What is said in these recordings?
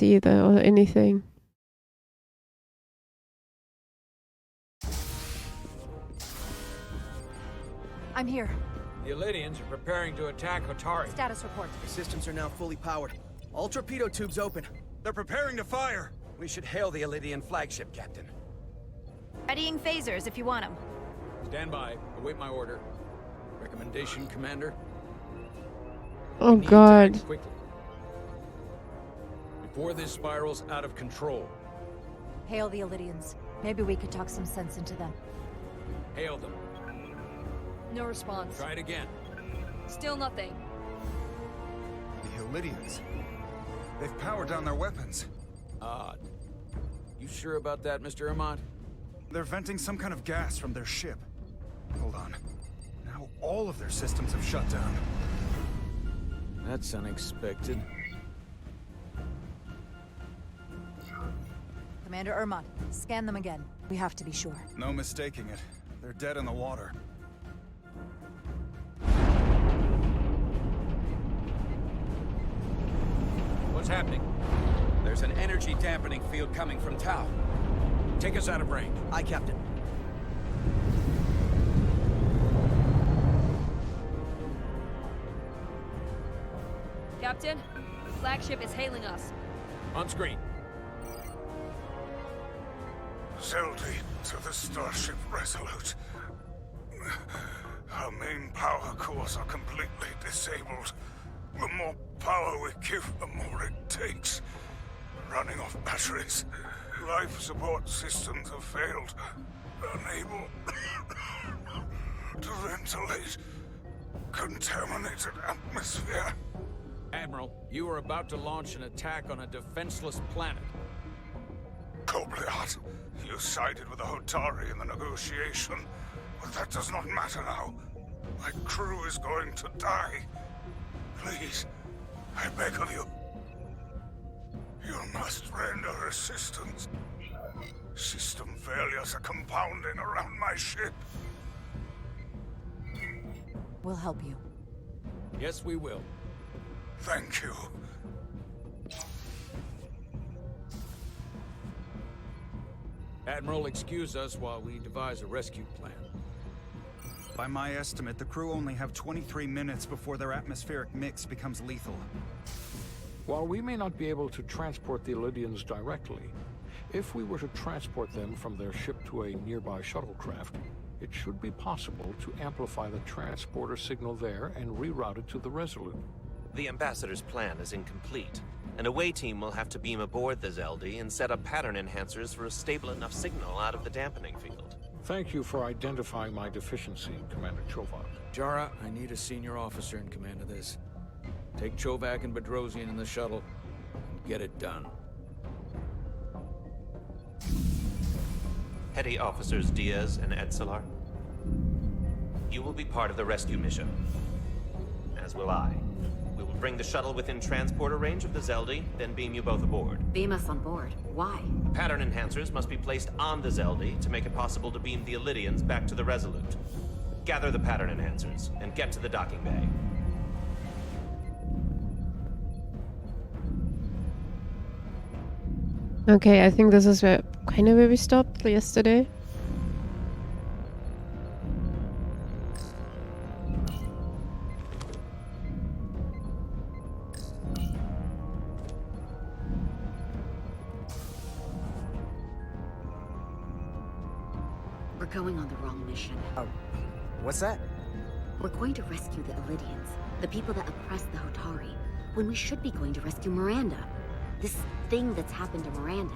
either or anything. I'm here. The Elydians are preparing to attack Otari. Status report. The systems are now fully powered. All torpedo tubes open. They're preparing to fire! We should hail the Elydian flagship, Captain. Readying phasers if you want them. Stand by. Await my order. Recommendation, Commander? Oh We need to god. act quickly. Before this spirals out of control. Hail the Elydians. Maybe we could talk some sense into them. Hail them. No response. Try it again. Still nothing. The Elydians. They've powered down their weapons. Odd. You sure about that, Mr. Armand? They're venting some kind of gas from their ship. Hold on. Now all of their systems have shut down. That's unexpected. Commander Ermont, scan them again. We have to be sure. No mistaking it. They're dead in the water. What's happening? There's an energy dampening field coming from Tau. Take us out of range. Aye, Captain. Captain, the flagship is hailing us. On screen. Zeldy to the Starship Resolute. Our main power cores are completely disabled. The more power we give, the more it takes. Running off batteries. Life support systems have failed. Unable to ventilate. Contaminated atmosphere. Admiral, you are about to launch an attack on a defenseless planet. Kobliat, you sided with the Hotari in the negotiation, but that does not matter now. My crew is going to die. Please, I beg of you. You must render assistance. System failures are compounding around my ship. We'll help you. Yes, we will. Thank you. Admiral, excuse us while we devise a rescue plan. By my estimate, the crew only have 23 minutes before their atmospheric mix becomes lethal. While we may not be able to transport the Elydians directly, if we were to transport them from their ship to a nearby shuttlecraft, it should be possible to amplify the transporter signal there and reroute it to the Resolute. The Ambassador's plan is incomplete. An away team will have to beam aboard the Zeldy and set up pattern enhancers for a stable enough signal out of the dampening field. Thank you for identifying my deficiency, Commander Chovak. Jara, I need a senior officer in command of this. Take Chovak and Bedrosian in the shuttle and get it done. Petty Officers Diaz and Edselar, you will be part of the rescue mission. As will I. We will bring the shuttle within transporter range of the Zeldy, then beam you both aboard. Beam us on board. Why? Pattern enhancers must be placed on the Zeldy to make it possible to beam the Elydians back to the Resolute. Gather the pattern enhancers and get to the docking bay. Okay, I think this is kind of where we stopped yesterday. We're going on the wrong mission. What's that? We're going to rescue the Elydians, the people that oppressed the Hotari, when we should be going to rescue Miranda. This thing that's happened to Miranda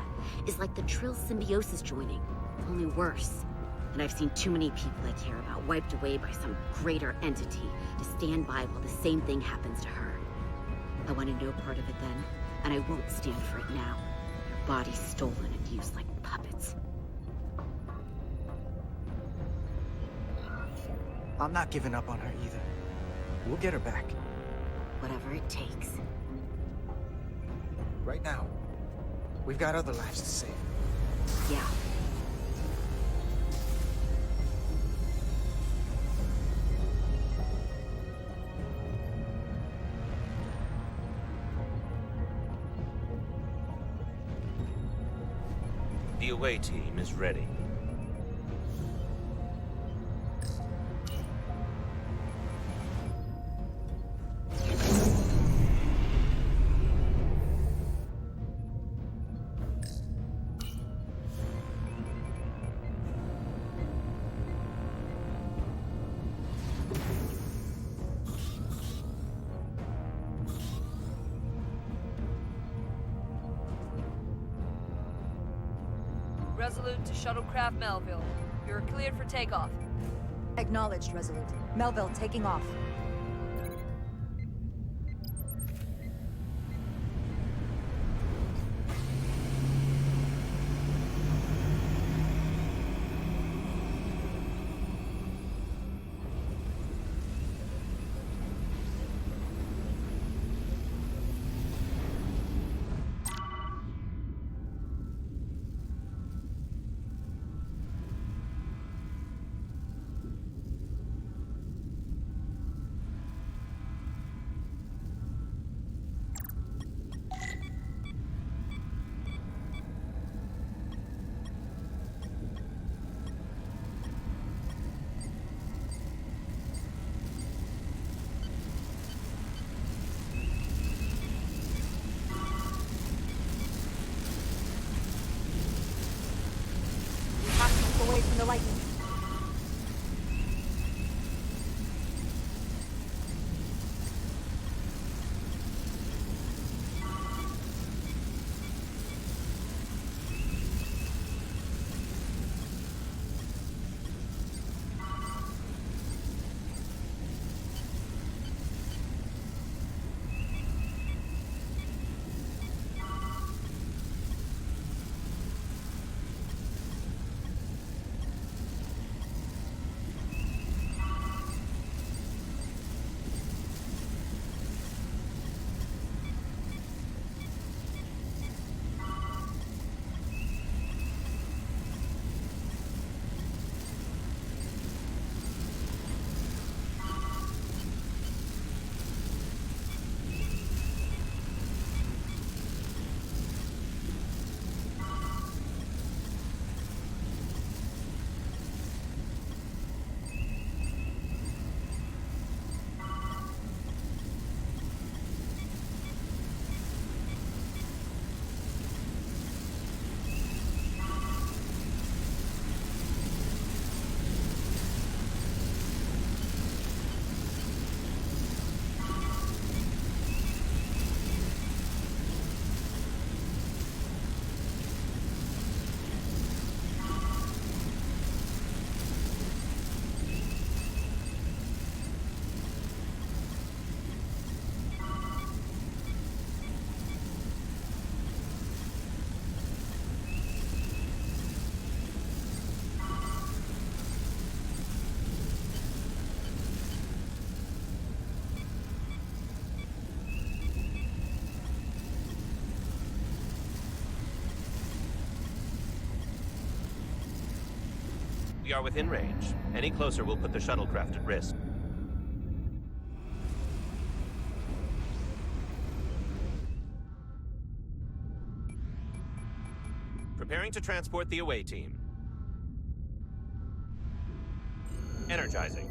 is like the Trill symbiosis joining, only worse. And I've seen too many people I care about wiped away by some greater entity to stand by while the same thing happens to her. I wanted no part of it then, and I won't stand for it now. Their bodies stolen and used like puppets. I'm not giving up on her either. We'll get her back. Whatever it takes. Right now. We've got other lives to save. Yeah. The away team is ready. Resolute to Shuttlecraft Melville. You're cleared for takeoff. Acknowledged, Resolute. Melville taking off. Away from the lightning. We are within range. Any closer will put the shuttlecraft at risk. Preparing to transport the away team. Energizing.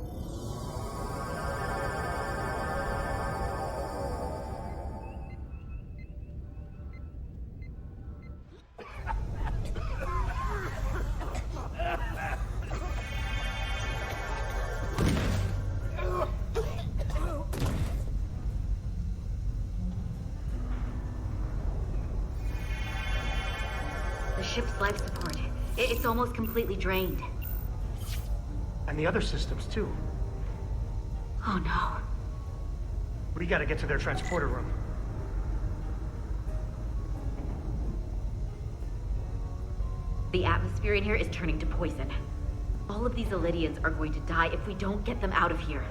The ship's life support. It's almost completely drained. And the other systems, too. Oh no. We gotta get to their transporter room. The atmosphere in here is turning to poison. All of these Illydians are going to die if we don't get them out of here.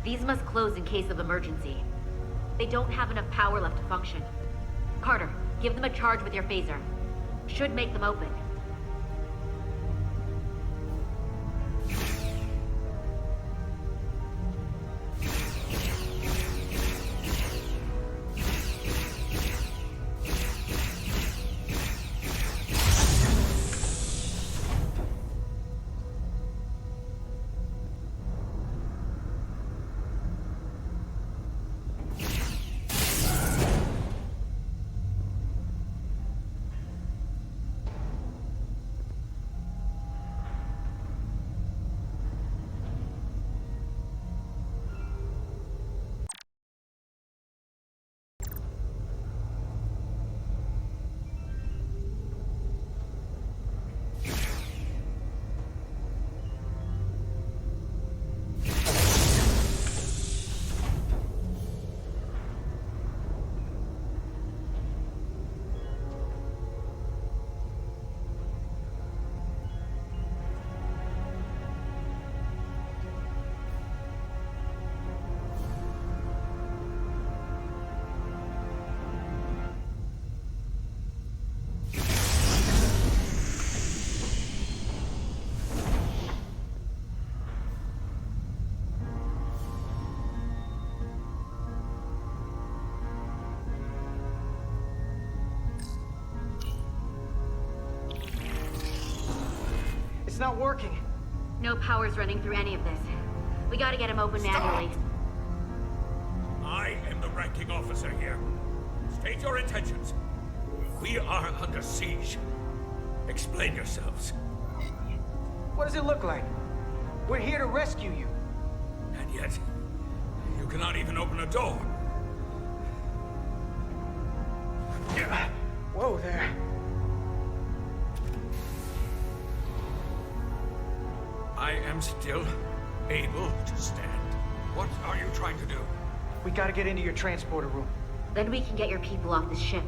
These must close in case of emergency. They don't have enough power left to function. Carter, give them a charge with your phaser. Should make them open. not working. No power's running through any of this. We gotta get him open manually. I am the ranking officer here. State your intentions. We are under siege. Explain yourselves. What does it look like? We're here to rescue you. And yet, you cannot even open a door. Whoa there. I am still able to stand. What are you trying to do? We gotta get into your transporter room. Then we can get your people off this ship.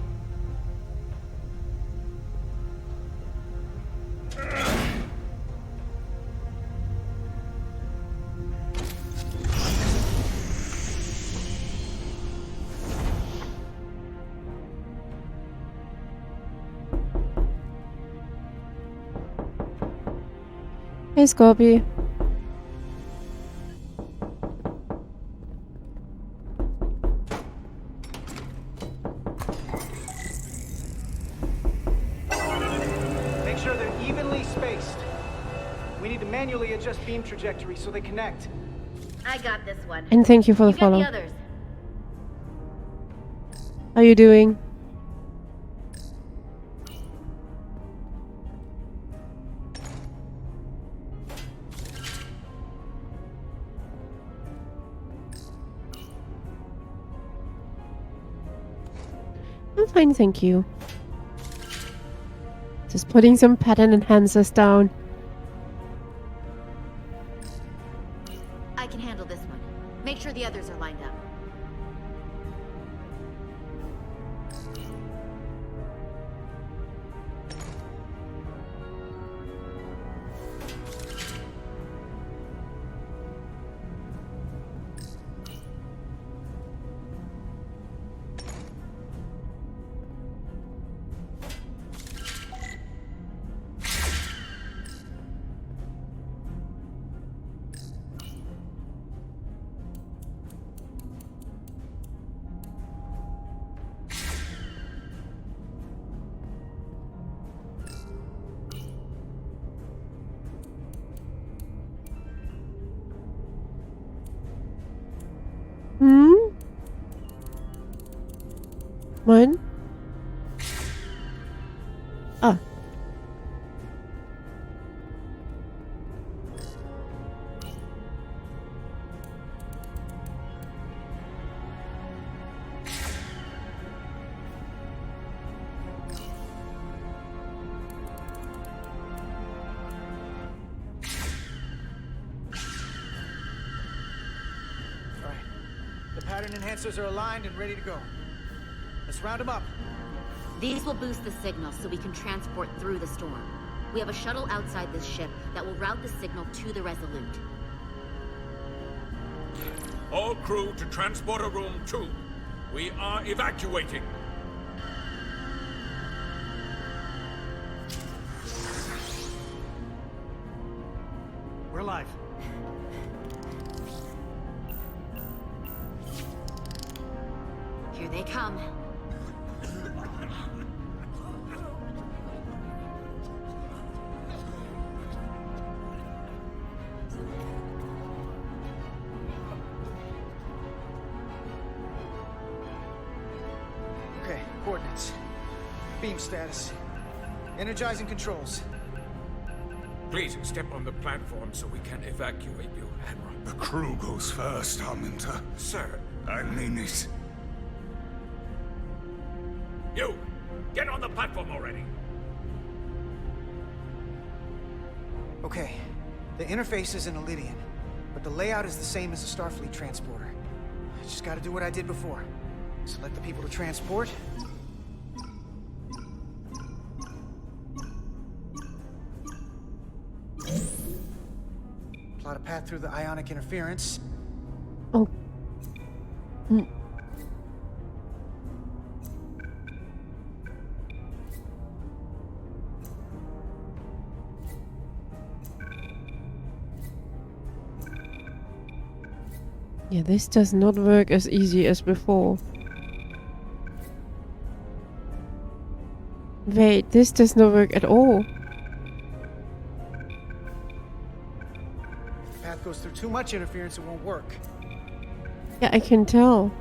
Hey, Scorpy. Make sure they're evenly spaced. We need to manually adjust beam trajectory so they connect. I got this one. And thank you for the You get follow. the others. How you doing? I'm fine, thank you. Just putting some pattern enhancers down. I can handle this one. Make sure the others are lined up. Mine? Ah. Alright. The pattern enhancers are aligned and ready to go. Let's round them up. These will boost the signal so we can transport through the storm. We have a shuttle outside this ship that will route the signal to the Resolute. All crew to transporter room 2. We are evacuating. We're alive. Here they come. Okay, coordinates. Beam status. Energizing controls. Please step on the platform so we can evacuate you, Admiral. The crew goes first, Arminta. Sir, I mean it. you! Get on the platform already! Okay, the interface is in Elydian, but the layout is the same as a Starfleet transporter. I just gotta do what I did before. Select the people to transport. Plot a path through the ionic interference. Oh. Mm. Yeah, this does not work as easy as before. Wait, this does not work at all. goes through too much interference, it won't work. Yeah, I can tell.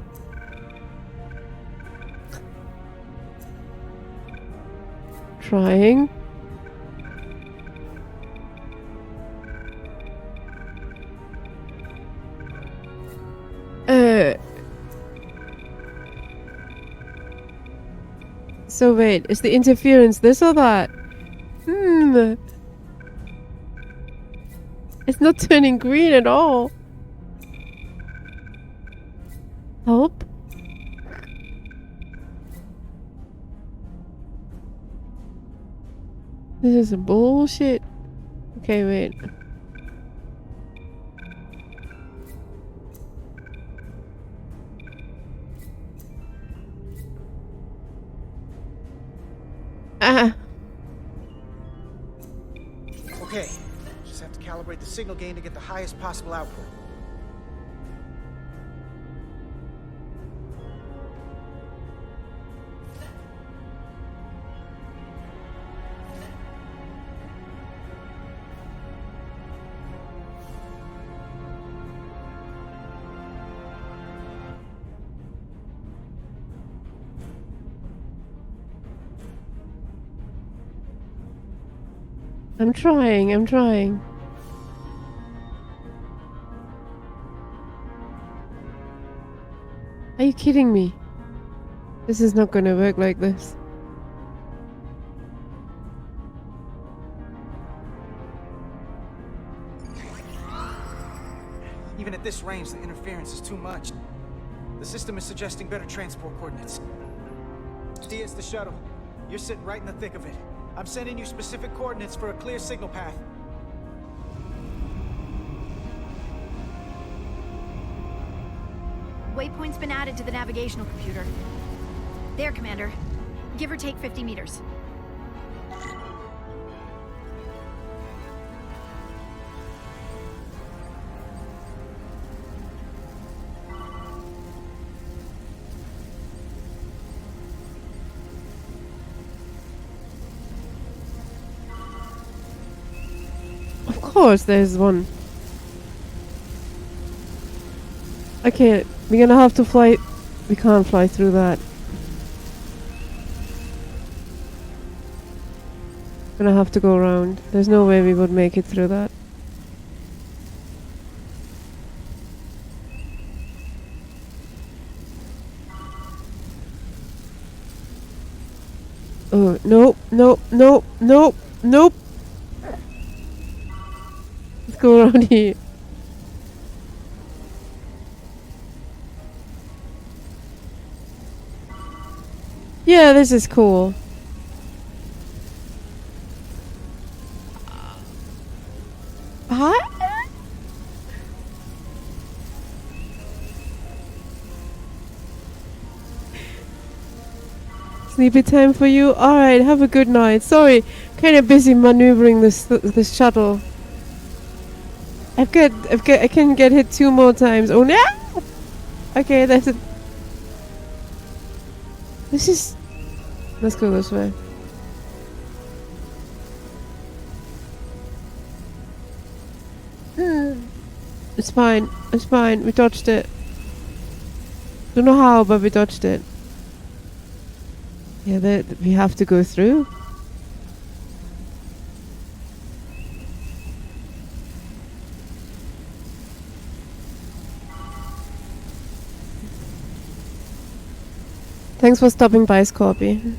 Trying. So wait, is the interference this or that? It's not turning green at all. Help? This is bullshit. Okay, wait. Ah. Okay, just have to calibrate the signal gain to get the highest possible output. I'm trying. Are you kidding me? This is not gonna work like this. Even at this range, the interference is too much. The system is suggesting better transport coordinates. D, it's the shuttle. You're sitting right in the thick of it. I'm sending you specific coordinates for a clear signal path. Waypoint's been added to the navigational computer. There, Commander. Give or take 50 meters. Of course there's one. Okay, we're gonna have to fly. We can't fly through that. Gonna have to go around. There's no way we would make it through that. Oh, nope, nope, nope, nope, nope. Let's go around here. Yeah, this is cool. Huh? Sleepy time for you? Alright, have a good night. Sorry, kind of busy maneuvering this shuttle. I can get hit 2 more times. Oh no! Okay, that's it. This is... Let's go this way. It's fine. It's fine. We dodged it. Don't know how, but we dodged it. Yeah, we have to go through. Thanks for stopping by, Scorpy.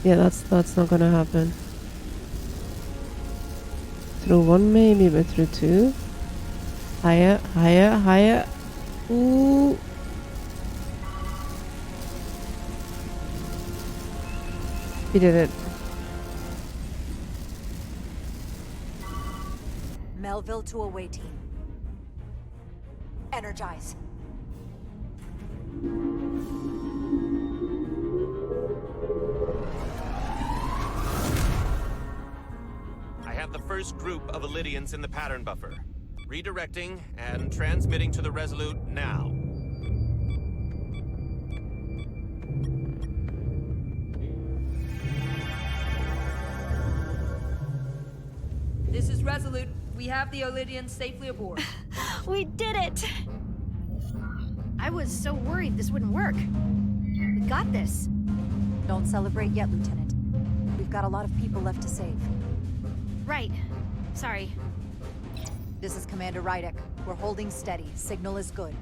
Yeah, that's not gonna happen. Through 1 maybe, but through 2. Higher, higher, higher. Ooh. We did it. Melville to away team. Energize. I have the first group of Illydians in the pattern buffer. Redirecting and transmitting to the Resolute now. This is Resolute. We have the Olydians safely aboard. We did it! I was so worried this wouldn't work. We got this. Don't celebrate yet, Lieutenant. We've got a lot of people left to save. Right. Sorry. This is Commander Rydek. We're holding steady. Signal is good.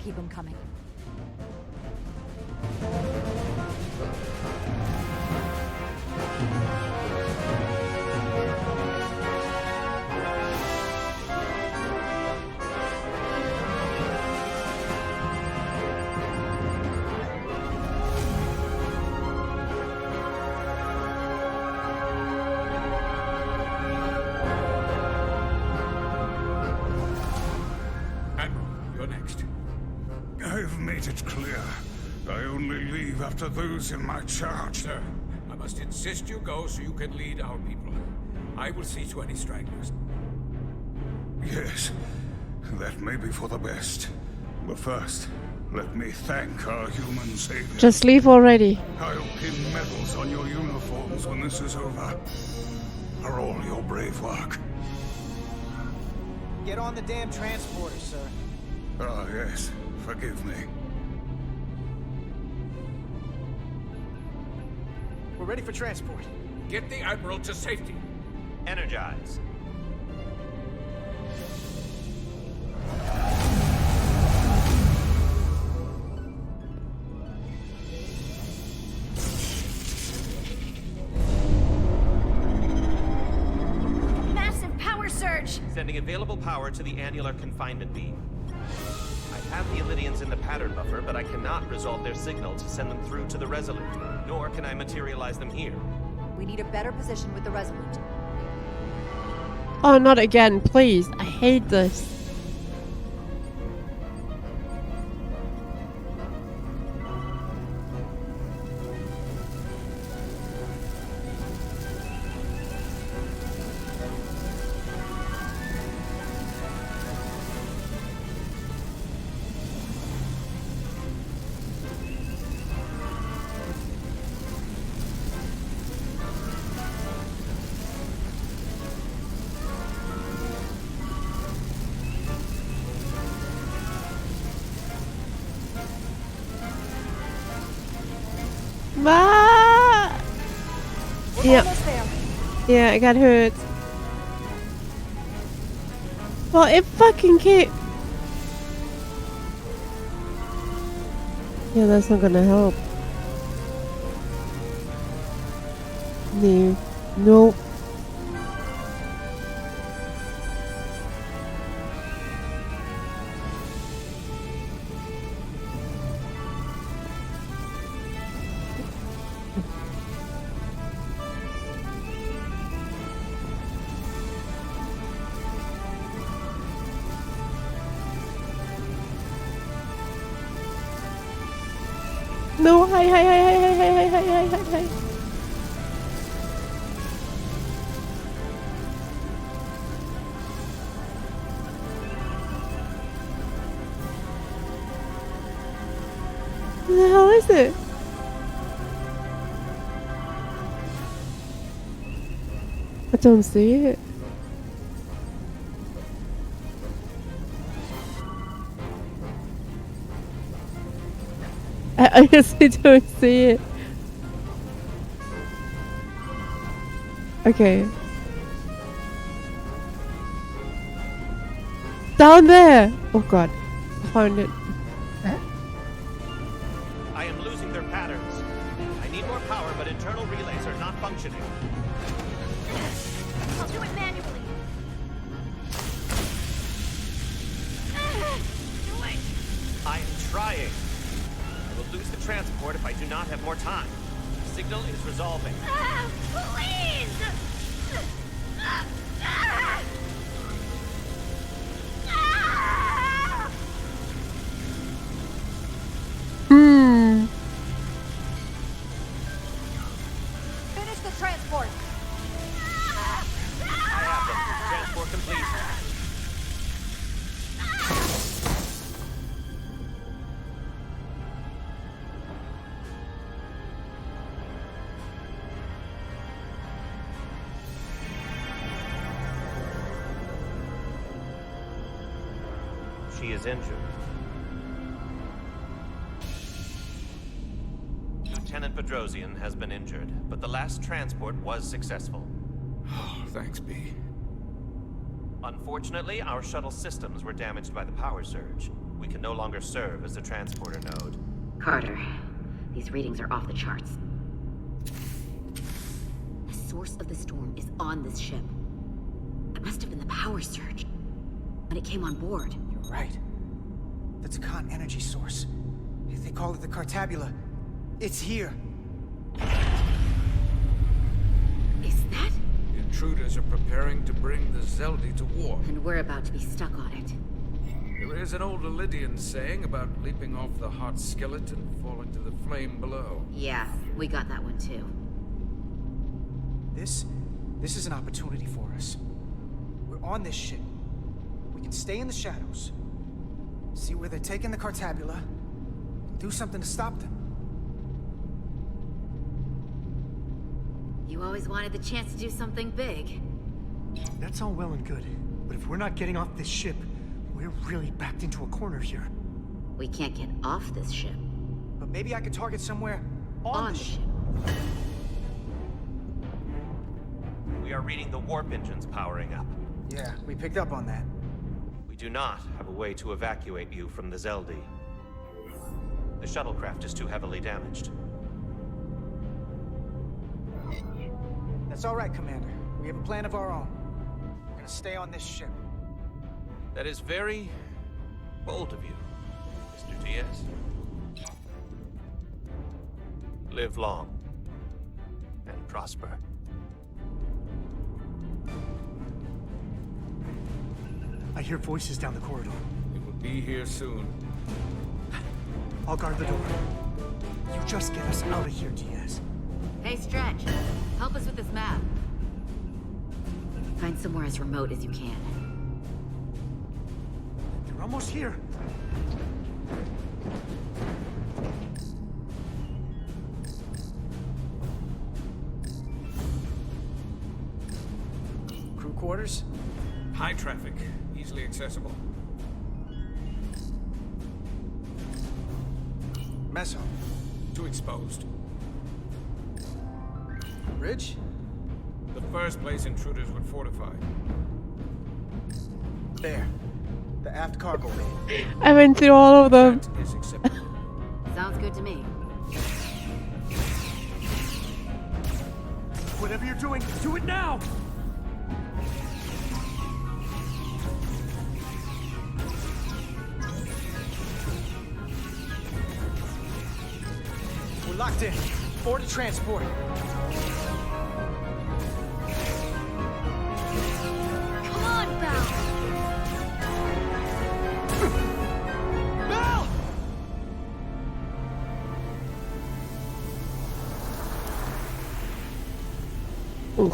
Keep them coming. I've made it clear. I only leave after those in my charge. Sir, I must insist you go so you can lead our people. I will see to any stragglers. Yes, that may be for the best. But first, let me thank our human savior. Just leave already. I'll pin medals on your uniforms when this is over. For all your brave work. Get on the damn transporter, sir. Ah, yes. Forgive me. We're ready for transport. Get the Admiral to safety. Energize. Massive power surge! Sending available power to the annular confinement beam. I have the Illidians in the pattern buffer, but I cannot resolve their signal to send them through to the Resolute, nor can I materialize them here. We need a better position with the Resolute. Oh, not again, please. I hate this. Yeah. Yeah, I got hurt. Well, it fucking can't. Yeah, that's not gonna help. No. Nope. No, hi. What the hell is it? I don't see it. I honestly don't see it. Okay. Down there! Oh god. I found it. I am losing their patterns. I need more power, but internal relays are not functioning. I'll do it manually. Do it! I am trying. I will lose the transport if I do not have more time. The signal is resolving. Please! Finish the transport. I have them. Transport complete. he is injured. Lieutenant Bedrosian has been injured, but the last transport was successful. Oh, thanks, B. Unfortunately, our shuttle systems were damaged by the power surge. We can no longer serve as a transporter node. Carter, these readings are off the charts. The source of the storm is on this ship. It must have been the power surge when it came on board. You're right. That's a con energy source. If they call it the Cartabula, it's here. Is that? The intruders are preparing to bring the Zeldi to war. And we're about to be stuck on it. There is an old Lydian saying about leaping off the hot skillet and falling to the flame below. Yeah, we got that one too. This is an opportunity for us. We're on this ship. We can stay in the shadows, see where they're taking the Cartabula, and do something to stop them. You always wanted the chance to do something big. That's all well and good, but if we're not getting off this ship, we're really backed into a corner here. We can't get off this ship. But maybe I could target somewhere on the ship. We are reading the warp engines powering up. Yeah, we picked up on that. We do not have a way to evacuate you from the Zeldi. The shuttlecraft is too heavily damaged. That's all right, Commander. We have a plan of our own. We're gonna stay on this ship. That is very bold of you, Mr. Diaz. Live long and prosper. I hear voices down the corridor. It will be here soon. I'll guard the door. You just get us out of here, Diaz. Hey, Stretch. Help us with this map. Find somewhere as remote as you can. They're almost here. Crew quarters? High traffic, easily accessible. Mess hall. Too exposed. Bridge? The first place intruders would fortify. There. The aft cargo bay. I went through all of them. That is acceptable. Sounds good to me. Whatever you're doing, do it now! We're locked in. Board the transport. Come on, Val! Val! Ooh,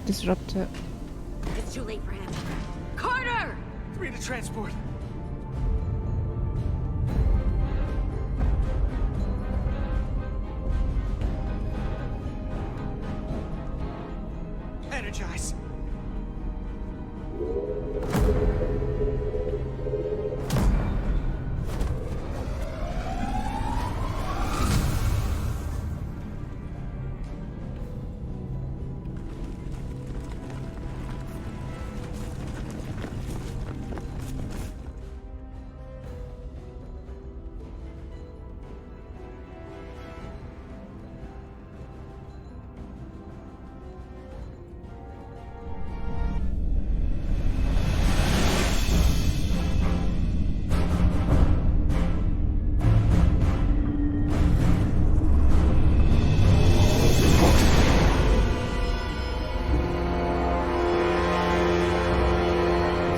disruptor. It's too late for him. Carter! 3 to transport. Energize.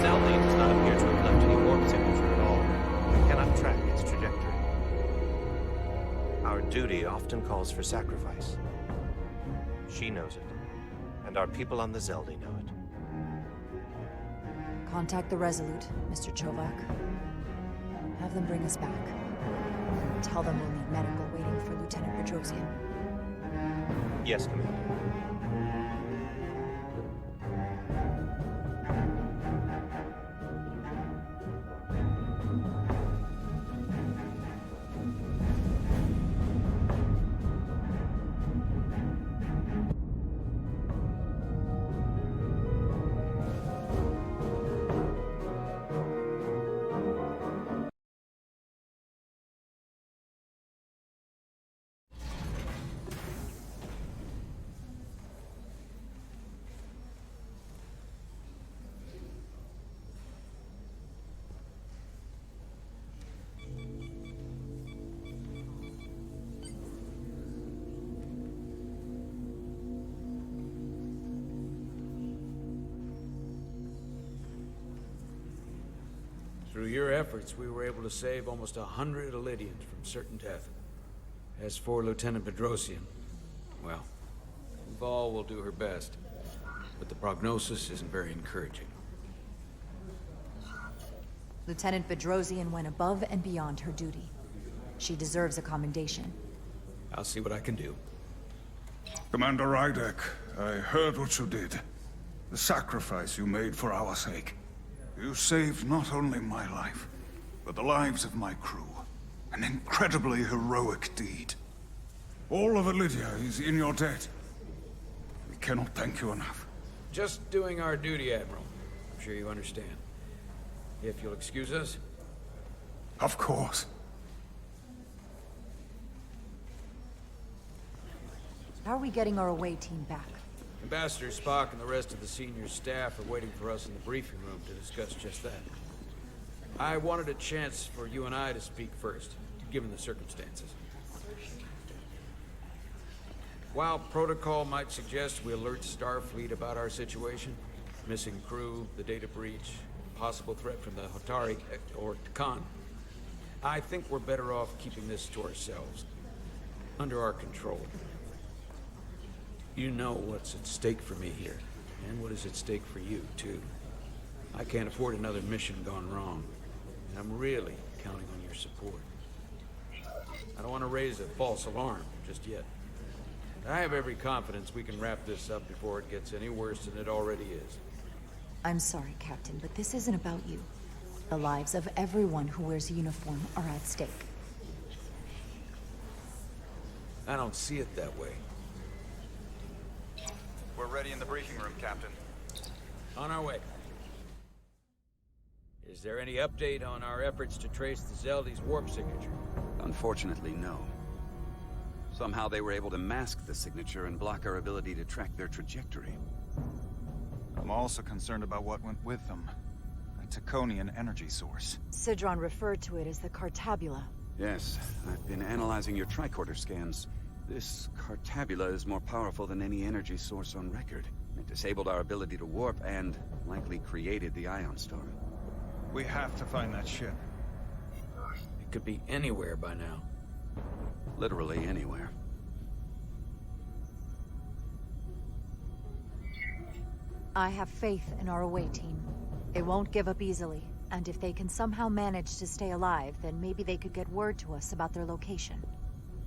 Zeldi does not appear to have left any warp signature at all. We cannot track its trajectory. Our duty often calls for sacrifice. She knows it, and our people on the Zeldi know it. Contact the Resolute, Mr. Chovak. Have them bring us back. Tell them we'll need medical waiting for Lieutenant Bedrosian. Yes, Commander. Through your efforts, we were able to save almost 100 Elydians from certain death. As for Lieutenant Bedrosian, well, Val will do her best, but the prognosis isn't very encouraging. Lieutenant Bedrosian went above and beyond her duty. She deserves a commendation. I'll see what I can do. Commander Rydek, I heard what you did. The sacrifice you made for our sake. You saved not only my life, but the lives of my crew. An incredibly heroic deed. All of Elydia is in your debt. We cannot thank you enough. Just doing our duty, Admiral. I'm sure you understand. If you'll excuse us? Of course. How are we getting our away team back? Ambassador Spock and the rest of the senior staff are waiting for us in the briefing room to discuss just that. I wanted a chance for you and I to speak first, given the circumstances. While protocol might suggest we alert Starfleet about our situation, missing crew, the data breach, possible threat from the Hotari, or Khan, I think we're better off keeping this to ourselves, under our control. You know what's at stake for me here, and what is at stake for you, too. I can't afford another mission gone wrong, and I'm really counting on your support. I don't want to raise a false alarm just yet. I have every confidence we can wrap this up before it gets any worse than it already is. I'm sorry, Captain, but this isn't about you. The lives of everyone who wears a uniform are at stake. I don't see it that way. We're ready in the briefing room, Captain. On our way. Is there any update on our efforts to trace the Zeldy's warp signature? Unfortunately, no. Somehow they were able to mask the signature and block our ability to track their trajectory. I'm also concerned about what went with them. A Taconian energy source. Sidron referred to it as the Cartabula. Yes, I've been analyzing your tricorder scans. This Cartabula is more powerful than any energy source on record. It disabled our ability to warp and likely created the ion storm. We have to find that ship. It could be anywhere by now. Literally anywhere. I have faith in our away team. They won't give up easily, and if they can somehow manage to stay alive, then maybe they could get word to us about their location.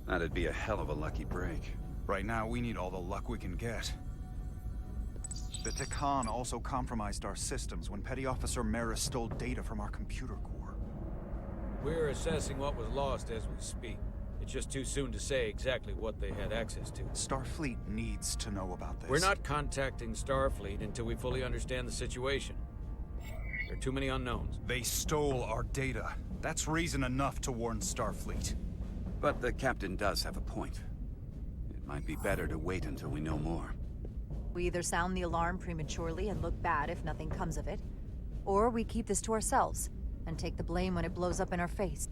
That'd be a hell of a lucky break. Right now, we need all the luck we can get. The Takan also compromised our systems when Petty Officer Maris stole data from our computer core. We're assessing what was lost as we speak. It's just too soon to say exactly what they had access to. Starfleet needs to know about this. We're not contacting Starfleet until we fully understand the situation. There are too many unknowns. They stole our data. That's reason enough to warn Starfleet. But the captain does have a point. It might be better to wait until we know more. We either sound the alarm prematurely and look bad if nothing comes of it, or we keep this to ourselves and take the blame when it blows up in our face.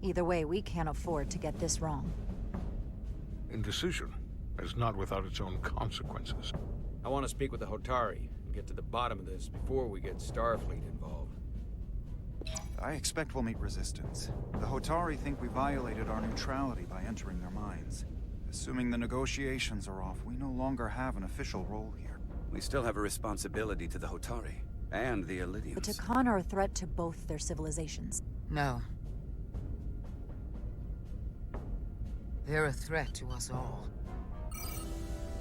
Either way, we can't afford to get this wrong. Indecision is not without its own consequences. I want to speak with the Hotari and get to the bottom of this before we get Starfleet involved. I expect we'll meet resistance. The Hotari think we violated our neutrality by entering their minds. Assuming the negotiations are off, we no longer have an official role here. We still have a responsibility to the Hotari and the Elydians. The Takan are a threat to both their civilizations. No. They're a threat to us all.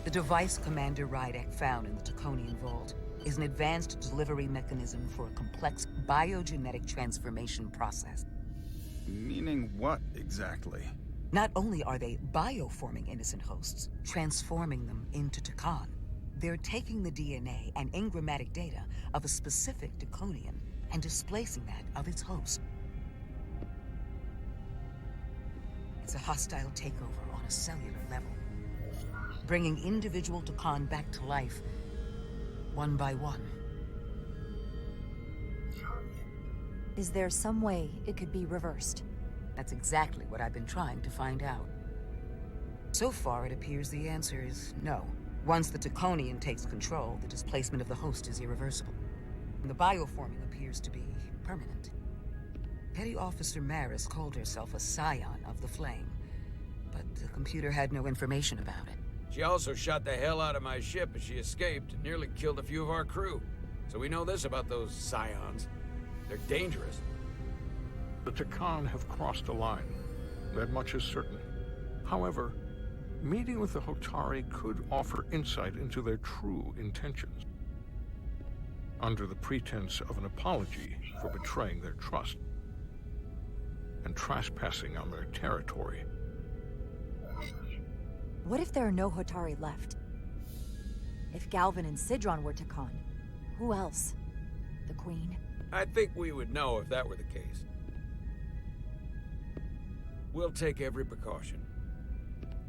The device Commander Rydek found in the Taconian Vault is an advanced delivery mechanism for a complex biogenetic transformation process. Meaning what, exactly? Not only are they bioforming innocent hosts, transforming them into Takan, they're taking the DNA and engrammatic data of a specific Taconian and displacing that of its host. It's a hostile takeover on a cellular level, bringing individual Takan back to life, one by one. Is there some way it could be reversed? That's exactly what I've been trying to find out. So far, it appears the answer is no. Once the Taconian takes control, the displacement of the host is irreversible. And the bioforming appears to be permanent. Petty Officer Maris called herself a scion of the Flame, but the computer had no information about it. She also shot the hell out of my ship as she escaped and nearly killed a few of our crew. So we know this about those scions. They're dangerous. The Takan have crossed a line. That much is certain. However, meeting with the Hotari could offer insight into their true intentions. Under the pretense of an apology for betraying their trust and trespassing on their territory. What if there are no Hotari left? If Galvin and Sidron were Takan, who else? The Queen? I think we would know if that were the case. We'll take every precaution.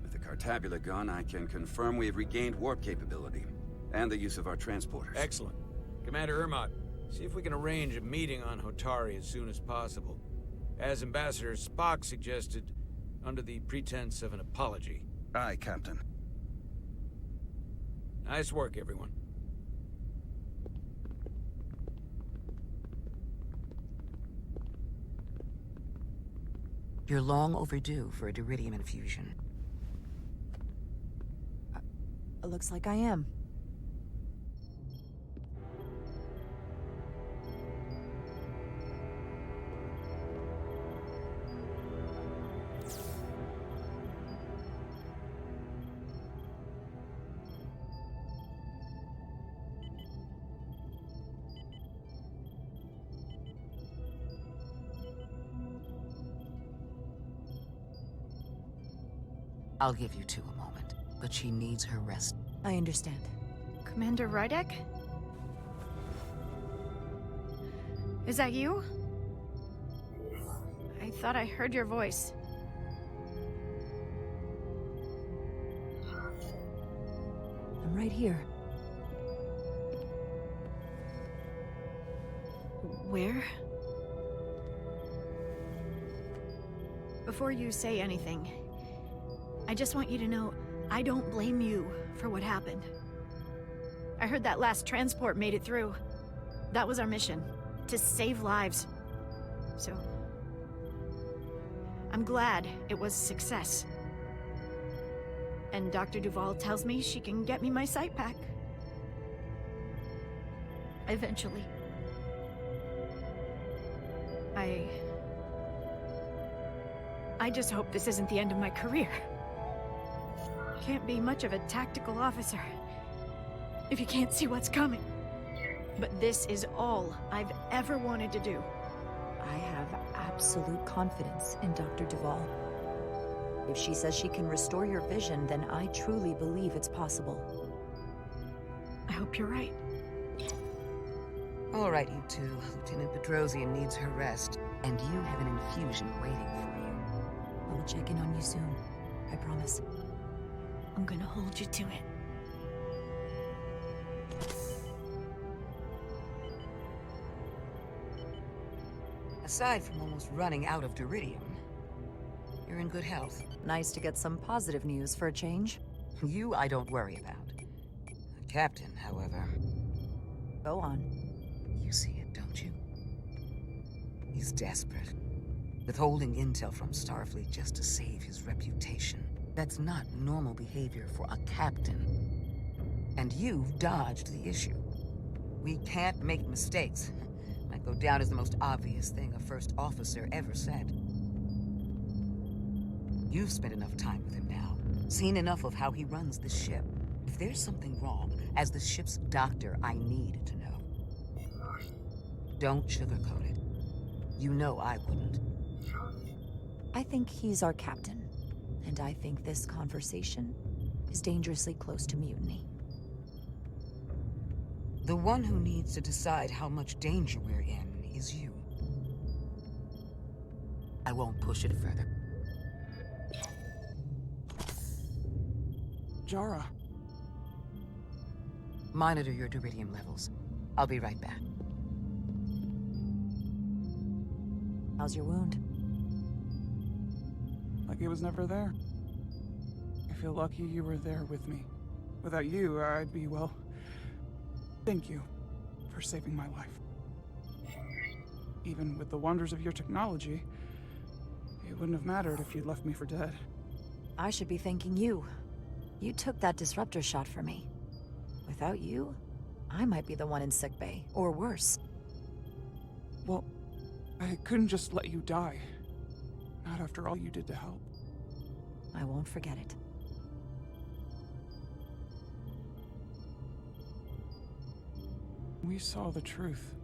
With the Cartabula gone, I can confirm we have regained warp capability, and the use of our transporters. Excellent. Commander Ermot, see if we can arrange a meeting on Hotari as soon as possible. As Ambassador Spock suggested, under the pretense of an apology. Aye, Captain. Nice work, everyone. You're long overdue for a Diridium infusion. It looks like I am. I'll give you two a moment, but she needs her rest. I understand. Commander Rydek? Is that you? I thought I heard your voice. I'm right here. Where? Before you say anything, I just want you to know I don't blame you for what happened. I heard that last transport made it through. That was our mission, to save lives. So, I'm glad it was a success. And Dr. Duval tells me she can get me my sight back. Eventually. I just hope this isn't the end of my career. Can't be much of a tactical officer if you can't see what's coming. But this is all I've ever wanted to do. I have absolute confidence in Dr. Duval. If she says she can restore your vision, then I truly believe it's possible. I hope you're right. All right, you two. Lieutenant Petrosian needs her rest, and you have an infusion waiting for you. I will check in on you soon. I promise. I'm gonna hold you to it. Aside from almost running out of Diridium, you're in good health. Nice to get some positive news for a change. You I don't worry about. The Captain, however... Go on. You see it, don't you? He's desperate. Withholding intel from Starfleet just to save his reputation. That's not normal behavior for a captain. And you've dodged the issue. We can't make mistakes. Might go down as the most obvious thing a first officer ever said. You've spent enough time with him now. Seen enough of how he runs the ship. If there's something wrong, as the ship's doctor, I need to know. Don't sugarcoat it. You know I wouldn't. I think he's our captain. And I think this conversation is dangerously close to mutiny. The one who needs to decide how much danger we're in is you. I won't push it further. Jara. Monitor your Diridium levels. I'll be right back. How's your wound? Like it was never there. I feel lucky you were there with me. Without you, I'd be, well... Thank you for saving my life. Even with the wonders of your technology, it wouldn't have mattered if you'd left me for dead. I should be thanking you. You took that disruptor shot for me. Without you, I might be the one in sickbay, or worse. Well, I couldn't just let you die. Not after all you did to help. I won't forget it. We saw the truth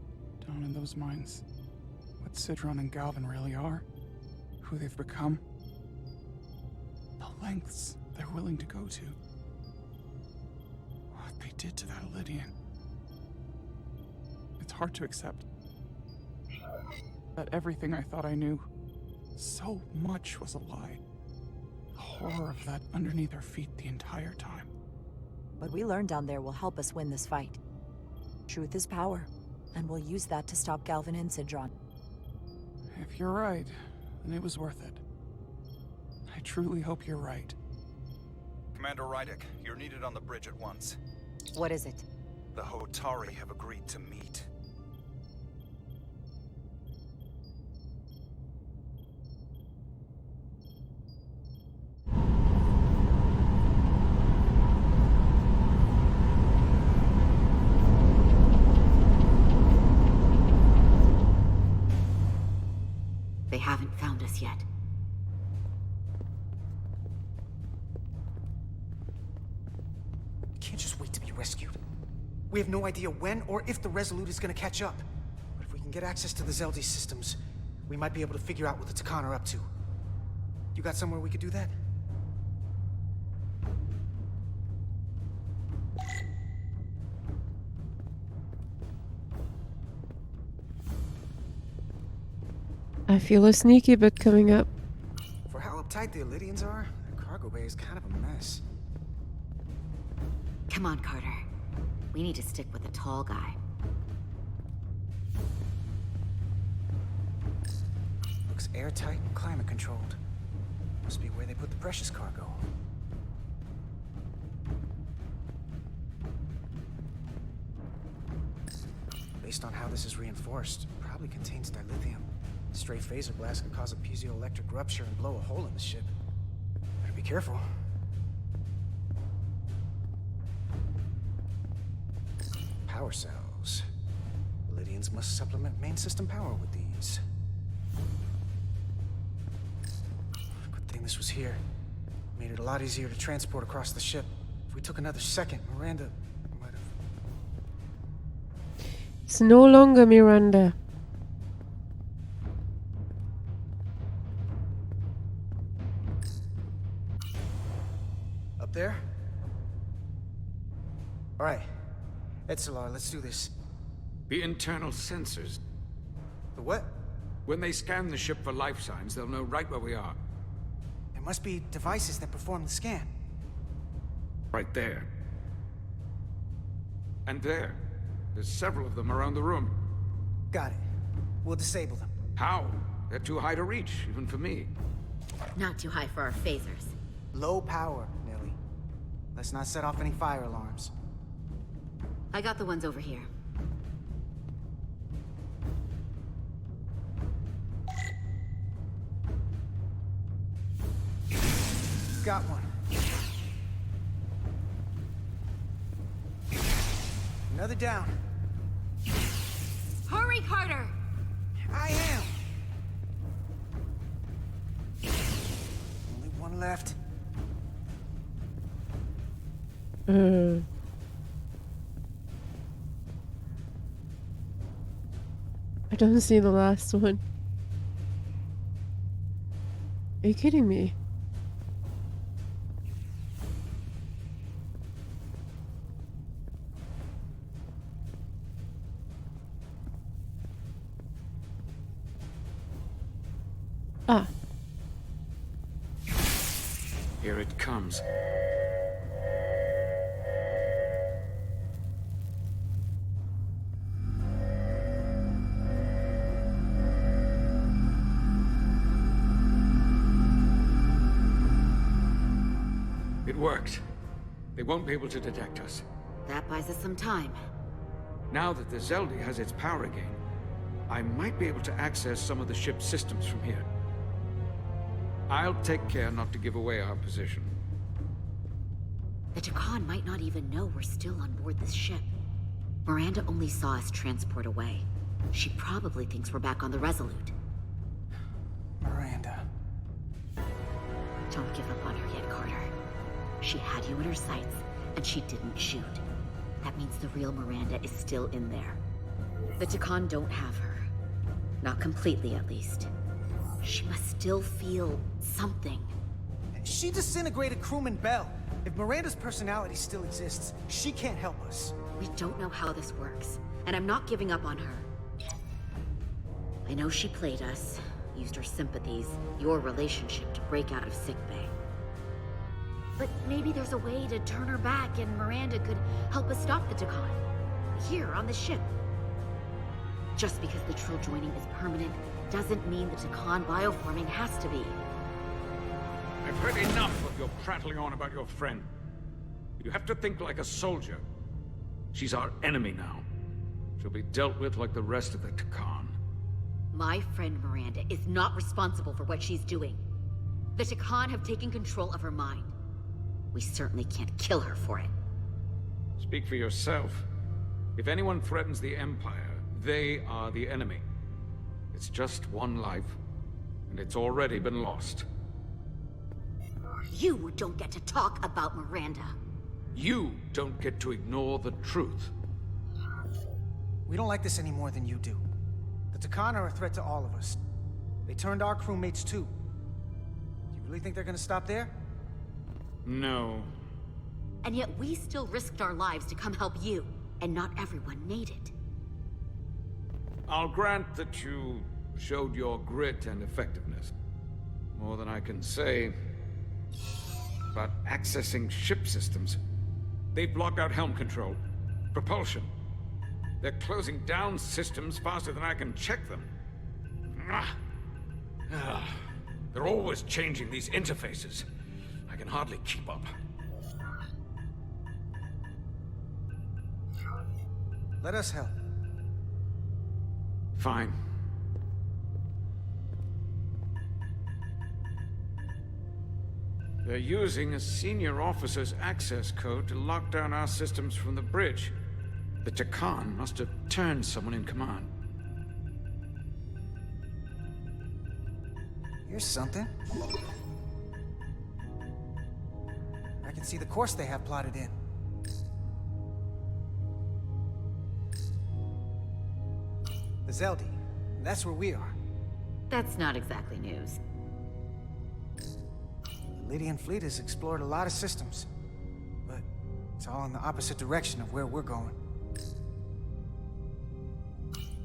down in those mines. What Sidron and Galvin really are. Who they've become. The lengths they're willing to go to. What they did to that Lydian. It's hard to accept that everything I thought I knew, so much was a lie. The horror of that underneath our feet the entire time. What we learned down there will help us win this fight. Truth is power, and we'll use that to stop Galvin and Sidron. If you're right, then it was worth it. I truly hope you're right. Commander Rydek, you're needed on the bridge at once. What is it? The Hotari have agreed to meet. They haven't found us yet. We can't just wait to be rescued. We have no idea when or if the Resolute is gonna catch up. But if we can get access to the Zeldi systems, we might be able to figure out what the Takan are up to. You got somewhere we could do that? I feel a sneaky bit coming up. For how uptight the Elydians are, their cargo bay is kind of a mess. Come on, Carter. We need to stick with the tall guy. Looks airtight and climate controlled. Must be where they put the precious cargo. Based on how this is reinforced, it probably contains dilithium. Stray phaser blast could cause a piezoelectric rupture and blow a hole in the ship. Better be careful. Power cells. Lydians must supplement main system power with these. Good thing this was here. Made it a lot easier to transport across the ship. If we took another second, Miranda might have... It's no longer Miranda. Up there? Alright. Etzelar, let's do this. The internal sensors. The what? When they scan the ship for life signs, they'll know right where we are. There must be devices that perform the scan. Right there. And there. There's several of them around the room. Got it. We'll disable them. How? They're too high to reach, even for me. Not too high for our phasers. Low power, Millie. Let's not set off any fire alarms. I got the ones over here. Got one. Another down. Hurry, Carter! I am! Only one left. I don't see the last one. Are you kidding me? Ah. Here it comes. It worked. They won't be able to detect us. That buys us some time. Now that the Zeldi has its power again, I might be able to access some of the ship's systems from here. I'll take care not to give away our position. The Takan might not even know we're still on board this ship. Miranda only saw us transport away. She probably thinks we're back on the Resolute. Miranda. Don't give up on her yet, Carter. She had you in her sights, and she didn't shoot. That means the real Miranda is still in there. The Takan don't have her. Not completely, at least. She must still feel something. She disintegrated crewman Bell. If Miranda's personality still exists, she can't help us. We don't know how this works, and I'm not giving up on her. I know she played us, used her sympathies, your relationship to break out of sickbay. But maybe there's a way to turn her back and Miranda could help us stop the Takan. Here, on the ship. Just because the Trill joining is permanent doesn't mean the Takan bioforming has to be. I've heard enough of your prattling on about your friend. You have to think like a soldier. She's our enemy now. She'll be dealt with like the rest of the Takan. My friend Miranda is not responsible for what she's doing. The Takan have taken control of her mind. We certainly can't kill her for it. Speak for yourself. If anyone threatens the Empire, they are the enemy. It's just one life, and it's already been lost. You don't get to talk about Miranda. You don't get to ignore the truth. We don't like this any more than you do. The Takan are a threat to all of us. They turned our crewmates too. Do you really think they're gonna stop there? No. And yet we still risked our lives to come help you, and not everyone made it. I'll grant that you showed your grit and effectiveness. More than I can say about accessing ship systems. They've blocked out helm control, propulsion. They're closing down systems faster than I can check them. They're always changing these interfaces. I can hardly keep up. Let us help. Fine. They're using a senior officer's access code to lock down our systems from the bridge. The Takan must have turned someone in command. Here's something. I can see the course they have plotted in. The Zeldi. That's where we are. That's not exactly news. The Lydian fleet has explored a lot of systems, but it's all in the opposite direction of where we're going.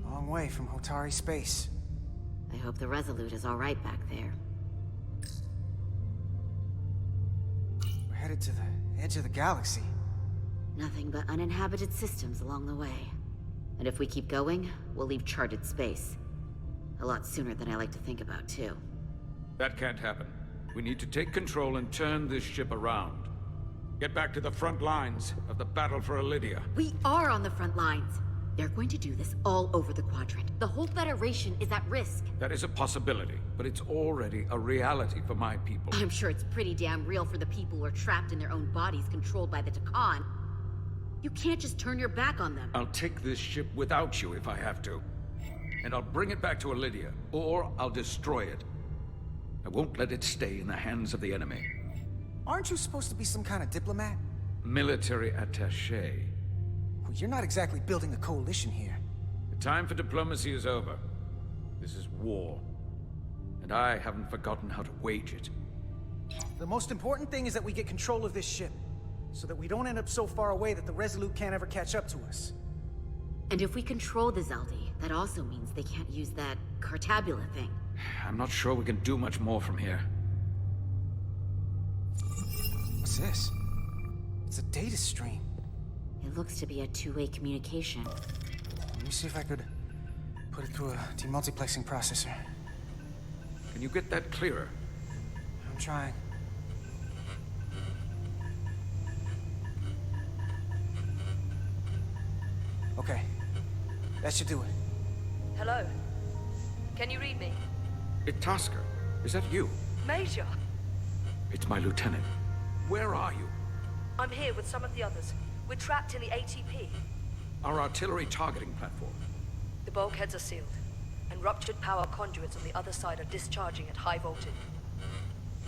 Long way from Hotari space. I hope the Resolute is all right back there. We're headed to the edge of the galaxy. Nothing but uninhabited systems along the way. And if we keep going, we'll leave charted space. A lot sooner than I like to think about, too. That can't happen. We need to take control and turn this ship around. Get back to the front lines of the battle for Elydia. We are on the front lines. They're going to do this all over the Quadrant. The whole Federation is at risk. That is a possibility, but it's already a reality for my people. I'm sure it's pretty damn real for the people who are trapped in their own bodies controlled by the Takan. You can't just turn your back on them. I'll take this ship without you if I have to. And I'll bring it back to Elydia, or I'll destroy it. I won't let it stay in the hands of the enemy. Aren't you supposed to be some kind of diplomat? Military attaché. Well, you're not exactly building a coalition here. The time for diplomacy is over. This is war. And I haven't forgotten how to wage it. The most important thing is that we get control of this ship, so that we don't end up so far away that the Resolute can't ever catch up to us. And if we control the Zeldi, that also means they can't use that Cartabula thing. I'm not sure we can do much more from here. What's this? It's a data stream. It looks to be a two-way communication. Let me see if I could put it through a demultiplexing processor. Can you get that clearer? I'm trying. Okay. That should do it. Hello? Can you read me? Itasca, is that you? Major! It's my lieutenant. Where are you? I'm here with some of the others. We're trapped in the ATP. Our artillery targeting platform. The bulkheads are sealed, and ruptured power conduits on the other side are discharging at high voltage.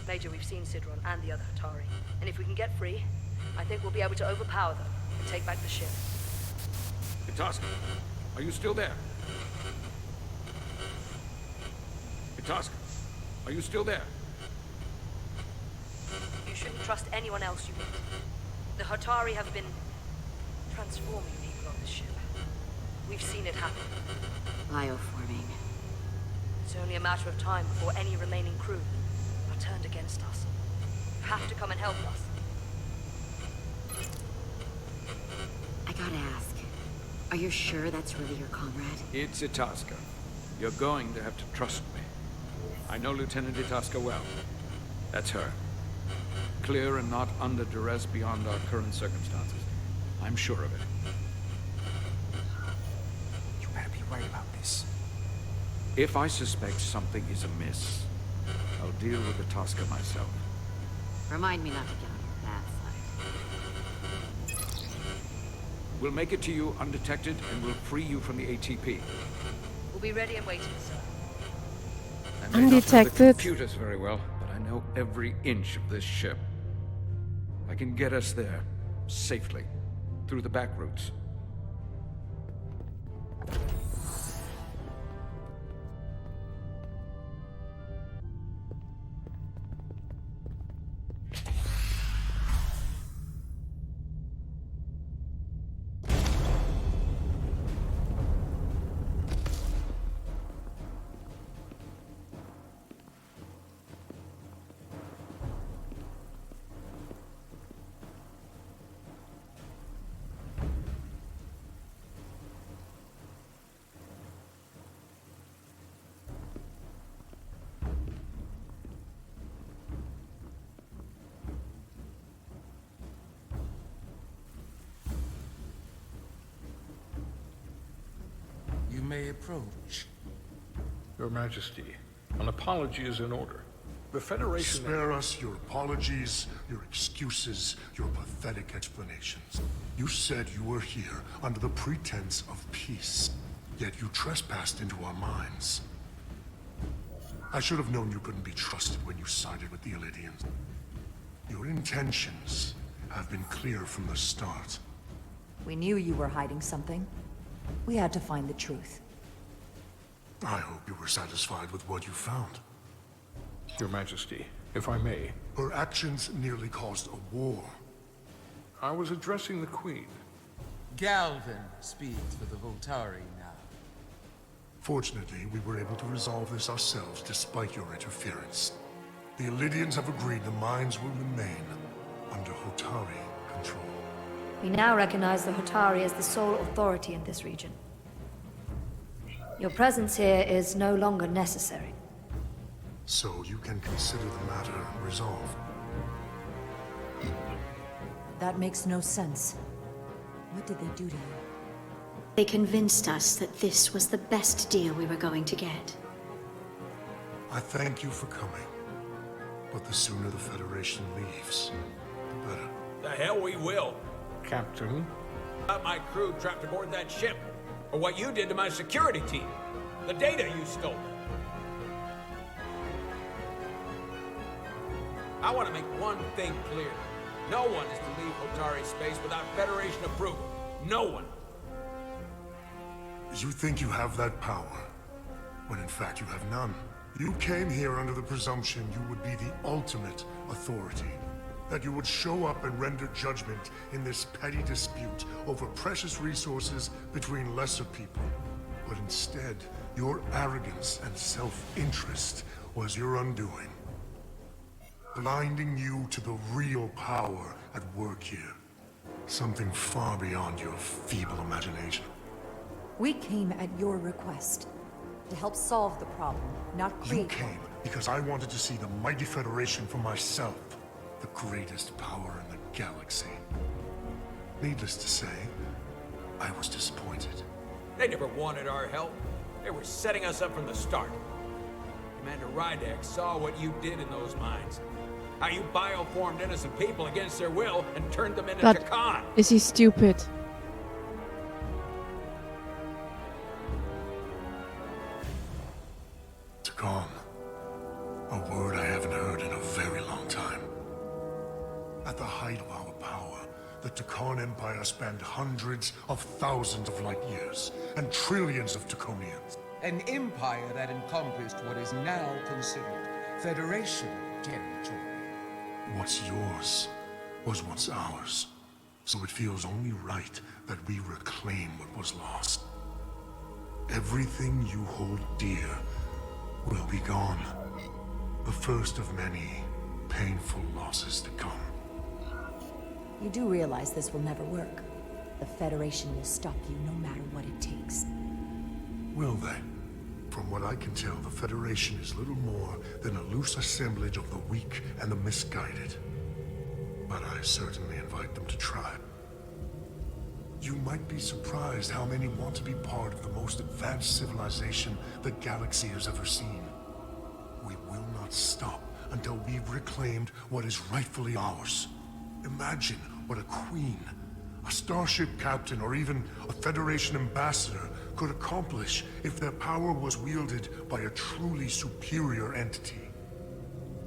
Major, we've seen Sidron and the other Hatari, and if we can get free, I think we'll be able to overpower them and take back the ship. Itasca, are you still there? Itasca, are you still there? You shouldn't trust anyone else you meet. The Hatari have been transforming people on this ship. We've seen it happen. Bioforming. It's only a matter of time before any remaining crew are turned against us. You have to come and help us. I gotta ask, are you sure that's really your comrade? It's Itasca. You're going to have to trust me. I know Lieutenant Itasca well. That's her. Clear and not under duress beyond our current circumstances. I'm sure of it. You better be right about this. If I suspect something is amiss, I'll deal with Itasca myself. Remind me not to get on your bad side. We'll make it to you undetected, and we'll free you from the ATP. We'll be ready and waiting, sir. I may not have the Undetected. computers very well, but I know every inch of this ship. I can get us there, safely, through the back routes. You may approach. Your Majesty, an apology is in order. The Federation... Spare us your apologies, your excuses, your pathetic explanations. You said you were here under the pretense of peace, yet you trespassed into our minds. I should have known you couldn't be trusted when you sided with the Illidians. Your intentions have been clear from the start. We knew you were hiding something. We had to find the truth. I hope you were satisfied with what you found. Your Majesty, if I may. Her actions nearly caused a war. I was addressing the Queen. Galvin speaks for the Voltari now. Fortunately, we were able to resolve this ourselves despite your interference. The Illidians have agreed the mines will remain under Hotari control. We now recognize the Hotari as the sole authority in this region. Your presence here is no longer necessary. So you can consider the matter resolved. That makes no sense. What did they do to you? They convinced us that this was the best deal we were going to get. I thank you for coming. But the sooner the Federation leaves, the better. The hell we will. Captain? Got my crew trapped aboard that ship. Or what you did to my security team. The data you stole. I want to make one thing clear. No one is to leave Hotari space without Federation approval. No one. You think you have that power, when in fact you have none. You came here under the presumption you would be the ultimate authority. That you would show up and render judgment in this petty dispute over precious resources between lesser people. But instead, your arrogance and self-interest was your undoing. Blinding you to the real power at work here. Something far beyond your feeble imagination. We came at your request. To help solve the problem, not create. You came because I wanted to see the mighty Federation for myself. The greatest power in the galaxy. Needless to say, I was disappointed. They never wanted our help. They were setting us up from the start. Commander Rydek saw what you did in those mines. How you bioformed innocent people against their will and turned them into Takan. Is he stupid? Takan. A word I haven't heard in a very long time. At the height of our power, the Takan Empire spanned hundreds of thousands of light years and trillions of Taconians. An empire that encompassed what is now considered Federation territory. What's yours was once ours, so it feels only right that we reclaim what was lost. Everything you hold dear will be gone. The first of many painful losses to come. You do realize this will never work. The Federation will stop you no matter what it takes. Will they? From what I can tell, the Federation is little more than a loose assemblage of the weak and the misguided. But I certainly invite them to try. You might be surprised how many want to be part of the most advanced civilization the galaxy has ever seen. We will not stop until we've reclaimed what is rightfully ours. Imagine what a queen, a starship captain, or even a Federation ambassador could accomplish if their power was wielded by a truly superior entity.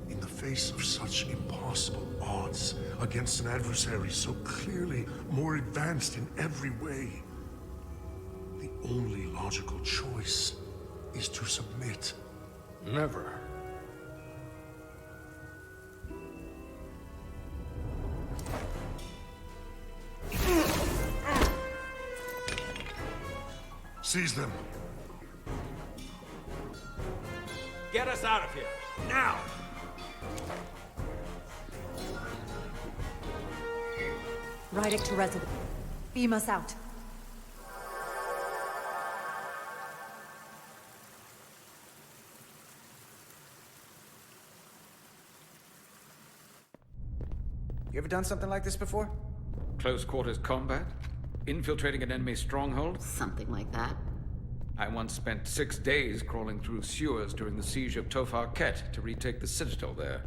In the face of such impossible odds against an adversary so clearly more advanced in every way, the only logical choice is to submit. Never. Seize them. Get us out of here, now! Rydek to Resurgence. Beam us out. You ever done something like this before? Close quarters combat? Infiltrating an enemy stronghold? Something like that. I once spent 6 days crawling through sewers during the siege of Tofar Ket to retake the citadel there.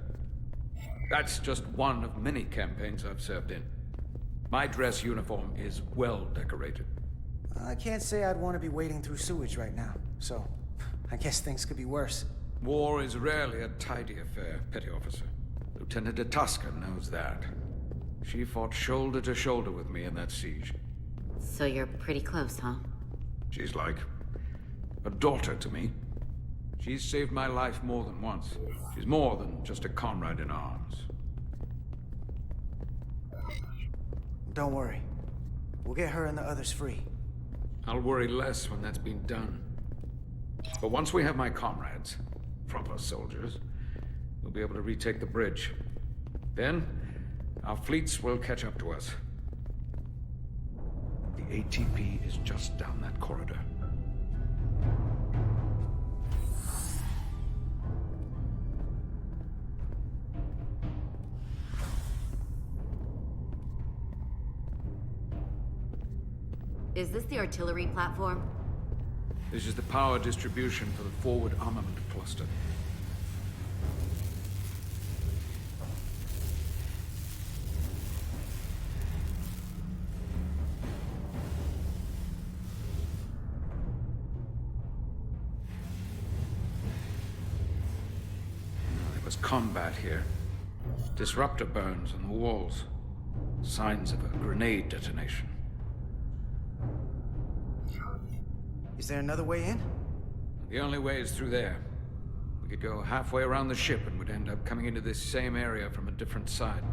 That's just one of many campaigns I've served in. My dress uniform is well decorated. I can't say I'd want to be wading through sewage right now, so I guess things could be worse. War is rarely a tidy affair, Petty Officer. Lieutenant Itasca knows that. She fought shoulder to shoulder with me in that siege. So you're pretty close, huh? She's like a daughter to me. She's saved my life more than once. She's more than just a comrade in arms. Don't worry. We'll get her and the others free. I'll worry less when that's been done. But once we have my comrades, proper soldiers, we'll be able to retake the bridge. Then, our fleets will catch up to us. The ATP is just down that corridor. Is this the artillery platform? This is the power distribution for the forward armament cluster. There was combat here. Disruptor burns on the walls. Signs of a grenade detonation. Is there another way in? The only way is through there. We could go halfway around the ship and would end up coming into this same area from a different side.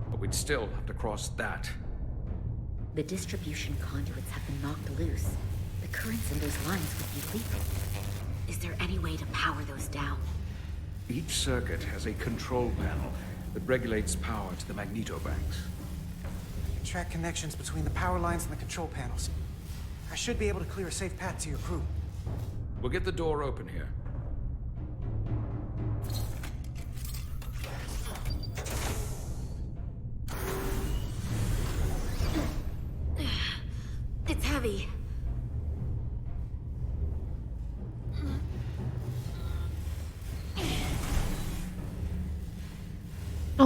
But we'd still have to cross that. The distribution conduits have been knocked loose. The currents in those lines would be lethal. Is there any way to power those down? Each circuit has a control panel that regulates power to the magnetobanks. Track connections between the power lines and the control panels. I should be able to clear a safe path to your crew. We'll get the door open here. It's heavy.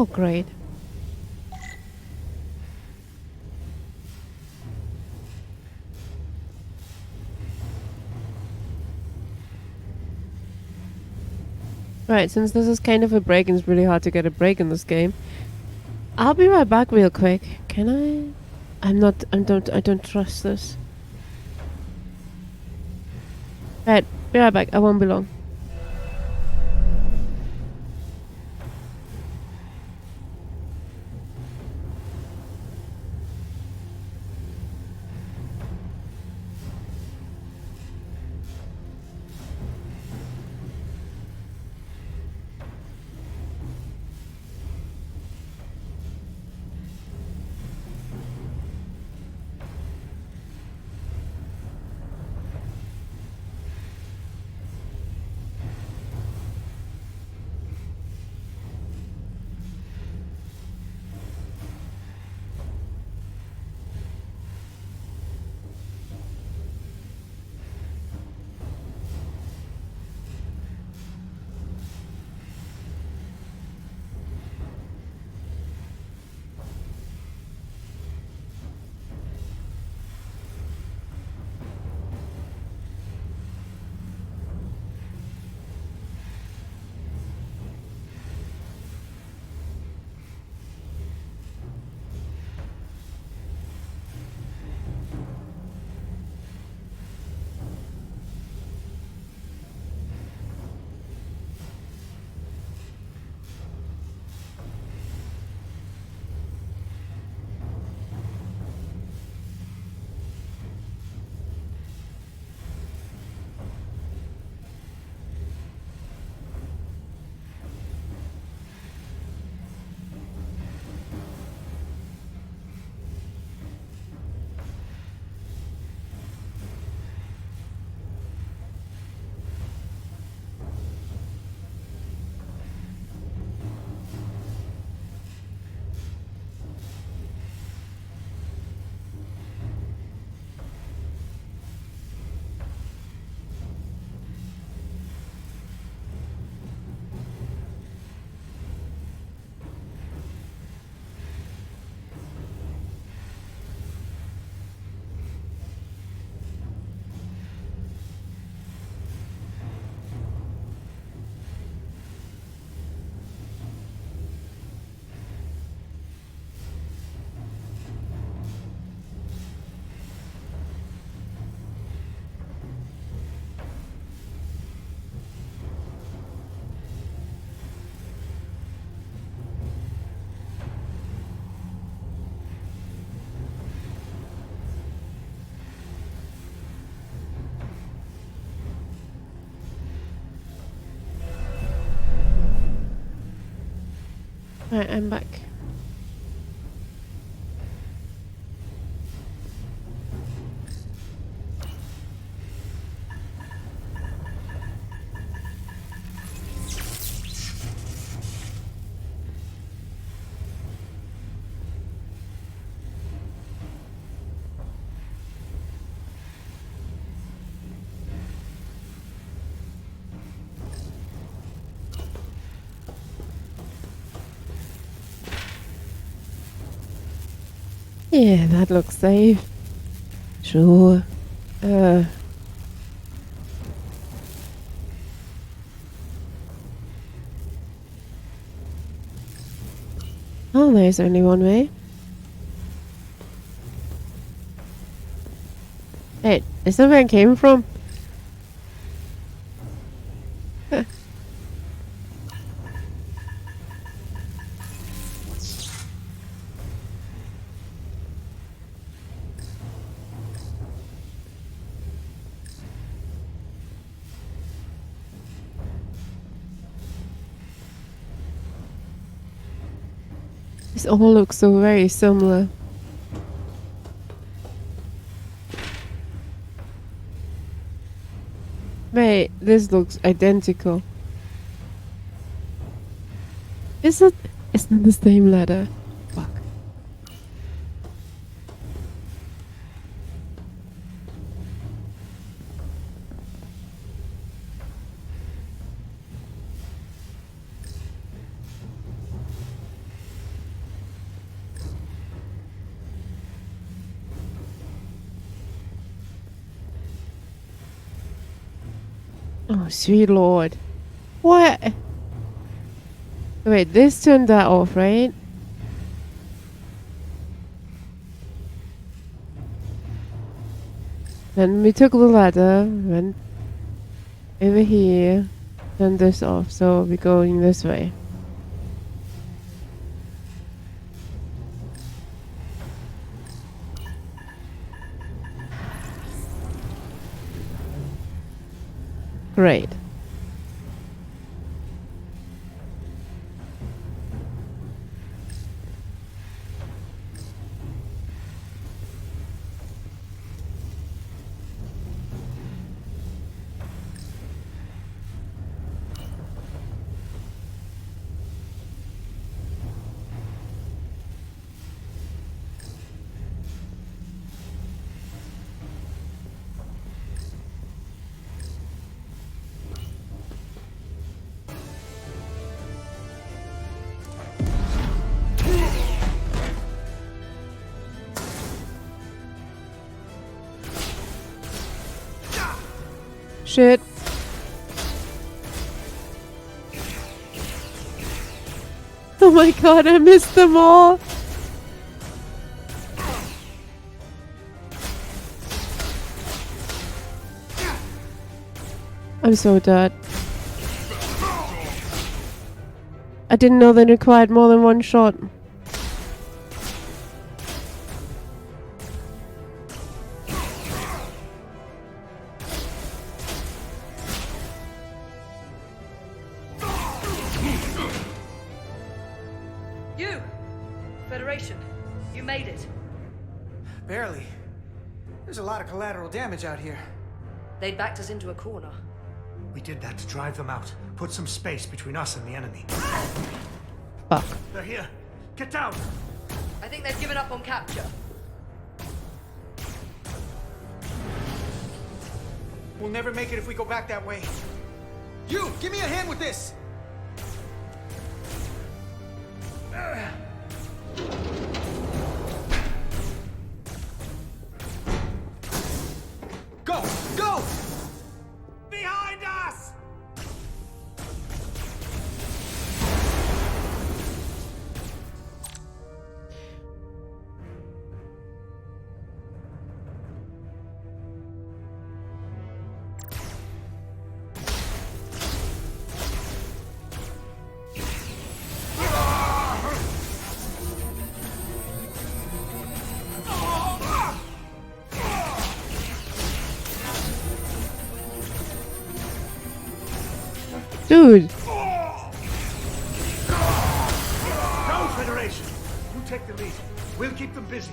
Oh, great. Right, since this is kind of a break and it's really hard to get a break in this game, I'll be right back real quick. Can I? I don't trust this. Right, be right back. I won't be long. Right, I'm back. Yeah, that looks safe. Sure. Oh, there's only one way. Hey, is that where I came from? Huh. This all looks so very similar. Wait, this looks identical. Is it? It's not the same letter. Fuck. Oh, sweet lord. What? Wait, this turned that off, right? Then we took the ladder, went over here, turned this off, so we're going this way. Great. Shit. Oh my god, I missed them all. I'm so dead. I didn't know they required more than one shot. You! Federation, you made it. Barely. There's a lot of collateral damage out here. They backed us into a corner. We did that to drive them out. Put some space between us and the enemy. Fuck. They're here. Get down! I think they've given up on capture. We'll never make it if we go back that way. You! Give me a hand with this! Go! Go! Behind us! Dude. Go, Federation! You take the lead. We'll keep them busy.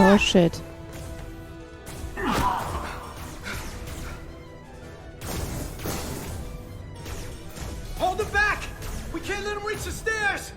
Oh shit. Hold them back! We can't let them reach the stairs!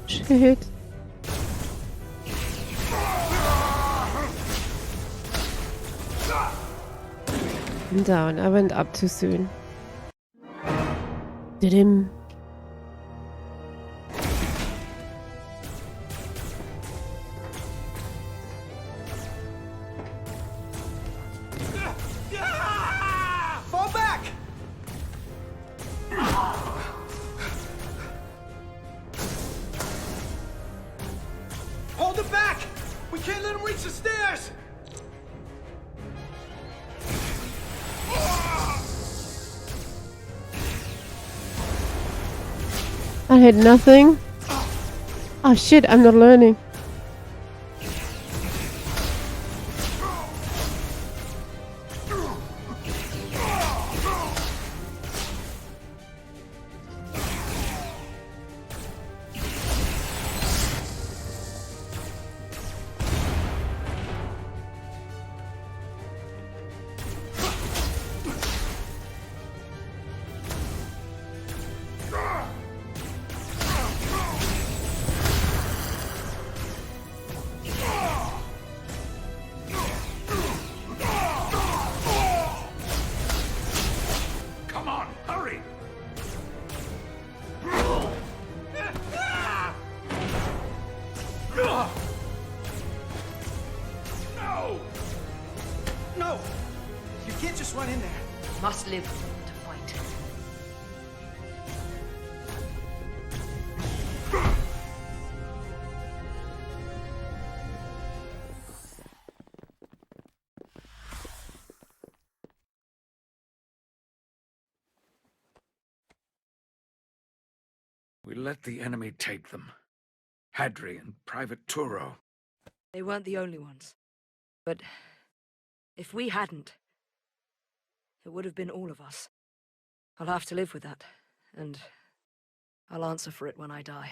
Shit. I'm down. I went up too soon. Did him. Fall back! I hit nothing. Oh shit, I'm not learning. Come on, hurry! No! No! You can't just run in there. Must live to fight. We let the enemy take them. Hadri and Private Turo. They weren't the only ones. But if we hadn't, it would have been all of us. I'll have to live with that, and I'll answer for it when I die.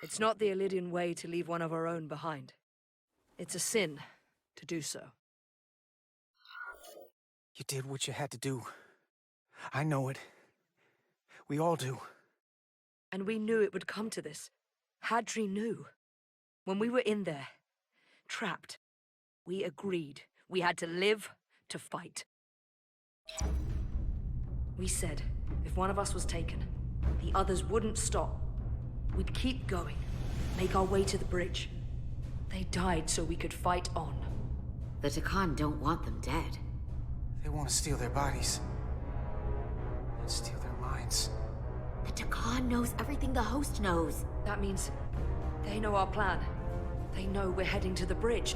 It's not the Illidian way to leave one of our own behind. It's a sin to do so. You did what you had to do. I know it. We all do. And we knew it would come to this. Hadri knew. When we were in there, trapped, we agreed we had to live to fight. We said if one of us was taken, the others wouldn't stop. We'd keep going, make our way to the bridge. They died so we could fight on. The Takan don't want them dead. They want to steal their bodies. And steal their minds. The Takan knows everything the host knows. That means they know our plan. They know we're heading to the bridge.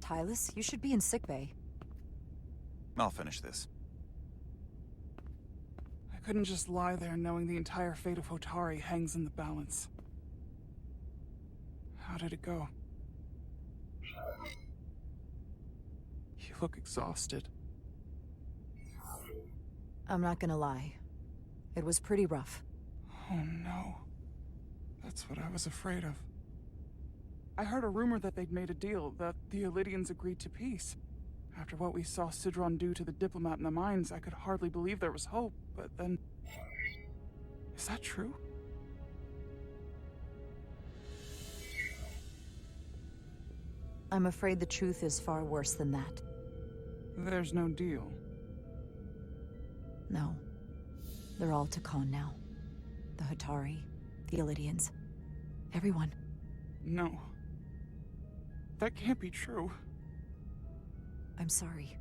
Tylus, you should be in sickbay. I'll finish this. I couldn't just lie there knowing the entire fate of Hotari hangs in the balance. How did it go? You look exhausted. I'm not gonna lie. It was pretty rough. Oh no. That's what I was afraid of. I heard a rumor that they'd made a deal, that the Illidians agreed to peace. After what we saw Sidron do to the diplomat in the mines, I could hardly believe there was hope, but then... Is that true? I'm afraid the truth is far worse than that. There's no deal. No. They're all Takan now. The Hotari, the Illidians, everyone. No. That can't be true. I'm sorry.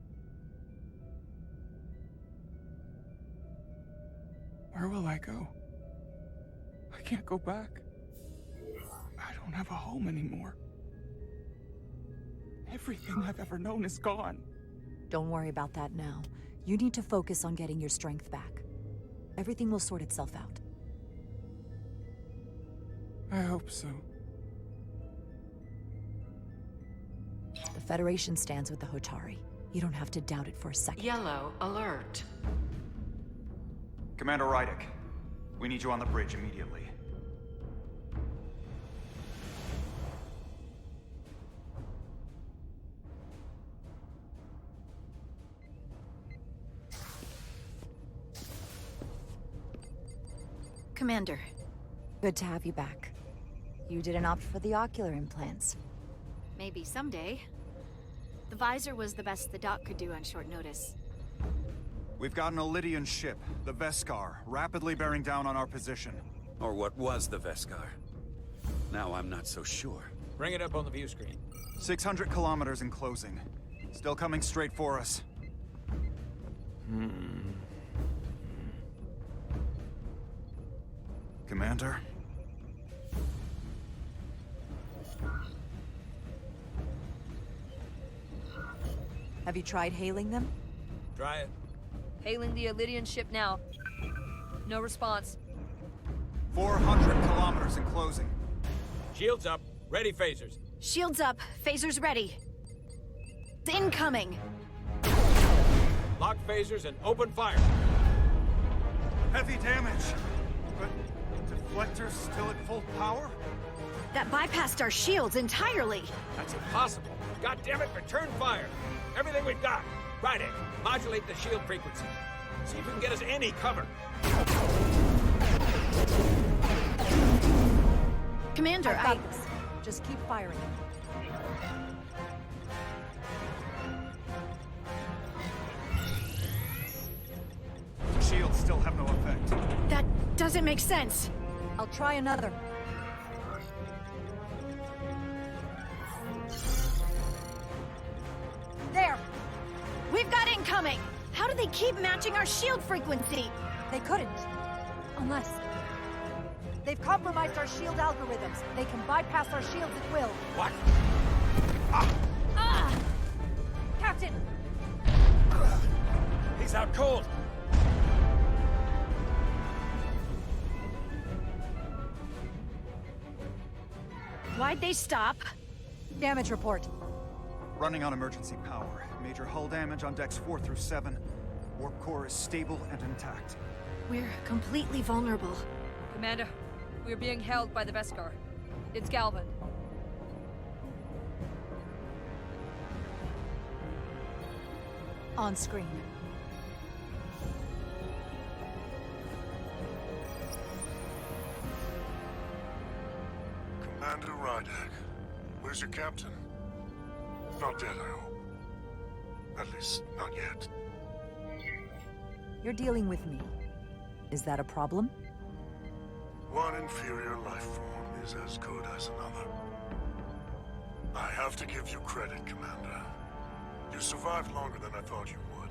Where will I go? I can't go back. I don't have a home anymore. Everything I've ever known is gone. Don't worry about that now. You need to focus on getting your strength back. Everything will sort itself out. I hope so. The Federation stands with the Hotari. You don't have to doubt it for a second. Yellow alert. Commander Rydick, we need you on the bridge immediately. Commander. Good to have you back. You didn't opt for the ocular implants. Maybe someday. The visor was the best the doc could do on short notice. We've got an Illidian ship, the Veskar, rapidly bearing down on our position. Or what was the Veskar. Now I'm not so sure. Bring it up on the view screen. 600 kilometers in closing. Still coming straight for us. Commander? Have you tried hailing them? Try it. Hailing the Elydian ship now. No response. 400 kilometers in closing. Shields up. Ready phasers. Shields up. Phasers ready. Incoming. Lock phasers and open fire. Heavy damage. But deflectors still at full power? That bypassed our shields entirely. That's impossible. God damn it, return fire. Everything we've got. Right, modulate the shield frequency. See if we can get us any cover. Commander, I've got this. Just keep firing. Shields still have no effect. That doesn't make sense. I'll try another. There! We've got incoming! How do they keep matching our shield frequency? They couldn't. Unless... They've compromised our shield algorithms. They can bypass our shields at will. What? Captain! He's out cold. Why'd they stop? Damage report. Running on emergency power. Major hull damage on decks 4 through 7. Warp core is stable and intact. We're completely vulnerable. Commander, we're being held by the Beskar. It's Galvin. On screen. Commander Rydak, where's your captain? Not dead, I hope. At least, not yet. You're dealing with me. Is that a problem? One inferior life form is as good as another. I have to give you credit, Commander. You survived longer than I thought you would.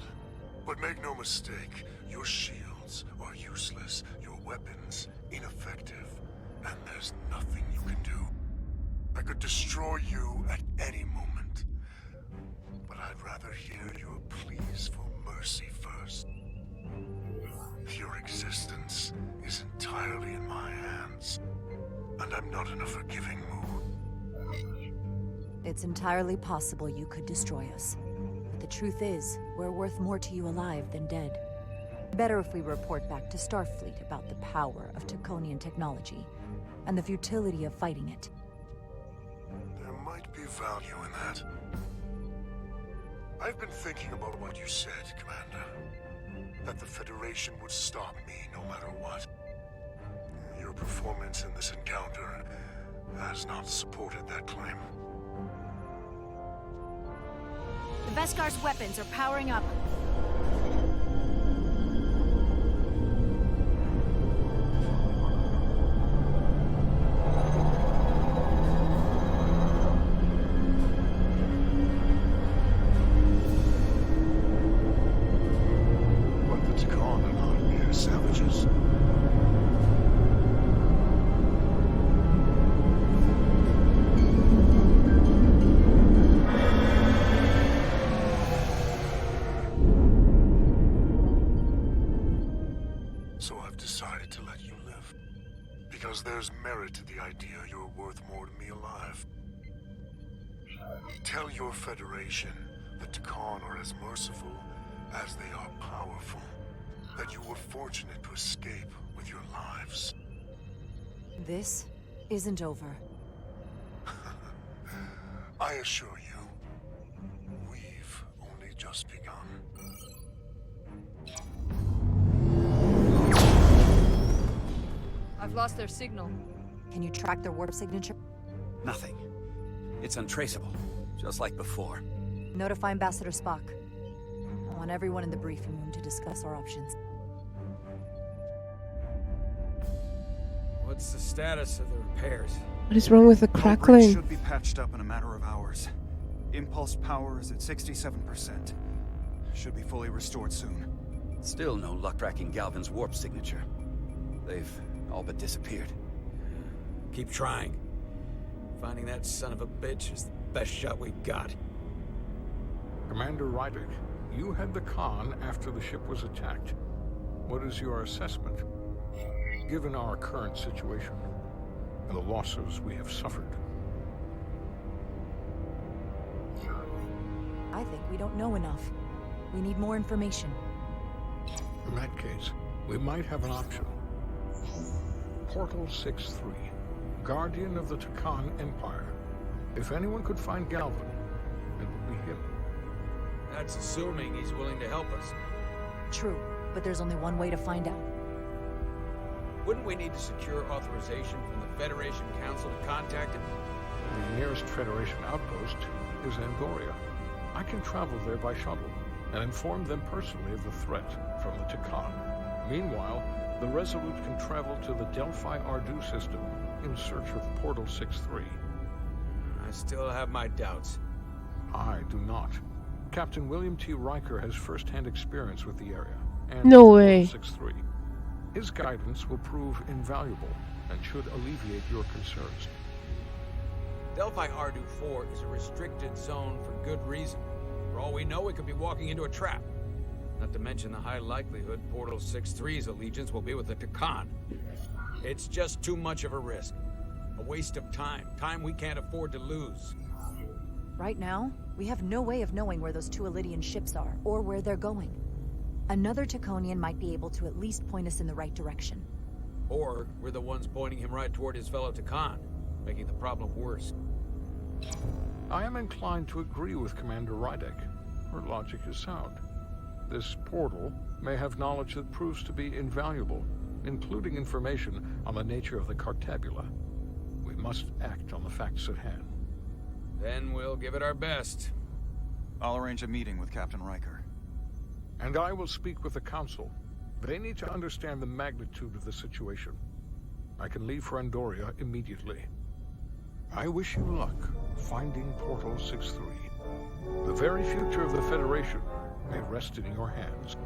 But make no mistake, your shields are useless, your weapons ineffective, and there's nothing you can do. I could destroy you at any moment. But I'd rather hear your pleas for mercy first. Your existence is entirely in my hands, and I'm not in a forgiving mood. It's entirely possible you could destroy us. But the truth is, we're worth more to you alive than dead. Better if we report back to Starfleet about the power of Taconian technology, and the futility of fighting it. There might be value in that. I've been thinking about what you said, Commander. That the Federation would stop me no matter what. Your performance in this encounter has not supported that claim. The Veskar's weapons are powering up. But the Tkon are not mere savages. So I've decided to let you live. Because there's merit to the idea you're worth more to me alive. Tell your Federation that Tkon are as merciful as they are powerful. That you were fortunate to escape with your lives. This isn't over. I assure you, we've only just begun. I've lost their signal. Can you track their warp signature? Nothing. It's untraceable, just like before. Notify Ambassador Spock. I want everyone in the briefing room to discuss our options. What's the status of the repairs? What is wrong with the Hull crackling? bridge should be patched up in a matter of hours. Impulse power is at 67%. Should be fully restored soon. Still no luck tracking Galvin's warp signature. They've all but disappeared. Keep trying. Finding that son of a bitch is the best shot we've got. Commander Rydick, you had the Khan after the ship was attacked. What is your assessment, given our current situation and the losses we have suffered? I think we don't know enough. We need more information. In that case, we might have an option. Portal 6-3, Guardian of the Takan Empire. If anyone could find Galvin, it would be him. That's assuming he's willing to help us. True, but there's only one way to find out. Wouldn't we need to secure authorization from the Federation Council to contact him? The nearest Federation outpost is Andoria. I can travel there by shuttle and inform them personally of the threat from the Takan. Meanwhile, the Resolute can travel to the Delphi Ardu system in search of Portal 6-3. I still have my doubts. I do not. Captain William T. Riker has first-hand experience with the area and no way. Portal 6-3. His guidance will prove invaluable and should alleviate your concerns. Delphi Ardu 4 is a restricted zone for good reason. For all we know, we could be walking into a trap. Not to mention the high likelihood Portal 6-3's allegiance will be with the Takan. It's just too much of a risk. A waste of time. Time we can't afford to lose. Right now, we have no way of knowing where those two Elydian ships are, or where they're going. Another Taconian might be able to at least point us in the right direction. Or we're the ones pointing him right toward his fellow Takan, making the problem worse. I am inclined to agree with Commander Rydick. Her logic is sound. This portal may have knowledge that proves to be invaluable, including information on the nature of the Cartabula. We must act on the facts at hand. Then we'll give it our best. I'll arrange a meeting with Captain Riker. And I will speak with the Council. They need to understand the magnitude of the situation. I can leave for Andoria immediately. I wish you luck finding Portal 6-3. The very future of the Federation may rest in your hands.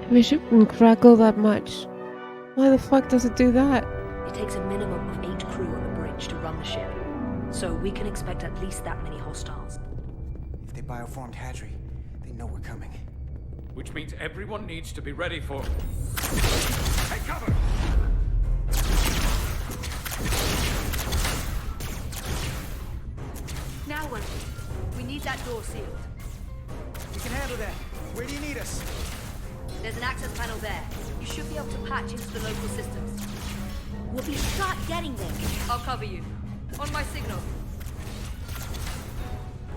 I wish it wouldn't crackle that much. Why the fuck does it do that? It takes a minimum of 8 crew on the bridge to run the ship, so we can expect at least that many hostiles. If they bioformed Hadri, they know we're coming. Which means everyone needs to be ready for... Take cover! Now what? We need that door sealed. We can handle that. Where do you need us? There's an access panel there. You should be able to patch into the local systems. We'll be shot getting there. I'll cover you. On my signal.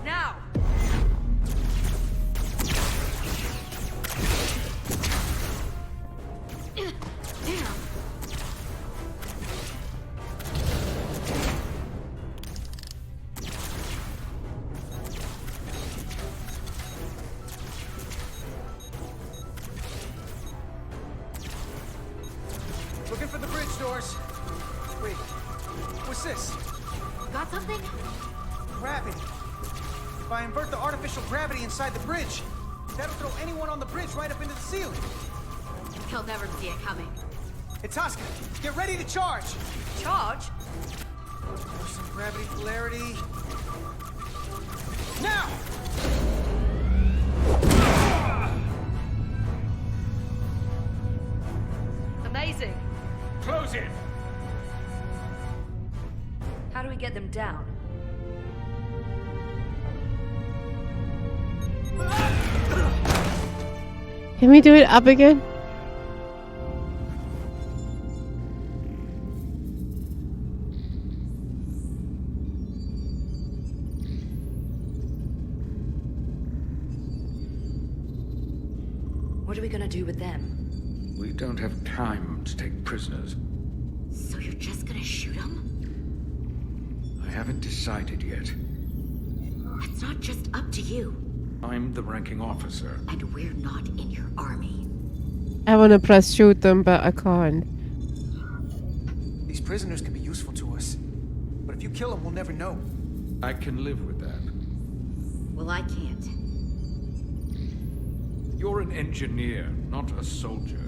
Now! Damn! Looking for the bridge doors. Wait, what's this? Got something? Gravity. If I invert the artificial gravity inside the bridge, that'll throw anyone on the bridge right up into the ceiling. He'll never see it coming. Hey, Tosca, get ready to charge. Charge? Force some gravity polarity. Now! Amazing. Close it! How do we get them down? Can we do it up again? What are we gonna do with them? We don't have time to take prisoners. So you're just gonna shoot them? I haven't decided yet. It's not just up to you. I'm the ranking officer. And we're not in your army. I want to press shoot them, but I can't. These prisoners can be useful to us. But if you kill them, we'll never know. I can live with that. Well, I can't. You're an engineer, not a soldier.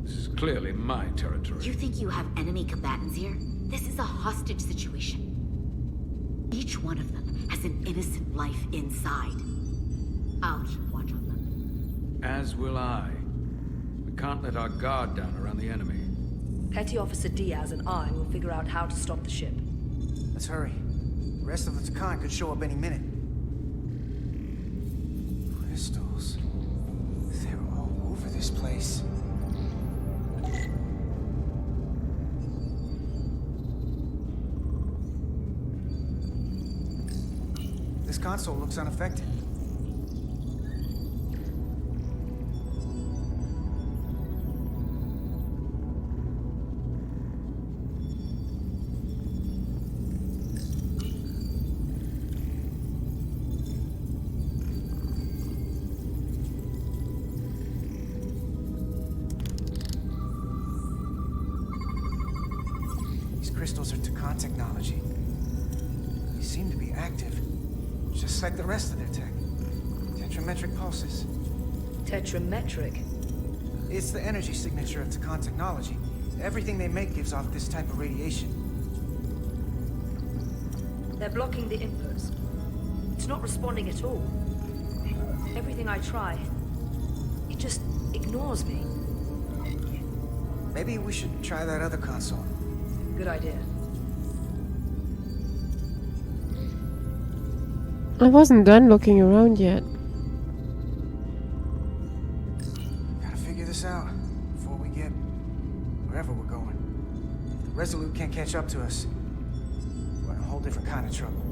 This is clearly my territory. You think you have enemy combatants here? This is a hostage situation. Each one of them has an innocent life inside. I'll keep watch on them. As will I. We can't let our guard down around the enemy. Petty Officer Diaz and I will figure out how to stop the ship. Let's hurry. The rest of the Takan could show up any minute. Crystals. They're all over this place. This console looks unaffected. These crystals are Takan technology. They seem to be active. Just like the rest of their tech. Tetrametric pulses. Tetrametric? It's the energy signature of Takan technology. Everything they make gives off this type of radiation. They're blocking the inputs. It's not responding at all. Everything I try, it just ignores me. Maybe we should try that other console. Good idea. I wasn't done looking around yet. Gotta figure this out before we get wherever we're going. If the Resolute can't catch up to us, we're in a whole different kind of trouble.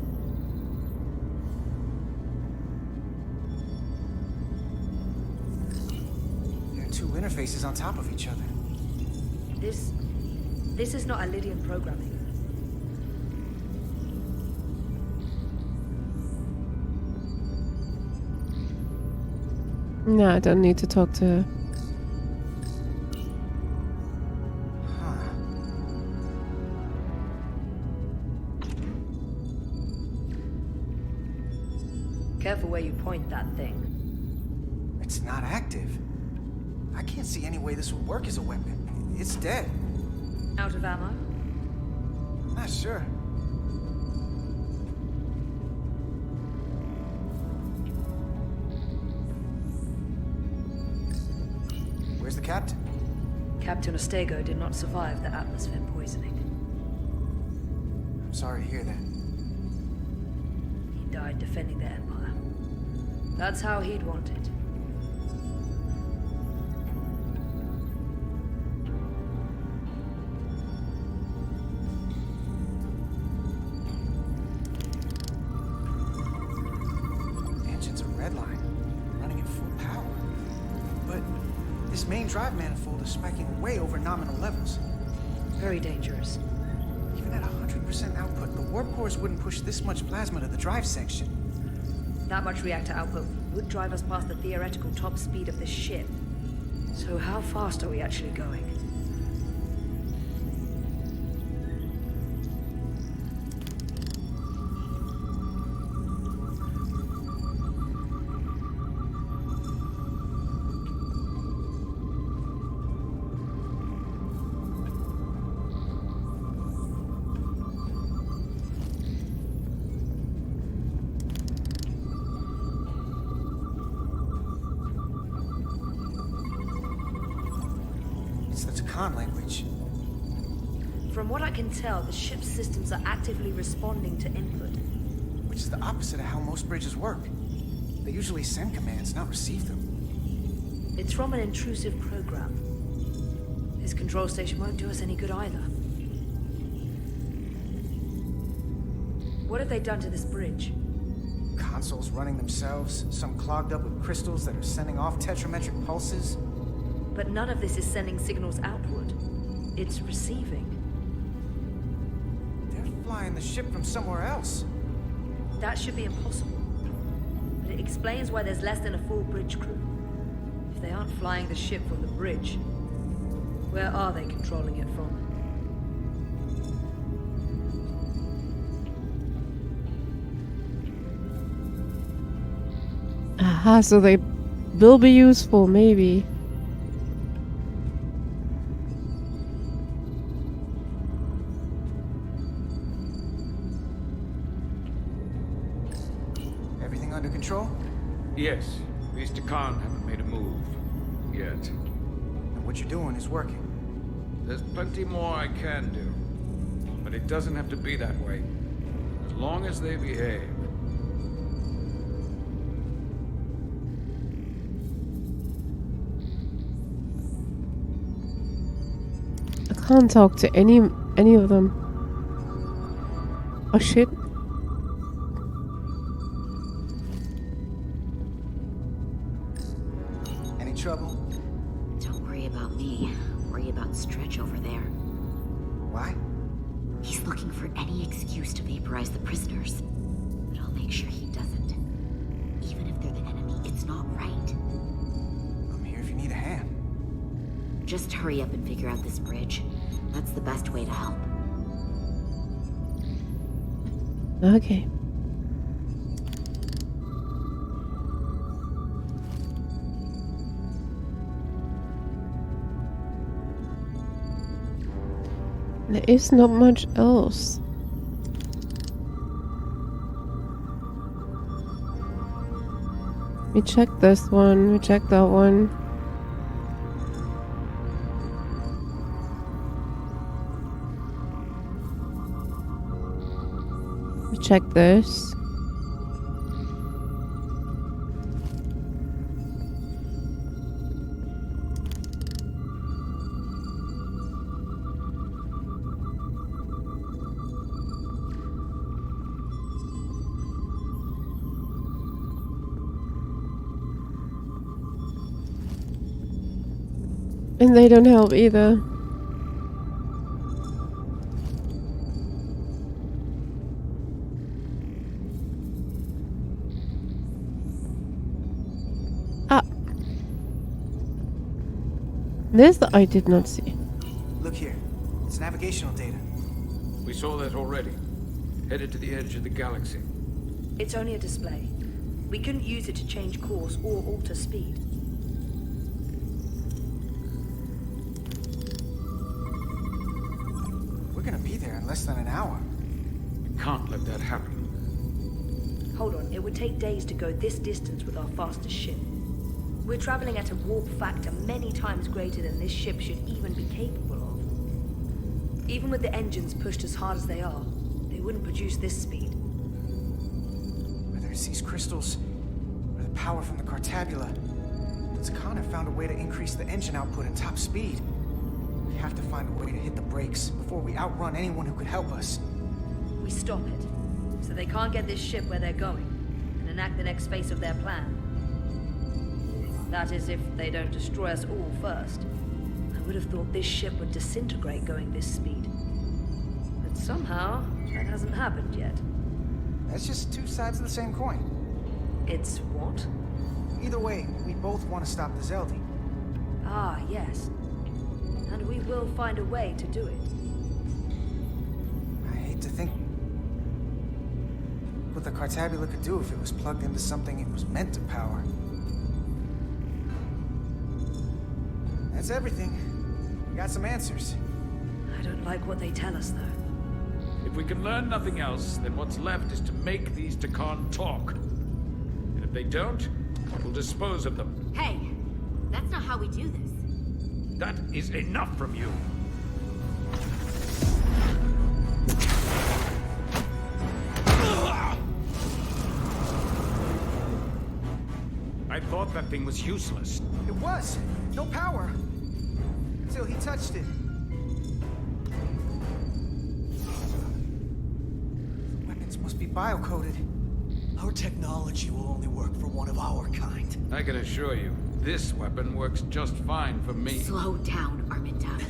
There are two interfaces on top of each other. This is not Lydian programming. No, I don't need to talk to her. Careful where you point that thing. It's not active. I can't see any way this would work as a weapon. It's dead. Out of ammo? I'm not sure. Where's the captain? Captain Ostego did not survive the atmosphere poisoning. I'm sorry to hear that. He died defending the Empire. That's how he'd want it. Engine's a red line, running at full power. But this main drive manifold is spiking way over nominal levels. Very dangerous. Even at 100% output, the warp cores wouldn't push this much plasma to the drive section. That much reactor output would drive us past the theoretical top speed of this ship. So how fast are we actually going? It's the Takan language. From what I can tell, the ship's systems are actively responding to input. Which is the opposite of how most bridges work. They usually send commands, not receive them. It's from an intrusive program. This control station won't do us any good either. What have they done to this bridge? Consoles running themselves, some clogged up with crystals that are sending off tetrametric pulses. But none of this is sending signals outward. It's receiving. They're flying the ship from somewhere else. That should be impossible. But it explains why there's less than a full bridge crew. If they aren't flying the ship from the bridge, where are they controlling it from? Aha, so they will be useful, maybe. under control? Yes. These Takan haven't made a move. Yet. And what you're doing is working. There's plenty more I can do. But it doesn't have to be that way. As long as they behave. I can't talk to any of them. Oh shit. Any trouble? Don't worry about me. Worry about Stretch over there. Why? He's looking for any excuse to vaporize the prisoners. But I'll make sure he doesn't. Even if they're the enemy, it's not right. I'm here if you need a hand. Just hurry up and figure out this bridge. That's the best way to help. Okay. There is not much else. We checked this one, we checked that one. We checked this. And they don't help either. Ah. This I did not see. Look here. It's navigational data. We saw that already. Headed to the edge of the galaxy. It's only a display. We couldn't use it to change course or alter speed. We're gonna be there in less than an hour. We can't let that happen. Hold on, it would take days to go this distance with our fastest ship. We're traveling at a warp factor many times greater than this ship should even be capable of. Even with the engines pushed as hard as they are, they wouldn't produce this speed. Whether it's these crystals, or the power from the Cartabula, the Takan have found a way to increase the engine output and top speed. We have to find a way to hit the brakes before we outrun anyone who could help us. We stop it, so they can't get this ship where they're going, and enact the next phase of their plan. That is, if they don't destroy us all first. I would have thought this ship would disintegrate going this speed. But somehow, that hasn't happened yet. That's just two sides of the same coin. It's what? Either way, we both want to stop the Zeldi. Ah, yes. And we will find a way to do it. I hate to think what the Cartabula could do if it was plugged into something it was meant to power. That's everything. We got some answers. I don't like what they tell us, though. If we can learn nothing else, then what's left is to make these Takan talk. And if they don't, we'll dispose of them. Hey, that's not how we do this. That is enough from you. I thought that thing was useless. It was. No power. Until he touched it. The weapons must be bio-coded. Our technology will only work for one of our kind. I can assure you, this weapon works just fine for me. Slow down, Arminta.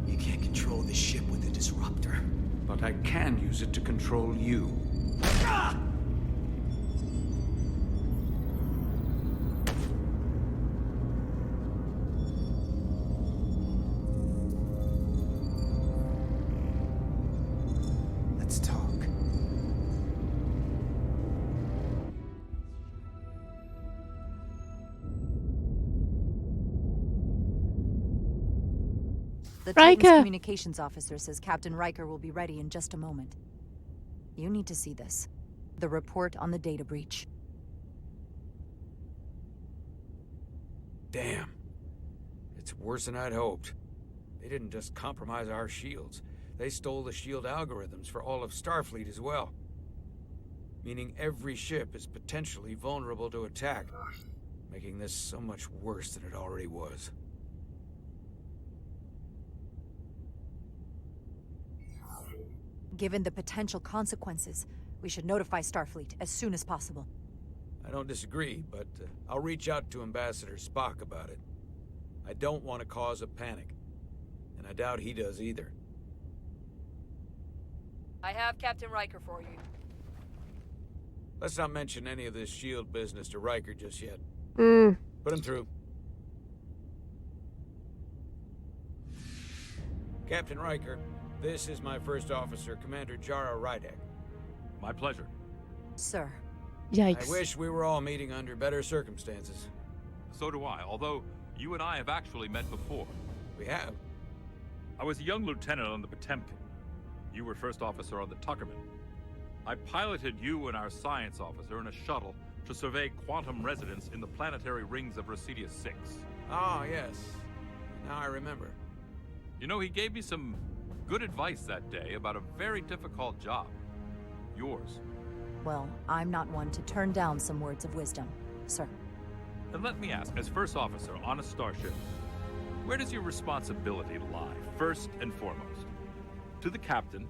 You can't control this ship with a disruptor. But I can use it to control you. Ah! Let's talk. The Riker! Titan's communications officer says Captain Riker will be ready in just a moment. You need to see this. The report on the data breach. Damn. It's worse than I'd hoped. They didn't just compromise our shields. They stole the shield algorithms for all of Starfleet as well. Meaning every ship is potentially vulnerable to attack, making this so much worse than it already was. Given the potential consequences, we should notify Starfleet as soon as possible. I don't disagree, but I'll reach out to Ambassador Spock about it. I don't want to cause a panic, and I doubt he does either. I have Captain Riker for you. Let's not mention any of this shield business to Riker just yet. Put him through. Captain Riker, this is my first officer, Commander Jara Rydek. My pleasure. Sir. Yikes. I wish we were all meeting under better circumstances. So do I, although you and I have actually met before. We have? I was a young lieutenant on the Potemkin. You were first officer on the Tuckerman. I piloted you and our science officer in a shuttle to survey quantum resonance in the planetary rings of Residius 6. Ah, yes. Now I remember. You know, he gave me some good advice that day about a very difficult job. Yours. Well, I'm not one to turn down some words of wisdom, sir. And let me ask, as first officer on a starship, where does your responsibility lie, first and foremost? To the captain,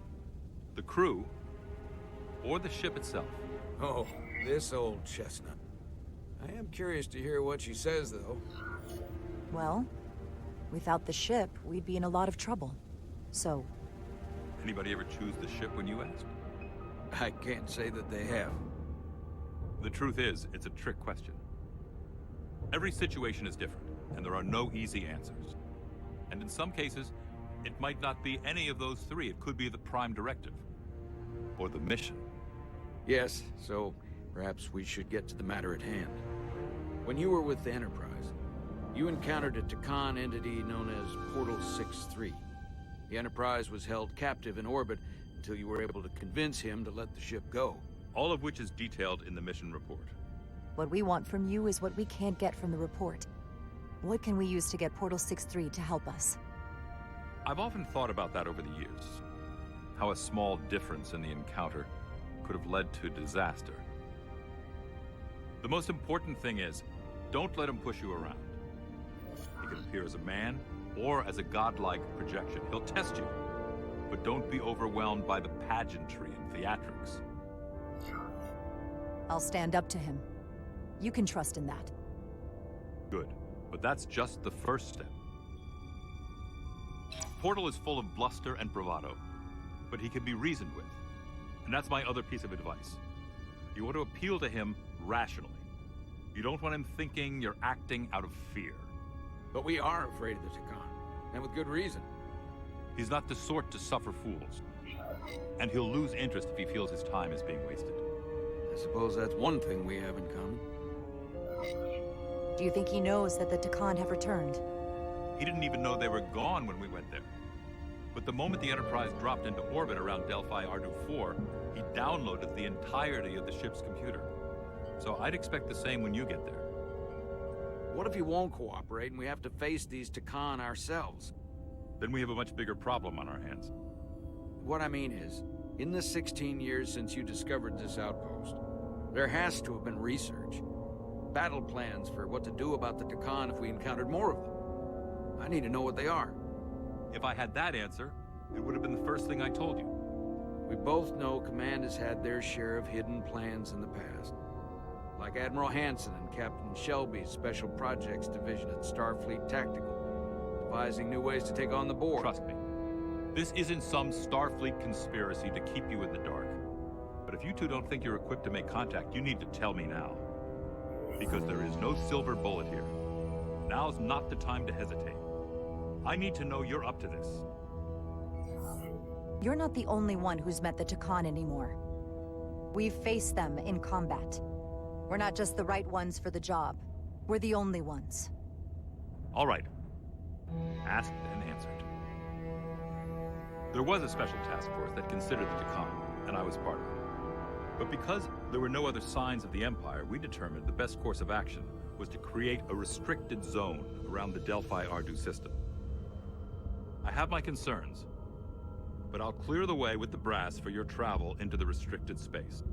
the crew, or the ship itself? Oh, this old chestnut. I am curious to hear what she says, though. Well, without the ship, we'd be in a lot of trouble. So... Anybody ever choose the ship when you asked? I can't say that they have. The truth is, it's a trick question. Every situation is different, and there are no easy answers. And in some cases, it might not be any of those three. It could be the prime directive. Or the mission. Yes, so perhaps we should get to the matter at hand. When you were with the Enterprise, you encountered a Takan entity known as Portal 6-3. The Enterprise was held captive in orbit until you were able to convince him to let the ship go. All of which is detailed in the mission report. What we want from you is what we can't get from the report. What can we use to get Portal 6-3 to help us? I've often thought about that over the years. How a small difference in the encounter could have led to disaster. The most important thing is, don't let him push you around. He can appear as a man or as a godlike projection. He'll test you, but don't be overwhelmed by the pageantry and theatrics. I'll stand up to him. You can trust in that. Good, but that's just the first step. Portal is full of bluster and bravado, but he can be reasoned with. And that's my other piece of advice. You want to appeal to him rationally. You don't want him thinking you're acting out of fear. But we are afraid of the Takan, and with good reason. He's not the sort to suffer fools. And he'll lose interest if he feels his time is being wasted. I suppose that's one thing we have in common. Do you think he knows that the Takan have returned? He didn't even know they were gone when we went there. But the moment the Enterprise dropped into orbit around Delphi Ardu 4, he downloaded the entirety of the ship's computer. So I'd expect the same when you get there. What if he won't cooperate and we have to face these Takan ourselves? Then we have a much bigger problem on our hands. What I mean is, in the 16 years since you discovered this outpost, there has to have been research. Battle plans for what to do about the Takan if we encountered more of them. I need to know what they are. If I had that answer, it would have been the first thing I told you. We both know Command has had their share of hidden plans in the past. Like Admiral Hansen and Captain Shelby's Special Projects Division at Starfleet Tactical, devising new ways to take on the board. Trust me, this isn't some Starfleet conspiracy to keep you in the dark. But if you two don't think you're equipped to make contact, you need to tell me now. Because there is no silver bullet here. Now's not the time to hesitate. I need to know you're up to this. You're not the only one who's met the Takan anymore. We've faced them in combat. We're not just the right ones for the job. We're the only ones. All right. Asked and answered. There was a special task force that considered the Takan, and I was part of it. But because there were no other signs of the Empire, we determined the best course of action was to create a restricted zone around the Delphi-Ardu system. I have my concerns, but I'll clear the way with the brass for your travel into the restricted space.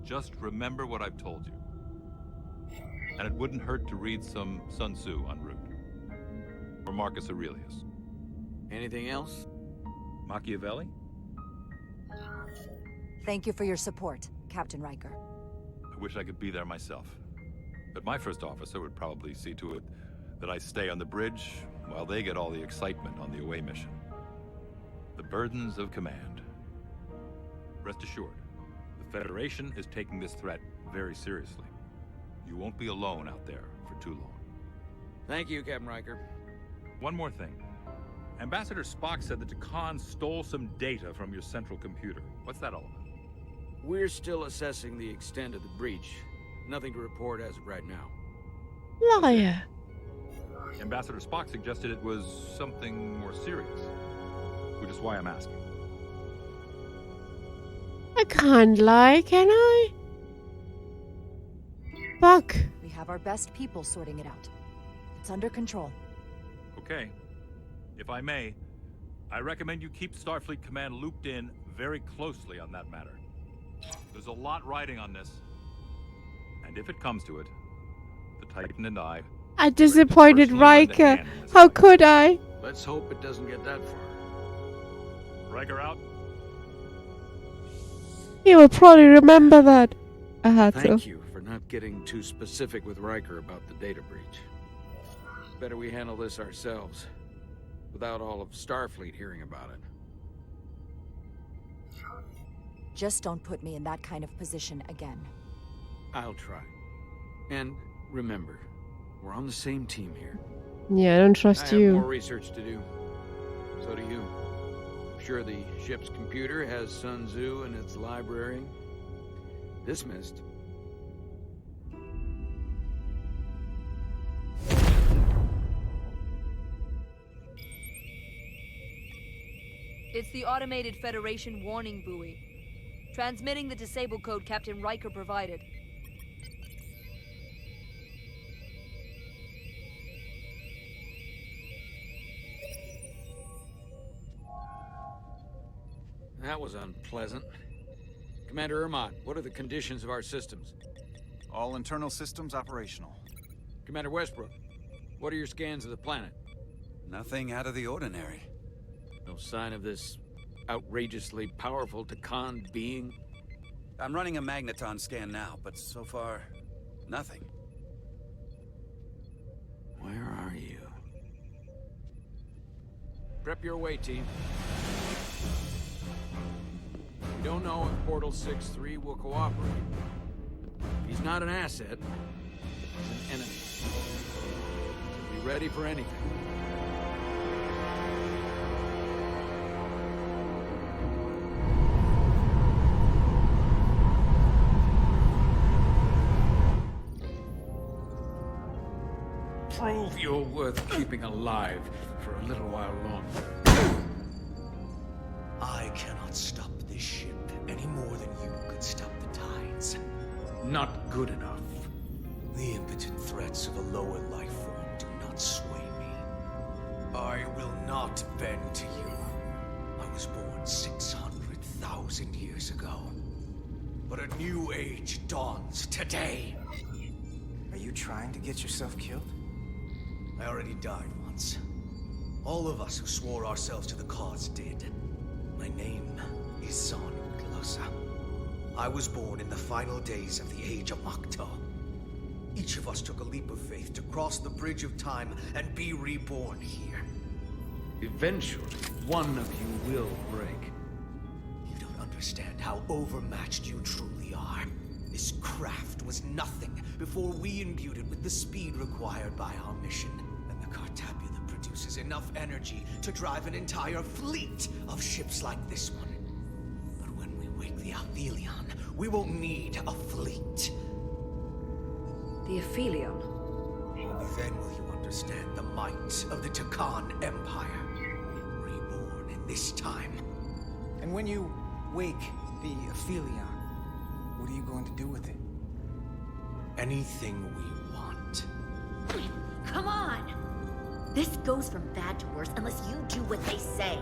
Just remember what I've told you. And it wouldn't hurt to read some Sun Tzu en route. Or Marcus Aurelius. Anything else? Machiavelli? Thank you for your support, Captain Riker. I wish I could be there myself. But my first officer would probably see to it that I stay on the bridge while they get all the excitement on the away mission. The burdens of command. Rest assured, the Federation is taking this threat very seriously. You won't be alone out there for too long. Thank you, Captain Riker. One more thing. Ambassador Spock said that Khan stole some data from your central computer. What's that all about? We're still assessing the extent of the breach. Nothing to report as of right now. Liar. Ambassador Spock suggested it was something more serious, which is why I'm asking. I can't lie, can I? Fuck. We have our best people sorting it out. It's under control. Okay. If I may, I recommend you keep Starfleet Command looped in very closely on that matter. There's a lot riding on this. And if it comes to it, the Titan and I disappointed Riker. How could I? Let's hope it doesn't get that far. Riker out. He will probably remember that. I had to. Thank you for not getting too specific with Riker about the data breach. Better we handle this ourselves, without all of Starfleet hearing about it. Just don't put me in that kind of position again. I'll try. And remember, we're on the same team here. Yeah, I don't trust I have you. more research to do. So do you. I'm sure the ship's computer has Sun Tzu in its library. Dismissed. It's the automated Federation warning buoy. Transmitting the disable code Captain Riker provided. That was unpleasant. Commander Ermont, what are the conditions of our systems? All internal systems operational. Commander Westbrook, what are your scans of the planet? Nothing out of the ordinary. No sign of this outrageously powerful Takan being? I'm running a magneton scan now, but so far, nothing. Where are you? Prep your way, team. We don't know if Portal 6-3 will cooperate. If he's not an asset, he's an enemy. So be ready for anything. Prove you're worth keeping alive for a little while longer. I cannot stop this ship any more than you could stop the tides. Not good enough. The impotent threats of a lower life form do not sway me. I will not bend to you. I was born 600,000 years ago. But a new age dawns today. Are you trying to get yourself killed? I already died once. All of us who swore ourselves to the cause did. My name is Zon Glosa. I was born in the final days of the Age of Makto. Each of us took a leap of faith to cross the bridge of time and be reborn here. Eventually, one of you will break. You don't understand how overmatched you truly are. This craft was nothing before we imbued it with the speed required by our mission. And the Cartabula produces enough energy to drive an entire fleet of ships like this one. But when we wake the Aphelion, we won't need a fleet. The Aphelion? Only then will you understand the might of the Takan Empire. Reborn in this time. And when you wake the Aphelion, will What are you going to do with it? Anything we want. Come on! This goes from bad to worse unless you do what they say.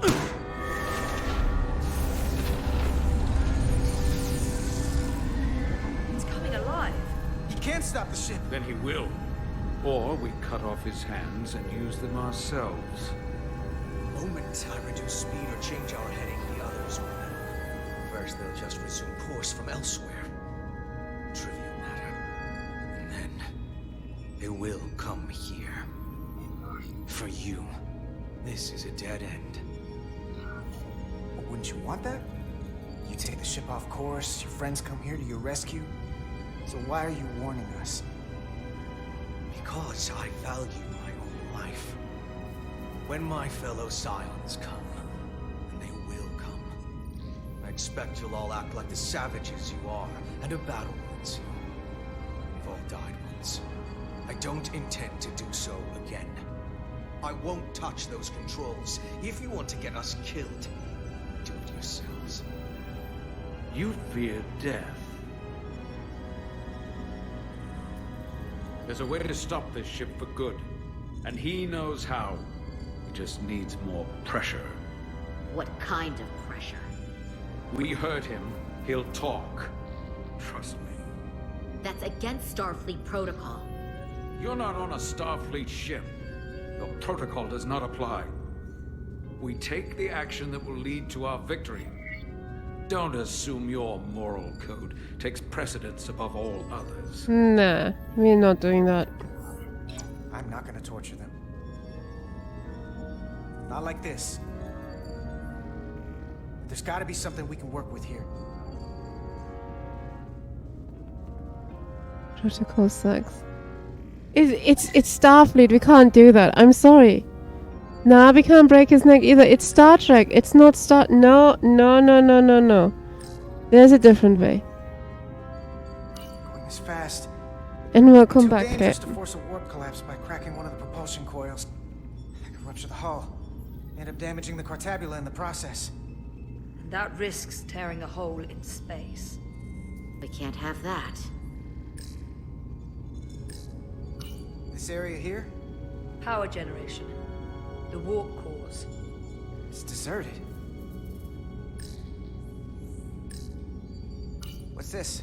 It's coming alive. He can't stop the ship. Then he will. Or we cut off his hands and use them ourselves. The moment I reduce speed or change our heading, the others will know. First, they'll just resume course from elsewhere. Trivial matter. And then, they will come here. For you, this is a dead end. Well, wouldn't you want that? You take the ship off course, your friends come here to your rescue. So why are you warning us? Because I value my own life. When my fellow Scions come, and they will come, I expect you'll all act like the savages you are, and a battle wants you. We've all died once. I don't intend to do so again. I won't touch those controls. If you want to get us killed, do it yourselves. You fear death. There's a way to stop this ship for good, and he knows how. He just needs more pressure. What kind of pressure? We hurt him, he'll talk. Trust me. That's against Starfleet protocol. You're not on a Starfleet ship. Your protocol does not apply. We take the action that will lead to our victory. Don't assume your moral code takes precedence above all others. Nah, we're not doing that. I'm not gonna torture them. Not like this. There's gotta be something we can work with here. Protocol sucks. It's Starfleet, we can't do that. I'm sorry. Nah, we can't break his neck either. It's Star Trek. It's not No. There's a different way. Going this fast. And we'll come Too back dangerous here. to force a warp collapse by cracking one of the propulsion coils. It could rupture the hull. End up damaging the Cartabula in the process. And that risks tearing a hole in space. We can't have that. This area here? Power generation. The warp cores. It's deserted. What's this?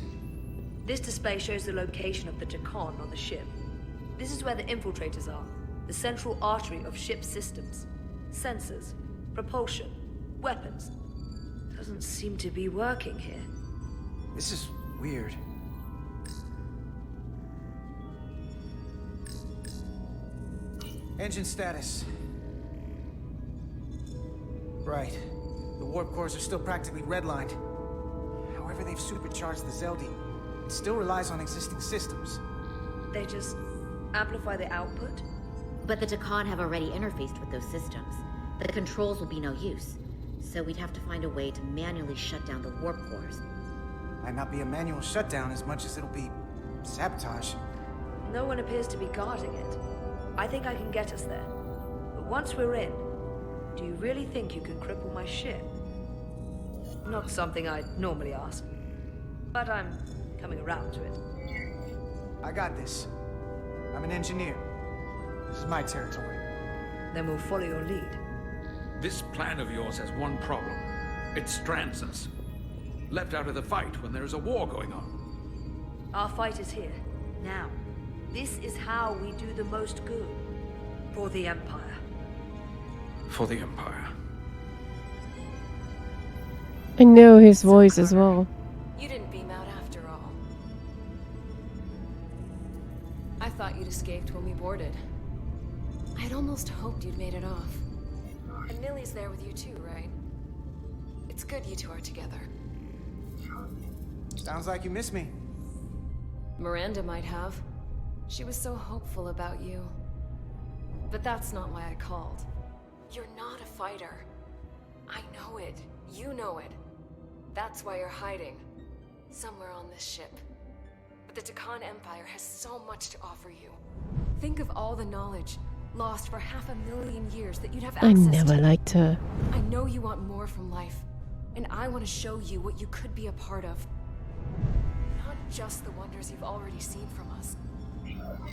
This display shows the location of the Tacon on the ship. This is where the infiltrators are. The central artery of ship systems. Sensors. Propulsion. Weapons. Doesn't seem to be working here. This is weird. Engine status. Right. The warp cores are still practically redlined. However, they've supercharged the Zeldi. It still relies on existing systems. They just amplify the output? But the Tacon have already interfaced with those systems. The controls will be no use. So we'd have to find a way to manually shut down the warp cores. Might not be a manual shutdown as much as it'll be sabotage. No one appears to be guarding it. I think I can get us there. But once we're in, do you really think you can cripple my ship? Not something I'd normally ask. But I'm coming around to it. I got this. I'm an engineer. This is my territory. Then we'll follow your lead. This plan of yours has one problem. It strands us. Left out of the fight when there is a war going on. Our fight is here, now. This is how we do the most good. For the Empire. For the Empire. I know his voice as well. You didn't beam out after all. I thought you'd escaped when we boarded. I'd almost hoped you'd made it off. And Millie's there with you too, right? It's good you two are together. Sounds like you miss me. Miranda might have. She was so hopeful about you. But that's not why I called. You're not a fighter. I know it. You know it. That's why you're hiding. Somewhere on this ship. But the Tacon Empire has so much to offer you. Think of all the knowledge lost for 500,000 years that you'd have access I never to. liked her. I know you want more from life. And I want to show you what you could be a part of. just the wonders you've already seen from us.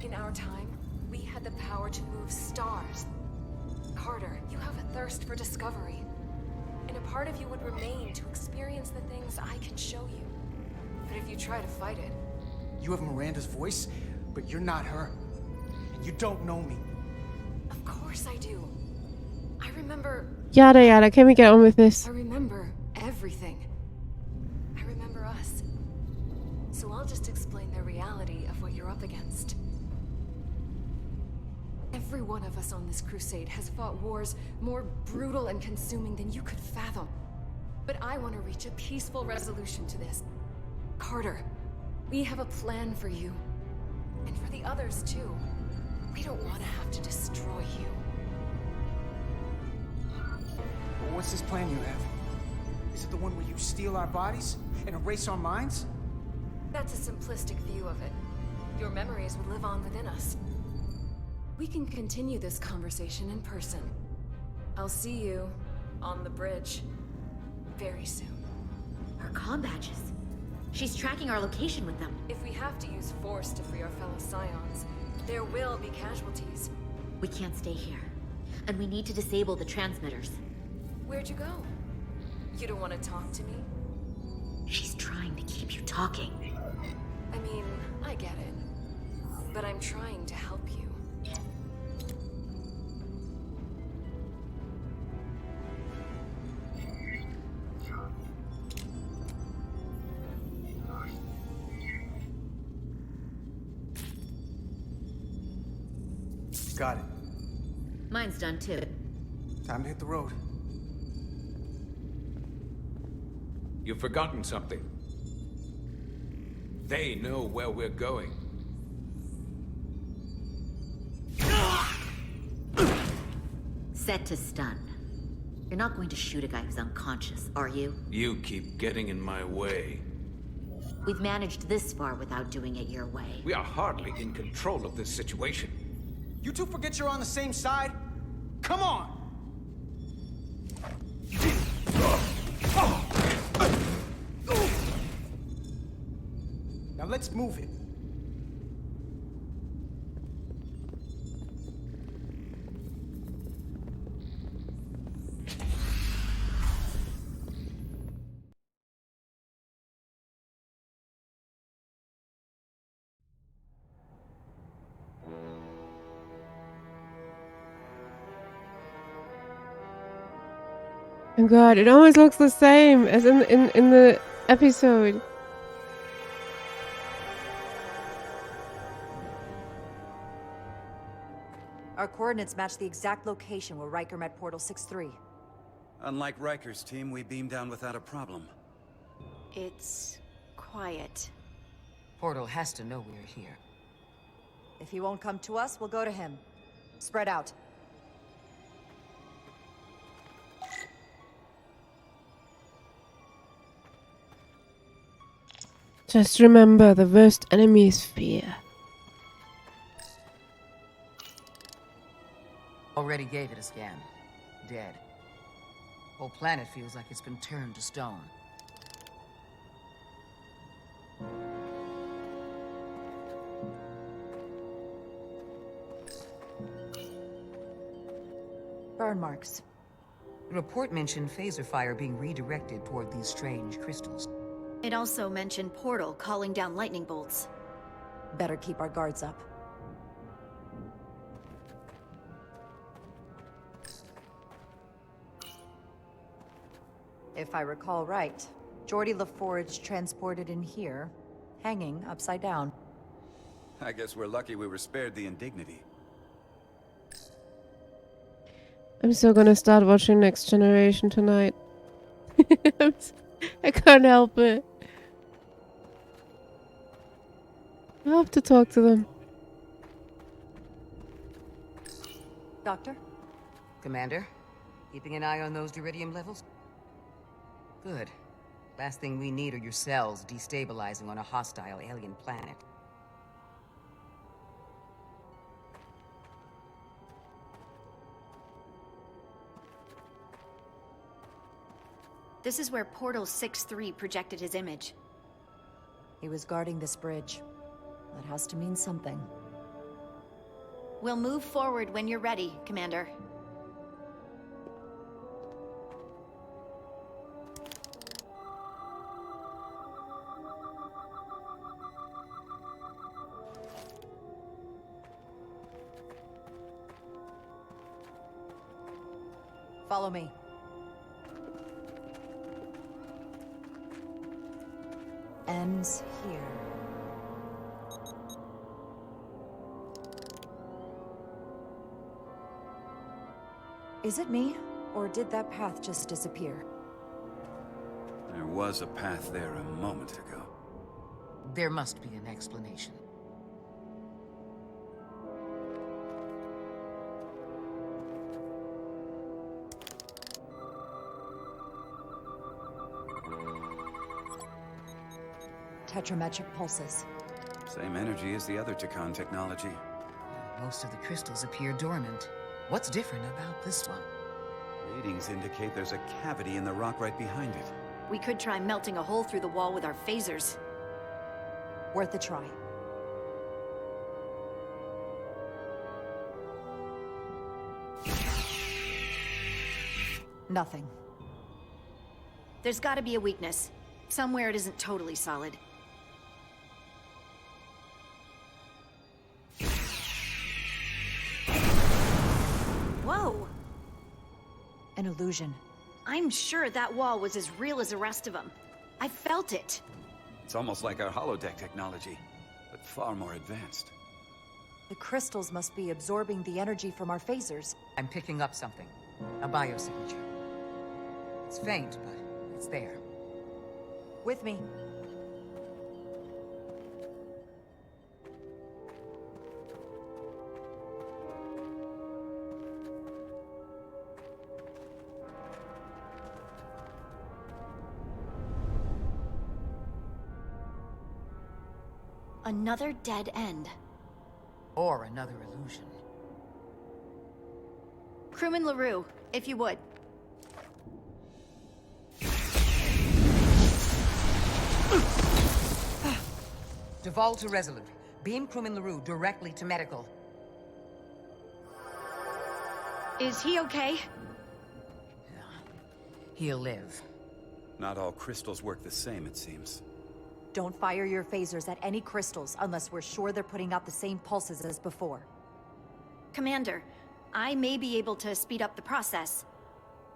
In our time, we had the power to move stars. Carter, you have a thirst for discovery. And a part of you would remain to experience the things I can show you. But if you try to fight it... You have Miranda's voice, but you're not her. And you don't know me. Of course I do. I remember... Yada yada, can we get on with this? I remember everything. I remember us. So I'll just explain the reality of what you're up against. Every one of us on this crusade has fought wars more brutal and consuming than you could fathom. But I want to reach a peaceful resolution to this. Carter, we have a plan for you. And for the others, too. We don't want to have to destroy you. What's this plan you have? Is it the one where you steal our bodies and erase our minds? That's a simplistic view of it. Your memories would live on within us. We can continue this conversation in person. I'll see you on the bridge very soon. Her comm badges. She's tracking our location with them. If we have to use force to free our fellow Scions, there will be casualties. We can't stay here. And we need to disable the transmitters. Where'd you go? You don't want to talk to me? She's trying to keep you talking. I mean, I get it. But I'm trying to help you. Got it. Mine's done too. Time to hit the road. You've forgotten something. They know where we're going. Set to stun. You're not going to shoot a guy who's unconscious, are you? You keep getting in my way. We've managed this far without doing it your way. We are hardly in control of this situation. You two forget you're on the same side? Come on! Now let's move it. Oh god, it almost looks the same as in the episode. Our coordinates match the exact location where Riker met Portal 6-3. Unlike Riker's team, we beamed down without a problem. It's quiet. Portal has to know we're here. If he won't come to us, we'll go to him. Spread out. Just remember, the worst enemy is fear. Already gave it a scan. Dead. Whole planet feels like it's been turned to stone. Burn marks. The report mentioned phaser fire being redirected toward these strange crystals. It also mentioned Portal calling down lightning bolts. Better keep our guards up. If I recall right, Geordi LaForge transported in here, hanging upside down. I guess we're lucky we were spared the indignity. I'm still gonna start watching Next Generation tonight. I can't help it. I have to talk to them. Doctor? Commander, keeping an eye on those Duridium levels? Good. Last thing we need are your cells destabilizing on a hostile alien planet. This is where Portal 6-3 projected his image. He was guarding this bridge. That has to mean something. We'll move forward when you're ready, Commander. Follow me. Ends here. Is it me, or did that path just disappear? There was a path there a moment ago. There must be an explanation. Tetrametric pulses. Same energy as the other Takan technology. Most of the crystals appear dormant. What's different about this one? Readings indicate there's a cavity in the rock right behind it. We could try melting a hole through the wall with our phasers. Worth a try. Nothing. There's gotta be a weakness. Somewhere it isn't totally solid. Whoa! An illusion. I'm sure that wall was as real as the rest of them. I felt it. It's almost like our holodeck technology, but far more advanced. The crystals must be absorbing the energy from our phasers. I'm picking up something. A biosignature. It's faint, but it's there. With me. Another dead end. Or another illusion. Crewman LaRue, if you would. Devolve to Resolute. Beam Crewman LaRue directly to medical. Is he okay? He'll live. Not all crystals work the same, it seems. Don't fire your phasers at any crystals unless we're sure they're putting out the same pulses as before. Commander, I may be able to speed up the process.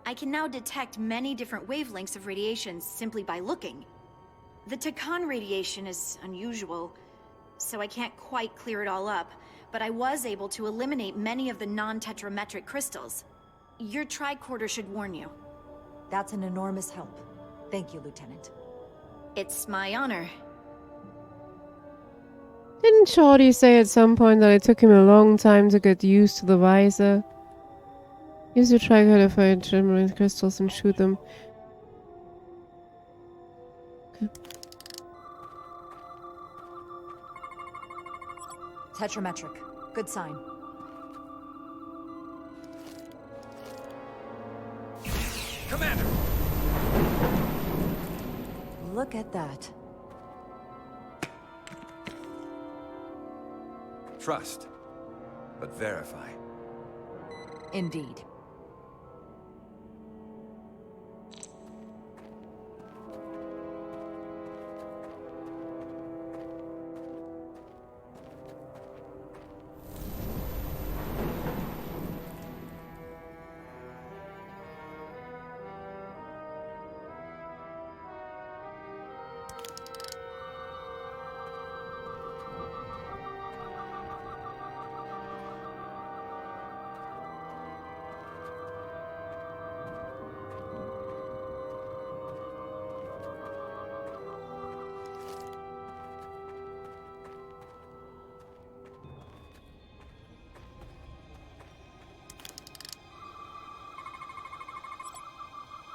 I can now detect many different wavelengths of radiation simply by looking. The Takan radiation is unusual, so I can't quite clear it all up, but I was able to eliminate many of the non-tetrametric crystals. Your tricorder should warn you. That's an enormous help. Thank you, Lieutenant. It's my honor. Didn't Shorty say at some point that it took him a long time to get used to the visor? Use your tricorder to find shimmering crystals and shoot them. Okay. Tetrametric. Good sign. Commander! Look at that. Trust, but verify. Indeed.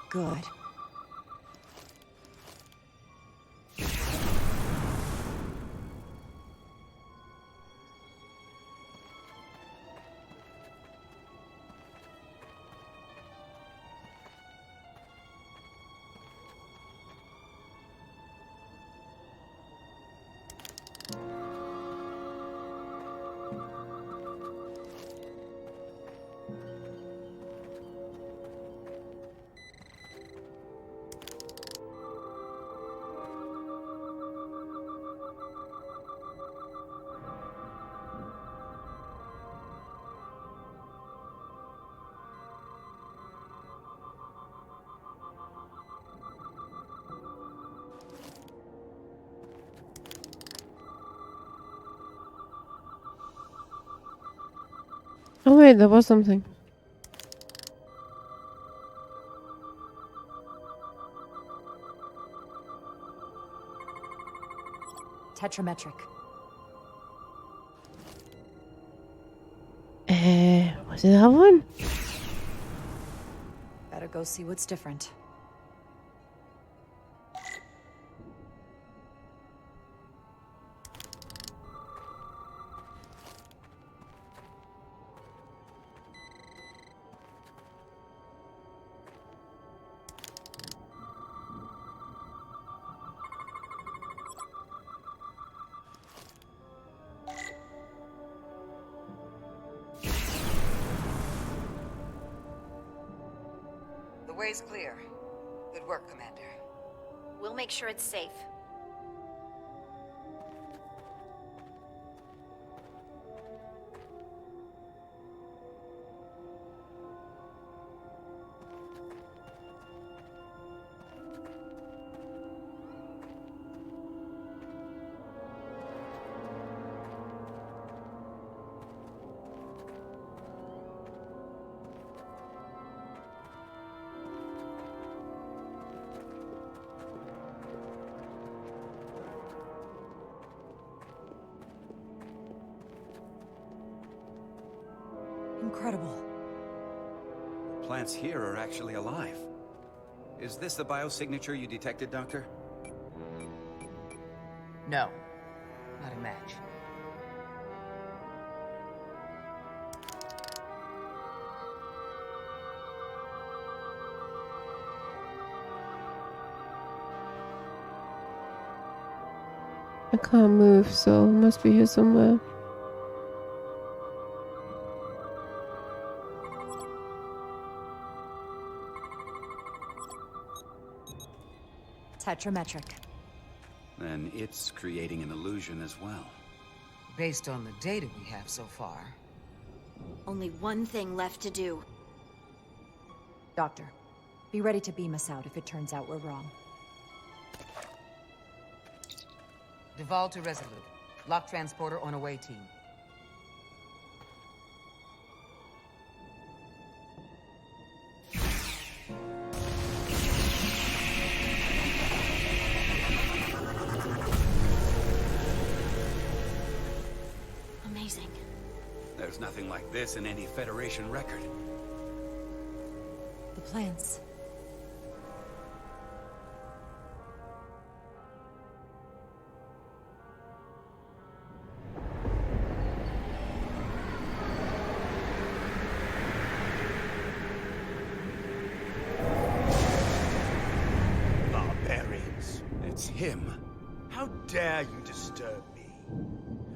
Good. Oh wait, there was something. Tetrametric. Was it that one? Better go see what's different. The way's clear. Good work, Commander. We'll make sure it's safe. Incredible. Plants here are actually alive. Is this the biosignature you detected, Doctor? No, not a match. I can't move, so it must be here somewhere. Tetrametric. Then it's creating an illusion as well. Based on the data we have so far. Only one thing left to do. Doctor, be ready to beam us out if it turns out we're wrong. Duval to Resolute. Lock transporter on away team. Amazing. There's nothing like this in any Federation record. The plants. Barbarians. It's him. How dare you disturb me?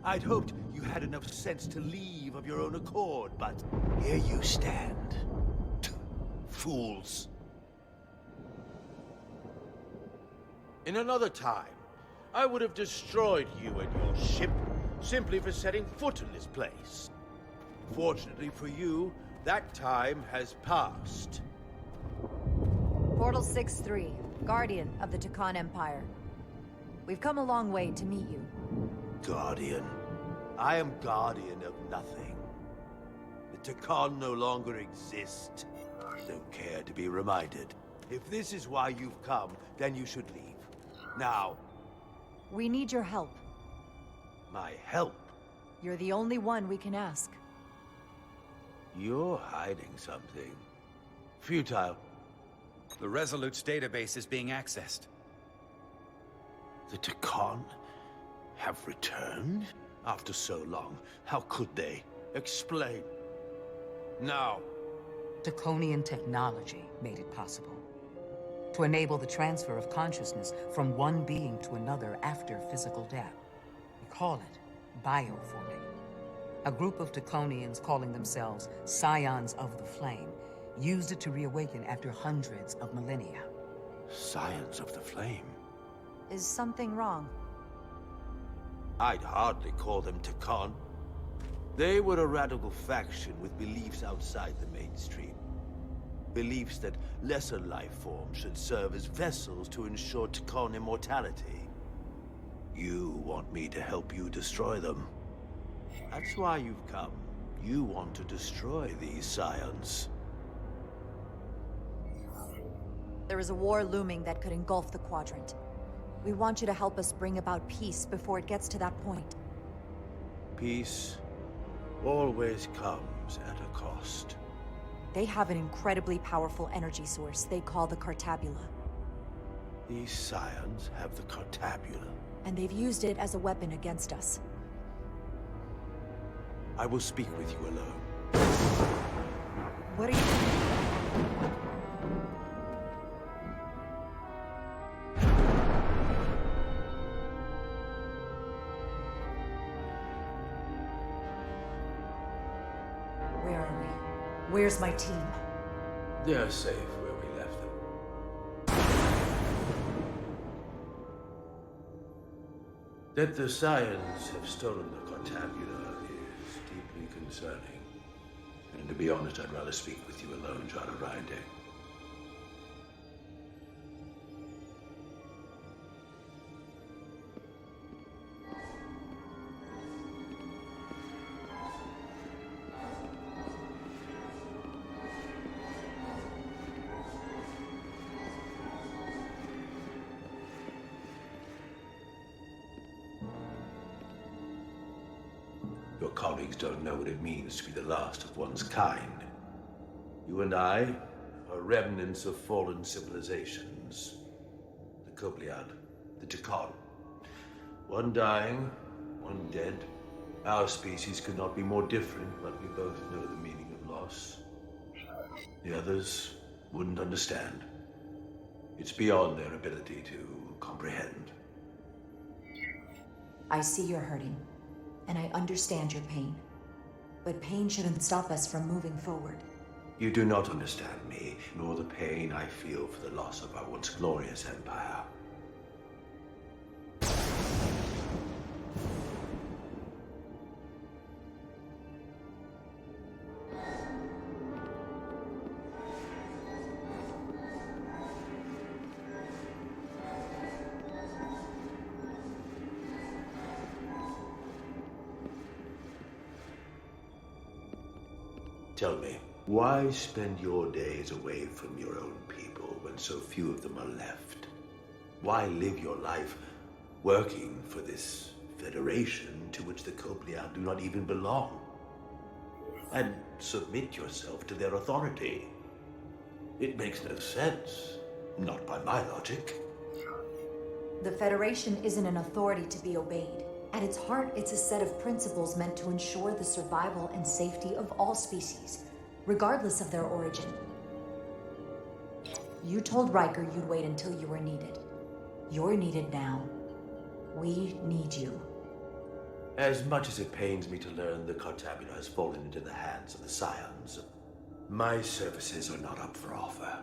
I'd hoped you had enough sense to leave of your own accord, but here you stand. Fools. In another time, I would have destroyed you and your ship simply for setting foot in this place. Fortunately for you, that time has passed. Portal 6-3, Guardian of the Takan Empire. We've come a long way to meet you. Guardian. I am guardian of nothing. The Takan no longer exist. Don't care to be reminded. If this is why you've come, then you should leave. Now. We need your help. My help? You're the only one we can ask. You're hiding something. Futile. The Resolute's database is being accessed. The Takan have returned? After so long, how could they? Explain. Now. Draconian technology made it possible. To enable the transfer of consciousness from one being to another after physical death. We call it bioforming. A group of Draconians calling themselves Scions of the Flame used it to reawaken after hundreds of millennia. Scions of the Flame? Is something wrong? I'd hardly call them Takan. They were a radical faction with beliefs outside the mainstream. Beliefs that lesser life forms should serve as vessels to ensure Takan immortality. You want me to help you destroy them. That's why you've come. You want to destroy these scions. There is a war looming that could engulf the Quadrant. We want you to help us bring about peace before it gets to that point. Peace always comes at a cost. They have an incredibly powerful energy source they call the Cartabula. These scions have the Cartabula. And they've used it as a weapon against us. I will speak with you alone. What are you... Where are we? Where's my team? They're safe where we left them. That the scions have stolen the Cartabula is deeply concerning. And to be honest, I'd rather speak with you alone, John O'Reilly. Your colleagues don't know what it means to be the last of one's kind. You and I are remnants of fallen civilizations. The Kobliad, the Tekon. One dying, one dead. Our species could not be more different, but we both know the meaning of loss. The others wouldn't understand. It's beyond their ability to comprehend. I see you're hurting, and I understand your pain. But pain shouldn't stop us from moving forward. You do not understand me, nor the pain I feel for the loss of our once glorious empire. Tell me, why spend your days away from your own people when so few of them are left? Why live your life working for this federation to which the Kobliad do not even belong? And submit yourself to their authority? It makes no sense, not by my logic. The Federation isn't an authority to be obeyed. At its heart, it's a set of principles meant to ensure the survival and safety of all species, regardless of their origin. You told Riker you'd wait until you were needed. You're needed now. We need you. As much as it pains me to learn the Cartabula has fallen into the hands of the Scions, my services are not up for offer.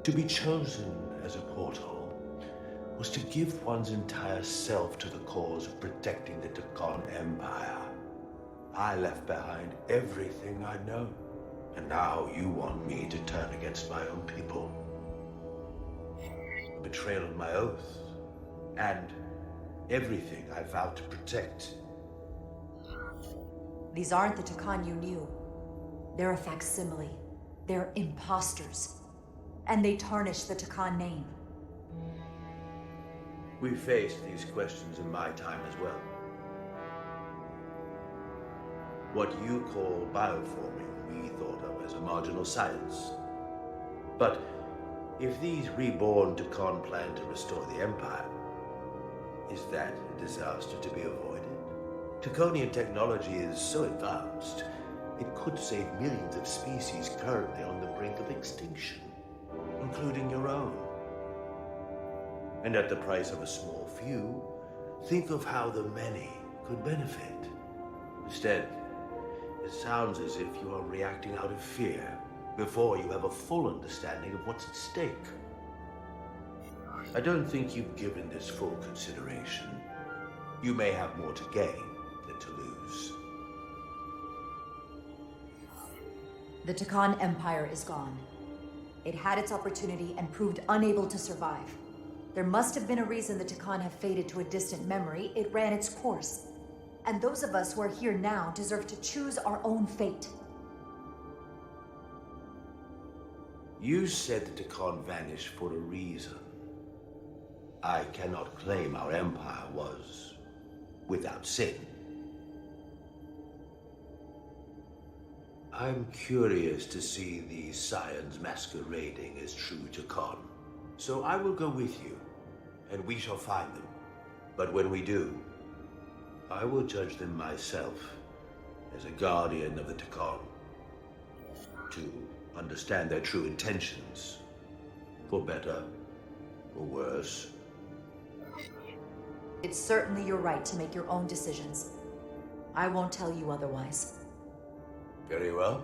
To be chosen as a portal was to give one's entire self to the cause of protecting the Tekon Empire. I left behind everything I know, and now you want me to turn against my own people. A betrayal of my oath, and everything I vowed to protect. These aren't the Tekon you knew. They're a facsimile. They're imposters. And they tarnish the Tekon name. We faced these questions in my time as well. What you call bioforming, we thought of as a marginal science. But if these reborn Tekon plan to restore the Empire, is that a disaster to be avoided? Tekonian technology is so advanced, it could save millions of species currently on the brink of extinction, including your own. And at the price of a small few, think of how the many could benefit. Instead, it sounds as if you are reacting out of fear before you have a full understanding of what's at stake. I don't think you've given this full consideration. You may have more to gain than to lose. The Takan Empire is gone. It had its opportunity and proved unable to survive. There must have been a reason the Takan have faded to a distant memory. It ran its course. And those of us who are here now deserve to choose our own fate. You said the Takan vanished for a reason. I cannot claim our empire was without sin. I'm curious to see these scions masquerading as true Takan. So I will go with you, and we shall find them. But when we do, I will judge them myself as a guardian of the Takan, to understand their true intentions, for better or worse. It's certainly your right to make your own decisions. I won't tell you otherwise. Very well.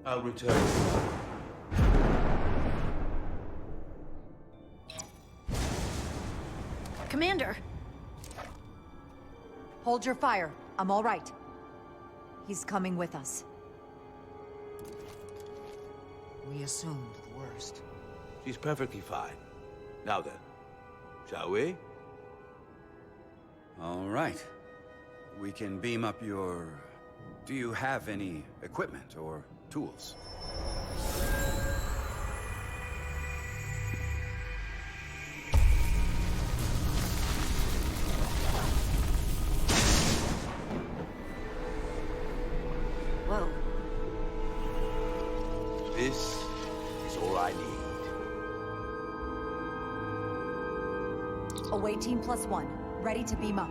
I'll return. Commander! Hold your fire. I'm all right. He's coming with us. We assumed the worst. She's perfectly fine. Now then, shall we? All right. We can beam up your... Do you have any equipment or tools? Whoa. This is all I need. Away team +1. Ready to beam up.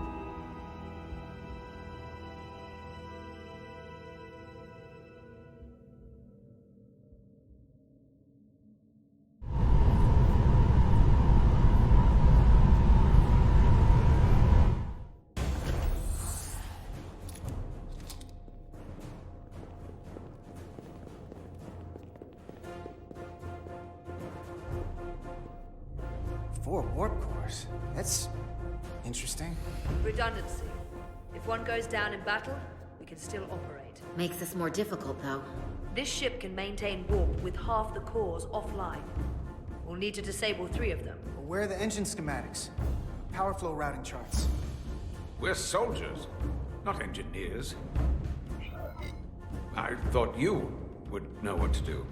Four warp cores. That's interesting. Redundancy. If one goes down in battle, we can still operate. Makes this more difficult, though. This ship can maintain warp with half the cores offline. We'll need to disable 3 of them. But where are the engine schematics? Power flow routing charts. We're soldiers, not engineers. I thought you would know what to do.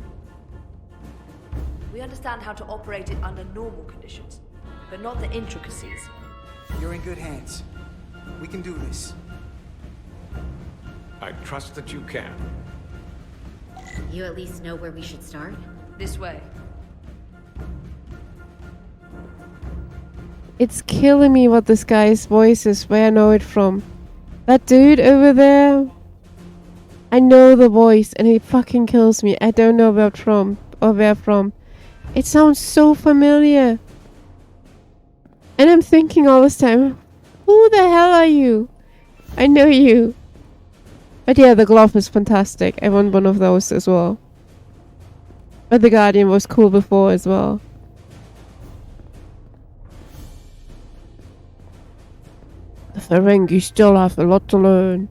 We understand how to operate it under normal conditions, but not the intricacies. You're in good hands. We can do this. I trust that you can. You at least know where we should start? This way. It's killing me what this guy's voice is, where I know it from. That dude over there. I know the voice and he fucking kills me. I don't know where from or where from. It sounds so familiar. And I'm thinking all this time, who the hell are you? I know you. But yeah, the glove is fantastic. I want one of those as well. But the Guardian was cool before as well. The Ferengi still have a lot to learn.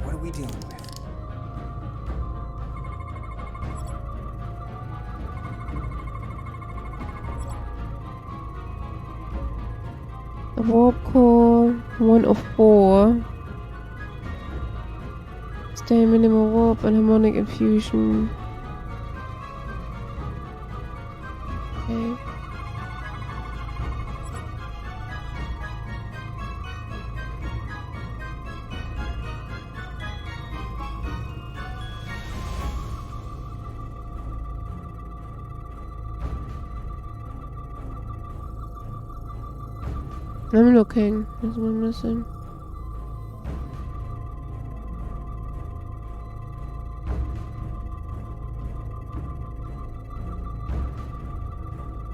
What are we dealing with? The warp core, 1 of 4. Stay minimal warp and harmonic infusion. Okay. I'm looking. There's one missing.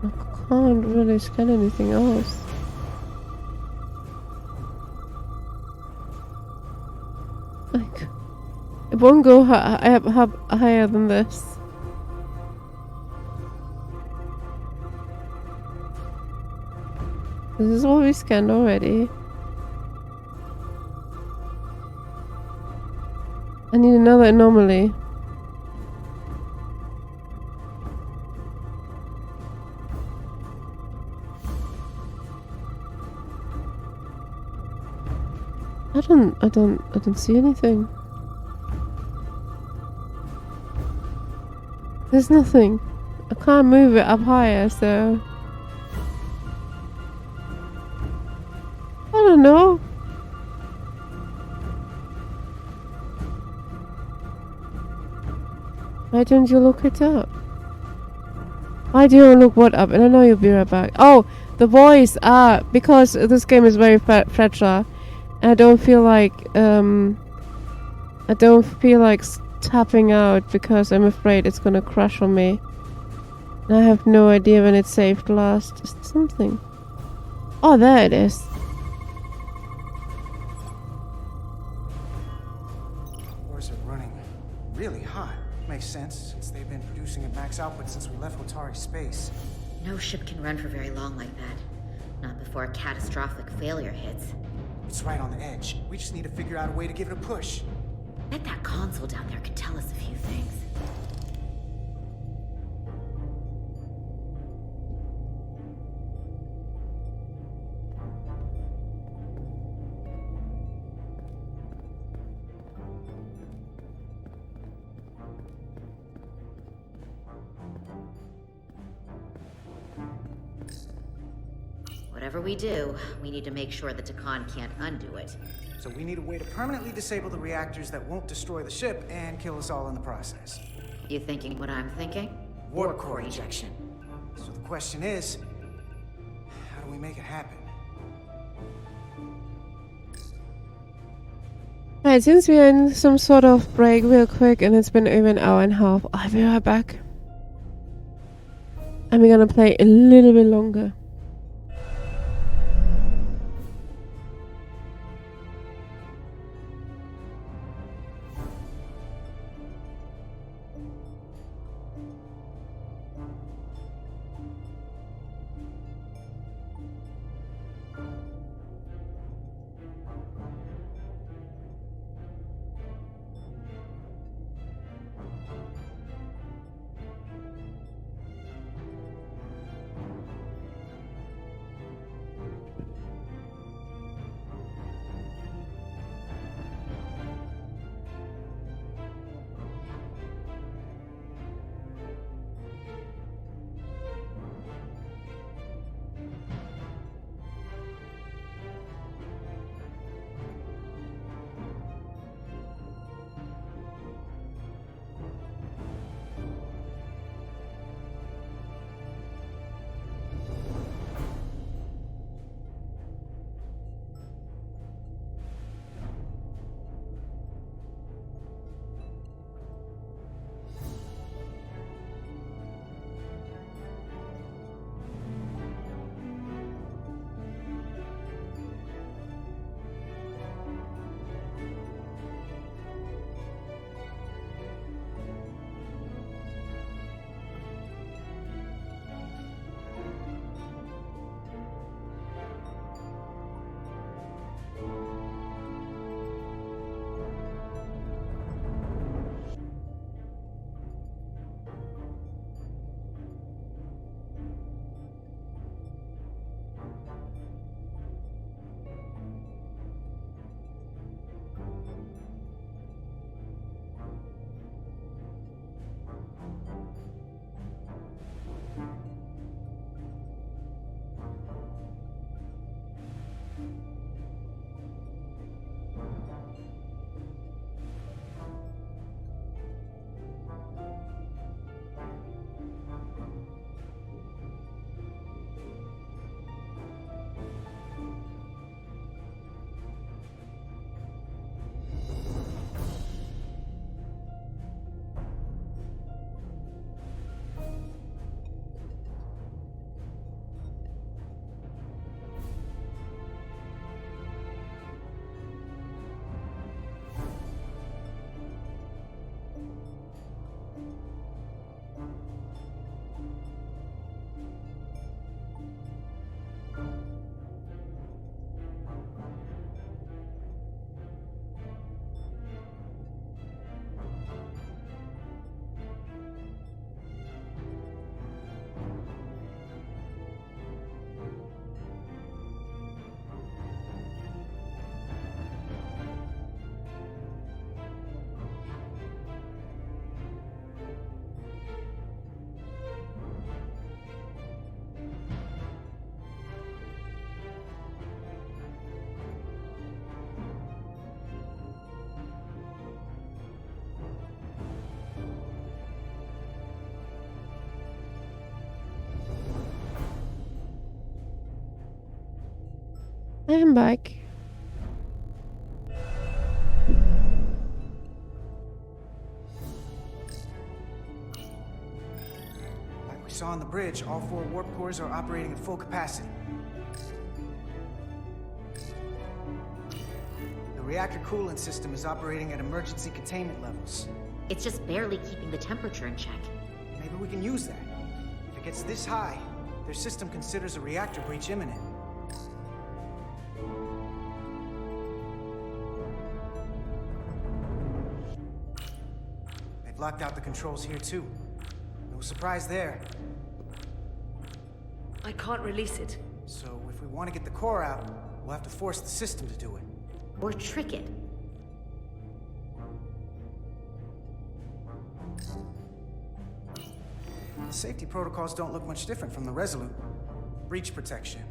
I can't really scan anything else. It won't go higher than this. This is what we scanned already. I need another anomaly. I don't see anything. There's nothing. I can't move it up higher, so I don't know. Why don't you look it up? Why do you look what up? And I know you'll be right back. Oh, the voice. Because this game is very fragile. I don't feel like tapping out because I'm afraid it's gonna crash on me. And I have no idea when it's saved last. Is there something? Oh, there it is. Cores are running really hot. Makes sense, since they've been producing at max output since we left Otari space. No ship can run for very long like that. Not before a catastrophic failure hits. It's right on the edge. We just need to figure out a way to give it a push. Bet that console down there could tell us a few things. Whatever we do, we need to make sure that Takan can't undo it. So we need a way to permanently disable the reactors that won't destroy the ship and kill us all in the process. You thinking what I'm thinking? Warp core ejection. So the question is, how do we make it happen? Right, since we're in some sort of break real quick and it's been over an hour and a half, I'll be right back. And we're gonna play a little bit longer. I'm back. Like we saw on the bridge, all 4 warp cores are operating at full capacity. The reactor coolant system is operating at emergency containment levels. It's just barely keeping the temperature in check. Maybe we can use that. If it gets this high, their system considers a reactor breach imminent. They've locked out the controls here too. No surprise there. I can't release it. So if we want to get the core out, we'll have to force the system to do it. Or trick it. The safety protocols don't look much different from the Resolute. Breach protection.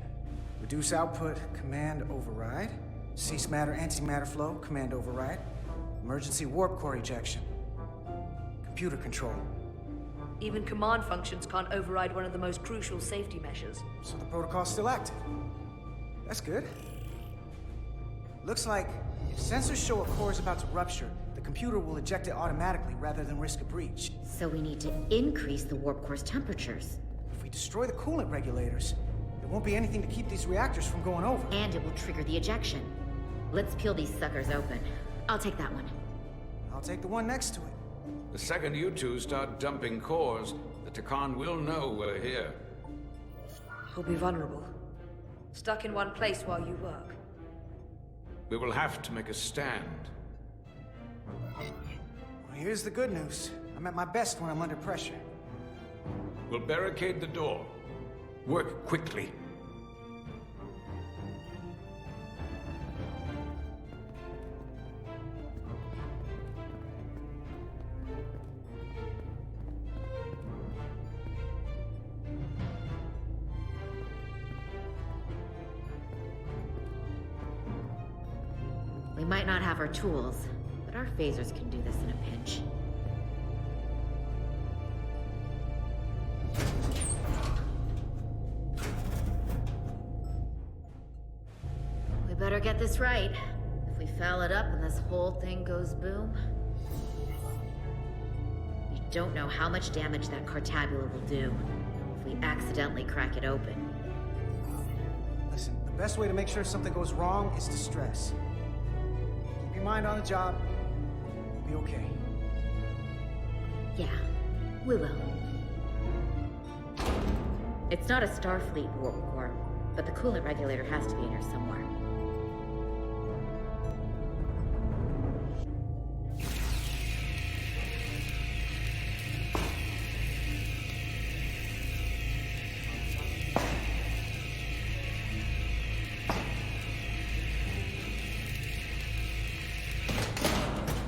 Reduce output, command override. Cease matter, antimatter flow, command override. Emergency warp core ejection. Computer control. Even command functions can't override one of the most crucial safety measures. So the protocol's still active. That's good. Looks like if sensors show a core is about to rupture, the computer will eject it automatically rather than risk a breach. So we need to increase the warp core's temperatures. If we destroy the coolant regulators, there won't be anything to keep these reactors from going over. And it will trigger the ejection. Let's peel these suckers open. I'll take that one. I'll take the one next to it. The second you two start dumping cores, the Takan will know we're here. We'll be vulnerable. Stuck in one place while you work. We will have to make a stand. Well, here's the good news. I'm at my best when I'm under pressure. We'll barricade the door. Work quickly. We might not have our tools, but our phasers can do this in a pinch. We better get this right. If we foul it up and this whole thing goes boom... We don't know how much damage that Cartabula will do if we accidentally crack it open. Listen, the best way to make sure something goes wrong is to stress. Keep your mind on the job. We'll be okay. Yeah, we will. It's not a Starfleet warp core, but the coolant regulator has to be in here somewhere.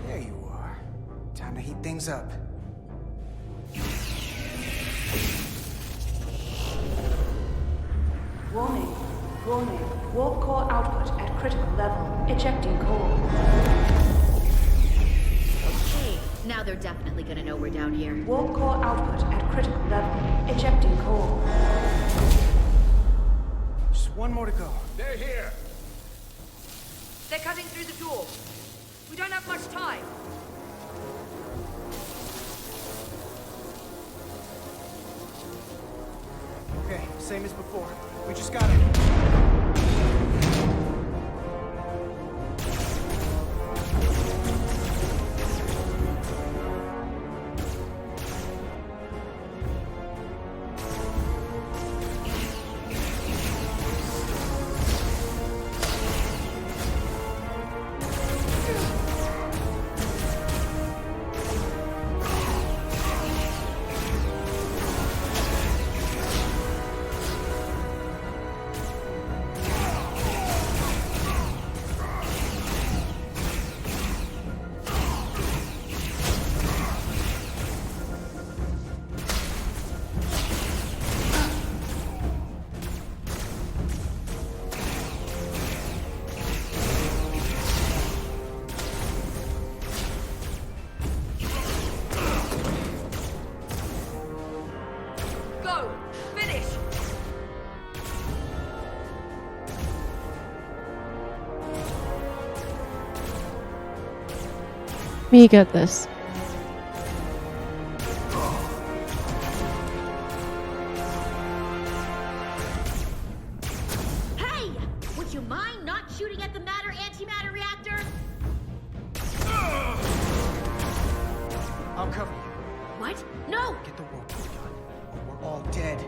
There you are. Time to heat things up. Warning. Warning. Warp core output at critical level. Ejecting core. Okay, now they're definitely gonna know we're down here. Warp core output at critical level. Ejecting core. Just one more to go. They're here. They're cutting through the door. We don't have much time. Okay, same as before. We just gotta... Go! Finish! me get this. Hey! Would you mind not shooting at the matter-antimatter reactor? I'll cover you. What? No! Get the work done, or we're all dead.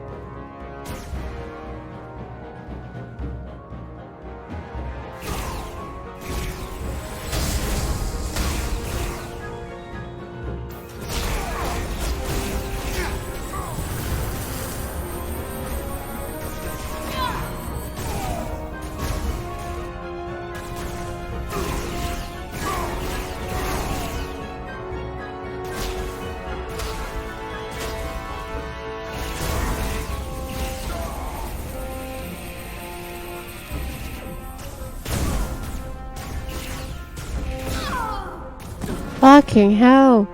Fucking hell.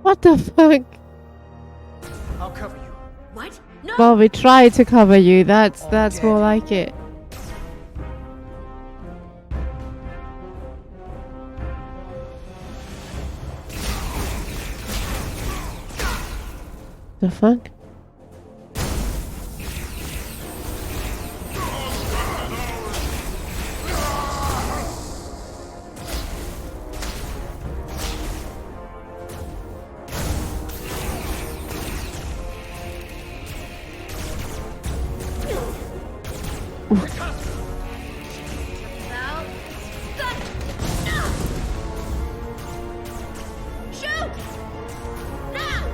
What the fuck? I'll cover you. What? No! Well, we tried to cover you. That's more like it. The fuck? Shoot! Now!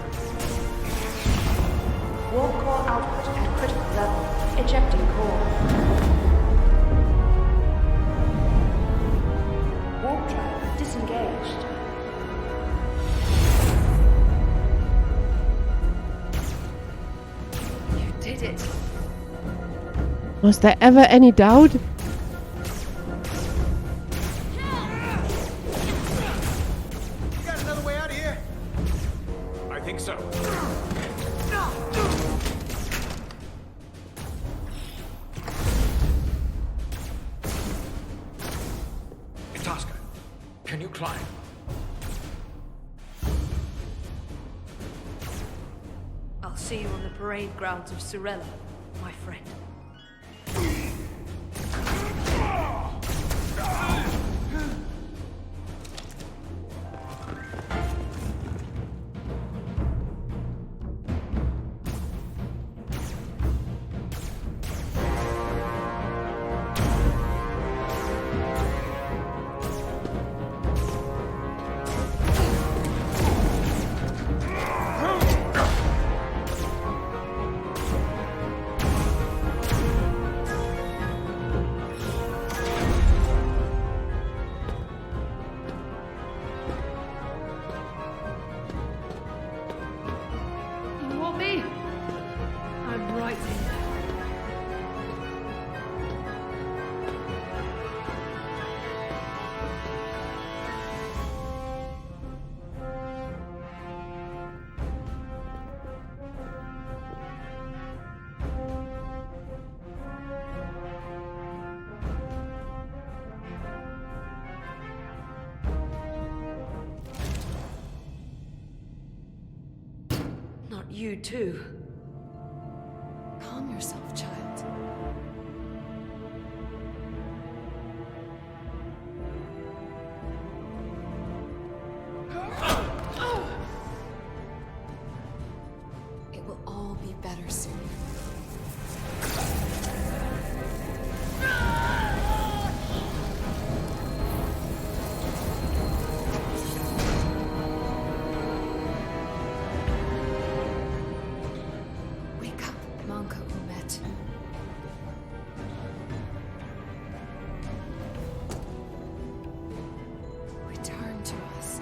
Warp core output at critical level. Ejecting core. Warp drive disengaged. You did it. Was there ever any doubt? You got another way out of here? I think so. Itasca, can you climb? I'll see you on the parade grounds of Surella, my friend. You want me? I'm right here. Not you too. Calm yourself, child. It will all be better soon. Wake up, Manka Umet. Return to us.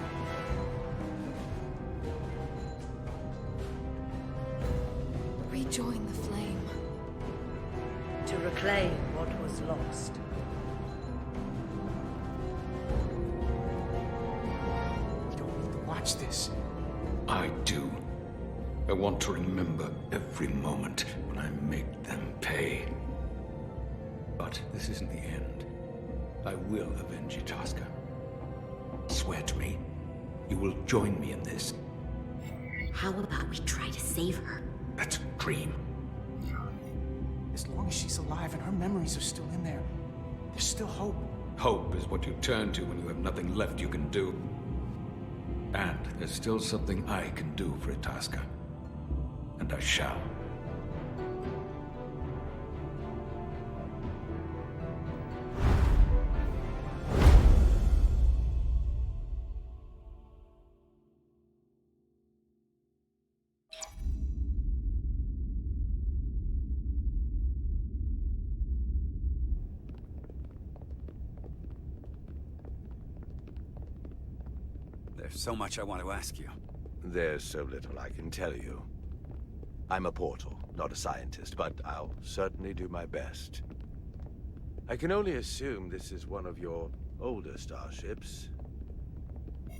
Rejoin the flame. To reclaim what was lost. You don't need to watch this. I do. I want to remember every moment when I make them pay. But this isn't the end. I will avenge Itasca. Swear to me, you will join me in this. How about we try to save her? That's a dream. As long as she's alive and her memories are still in there, there's still hope. Hope is what you turn to when you have nothing left you can do. And there's still something I can do for Itasca. And I shall. There's so much I want to ask you. There's so little I can tell you. I'm a portal, not a scientist, but I'll certainly do my best. I can only assume this is one of your older starships.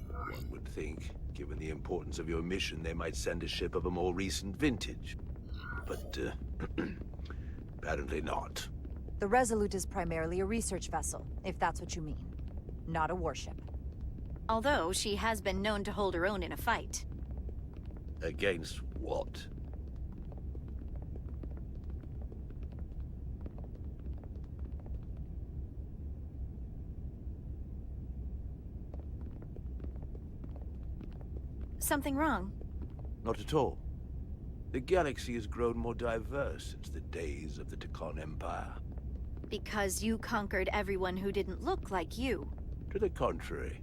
One would think, given the importance of your mission, they might send a ship of a more recent vintage. But, apparently not. The Resolute is primarily a research vessel, if that's what you mean. Not a warship. Although she has been known to hold her own in a fight. Against what? Something wrong? Not at all. The galaxy has grown more diverse since the days of the Tekon Empire. Because you conquered everyone who didn't look like you. To the contrary.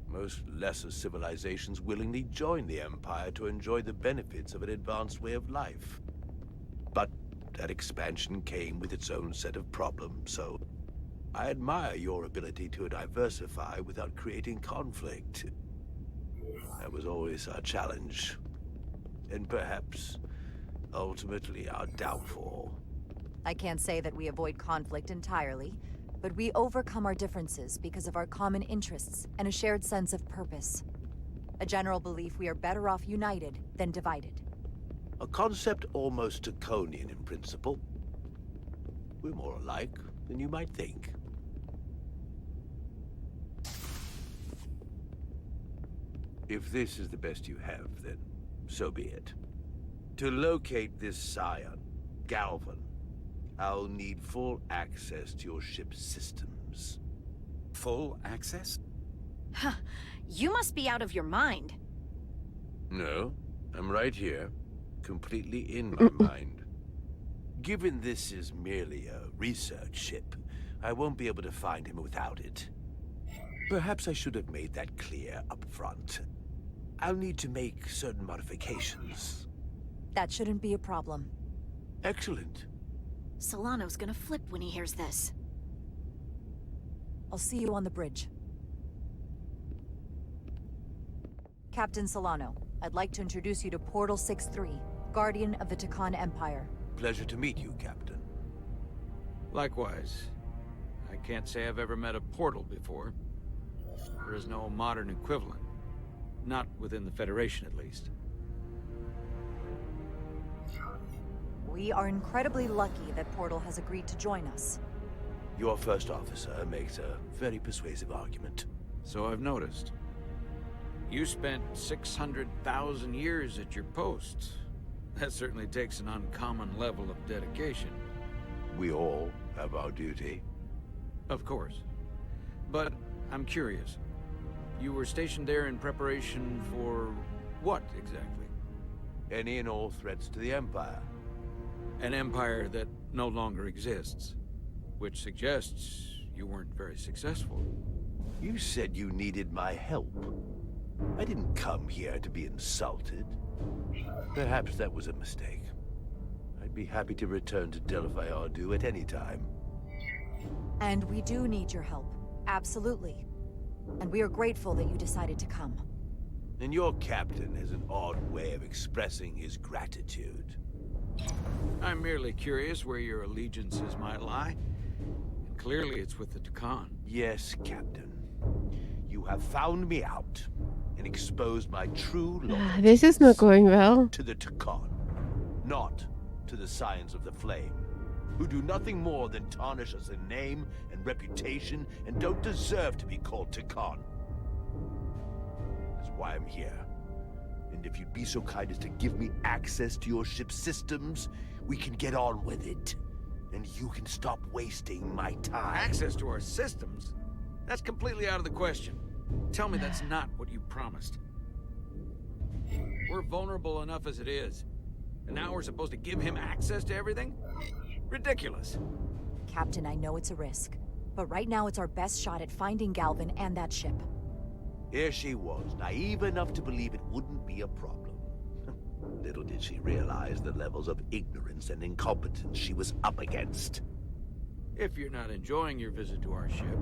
Most lesser civilizations willingly join the Empire to enjoy the benefits of an advanced way of life. But that expansion came with its own set of problems, so I admire your ability to diversify without creating conflict. That was always our challenge. And perhaps, ultimately, our downfall. I can't say that we avoid conflict entirely, but we overcome our differences because of our common interests and a shared sense of purpose. A general belief we are better off united than divided. A concept almost Tekonian in principle. We're more alike than you might think. If this is the best you have, then so be it. To locate this scion, Galvan, I'll need full access to your ship's systems. Full access? Huh. You must be out of your mind. No, I'm right here, completely in my mind. Given this is merely a research ship, I won't be able to find him without it. Perhaps I should have made that clear up front. I'll need to make certain modifications. That shouldn't be a problem. Excellent. Solano's gonna flip when he hears this. I'll see you on the bridge. Captain Solano, I'd like to introduce you to Portal 6-3, Guardian of the Tekon Empire. Pleasure to meet you, Captain. Likewise. I can't say I've ever met a portal before. There is no modern equivalent. Not within the Federation, at least. We are incredibly lucky that Portal has agreed to join us. Your first officer makes a very persuasive argument. So I've noticed. You spent 600,000 years at your post. That certainly takes an uncommon level of dedication. We all have our duty. Of course. But I'm curious. You were stationed there in preparation for what, exactly? Any and all threats to the Empire. An empire that no longer exists. Which suggests you weren't very successful. You said you needed my help. I didn't come here to be insulted. Perhaps that was a mistake. I'd be happy to return to Delphi Ardu at any time. And we do need your help. Absolutely. And we are grateful that you decided to come. And your captain has an odd way of expressing his gratitude. I'm merely curious where your allegiances might lie. And clearly it's with the Tekon. Yes, Captain. You have found me out and exposed my true loyalty. This is not going well. To the Tekon, not to the Scions of the Flame, who do nothing more than tarnish us in name and reputation and don't deserve to be called Tekon. why I'm here. And if you'd be so kind as to give me access to your ship's systems, we can get on with it. And you can stop wasting my time. Access to our systems? That's completely out of the question. Tell me that's not what you promised. We're vulnerable enough as it is. And now we're supposed to give him access to everything? Ridiculous. Captain, I know it's a risk, but right now it's our best shot at finding Galvin and that ship. Here she was, naive enough to believe it wouldn't be a problem. Little did she realize the levels of ignorance and incompetence she was up against. If you're not enjoying your visit to our ship,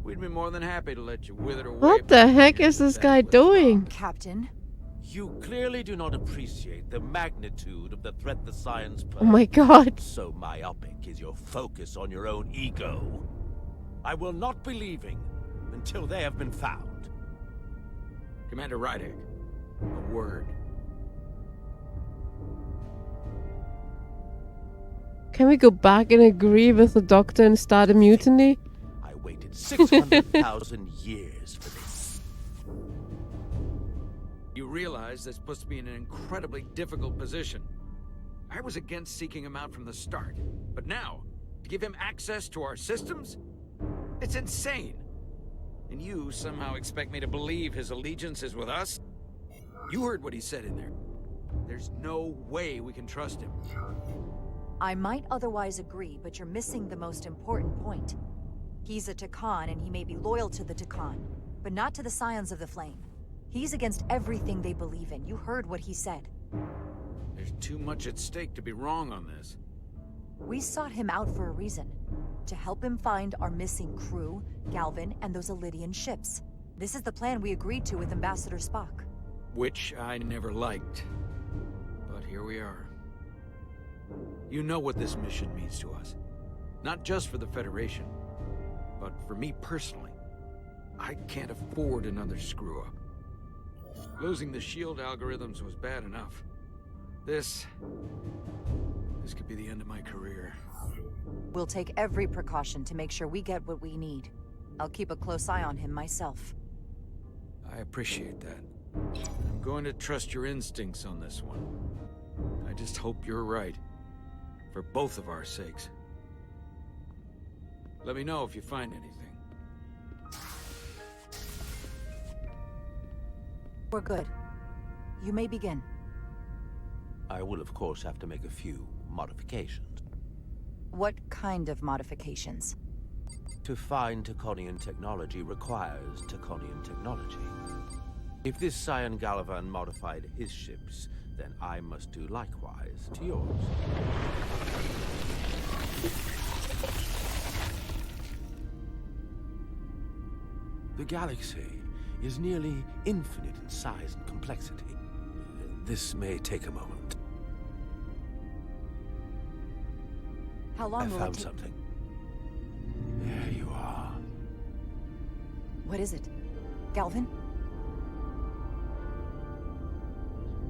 we'd be more than happy to let you wither away. What the heck is this guy doing? Captain? You clearly do not appreciate the magnitude of the threat the science poses. Oh my god. So myopic is your focus on your own ego. I will not be leaving until they have been found. Commander Rydek, a word. Can we go back and agree with the doctor and start a mutiny? I waited 600,000 years for this. You realize that's supposed to be in an incredibly difficult position. I was against seeking him out from the start, but now, to give him access to our systems? It's insane. And you somehow expect me to believe his allegiance is with us? You heard what he said in there. There's no way we can trust him. I might otherwise agree, but you're missing the most important point. He's a Takan, and he may be loyal to the Takan, but not to the Scions of the Flame. He's against everything they believe in. You heard what he said. There's too much at stake to be wrong on this. We sought him out for a reason. To help him find our missing crew, Galvin, and those Elydian ships. This is the plan we agreed to with Ambassador Spock. Which I never liked. But here we are. You know what this mission means to us. Not just for the Federation, but for me personally. I can't afford another screw-up. Losing the shield algorithms was bad enough. This could be the end of my career. We'll take every precaution to make sure we get what we need. I'll keep a close eye on him myself. I appreciate that. I'm going to trust your instincts on this one. I just hope you're right. For both of our sakes. Let me know if you find anything. We're good. You may begin. I will, of course, have to make a few modifications. What kind of modifications? To find Taconian technology requires Taconian technology. If this Scion Gallivan modified his ships, then I must do likewise to yours. The galaxy is nearly infinite in size and complexity. This may take a moment. How long will it found take? something. There you are. What is it? Galvin?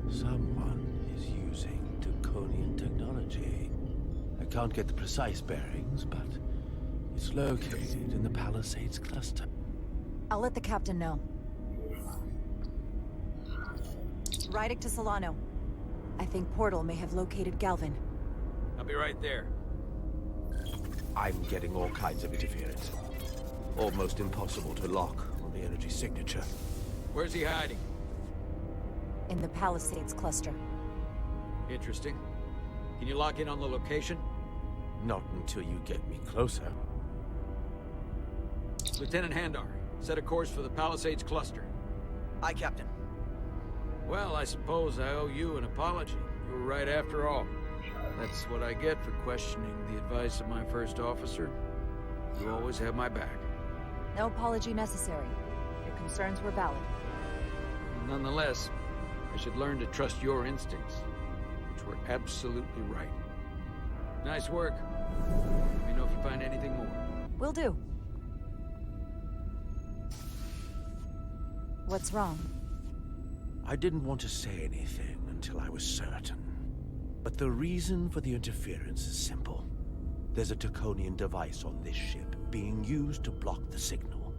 Someone is using Taconian technology. I can't get the precise bearings, but it's located in the Palisades cluster. I'll let the captain know. Rydek to Solano. I think Portal may have located Galvin. I'll be right there. I'm getting all kinds of interference. Almost impossible to lock on the energy signature. Where's he hiding? In the Palisades cluster. Interesting. Can you lock in on the location? Not until you get me closer. Lieutenant Handar, set a course for the Palisades cluster. Aye, Captain. Well, I suppose I owe you an apology. You were right after all. That's what I get for questioning the advice of my first officer. You always have my back. No apology necessary. Your concerns were valid. Nonetheless, I should learn to trust your instincts, which were absolutely right. Nice work. Let me know if you find anything more. Will do. What's wrong? I didn't want to say anything until I was certain. But the reason for the interference is simple. There's a Taconian device on this ship being used to block the signal.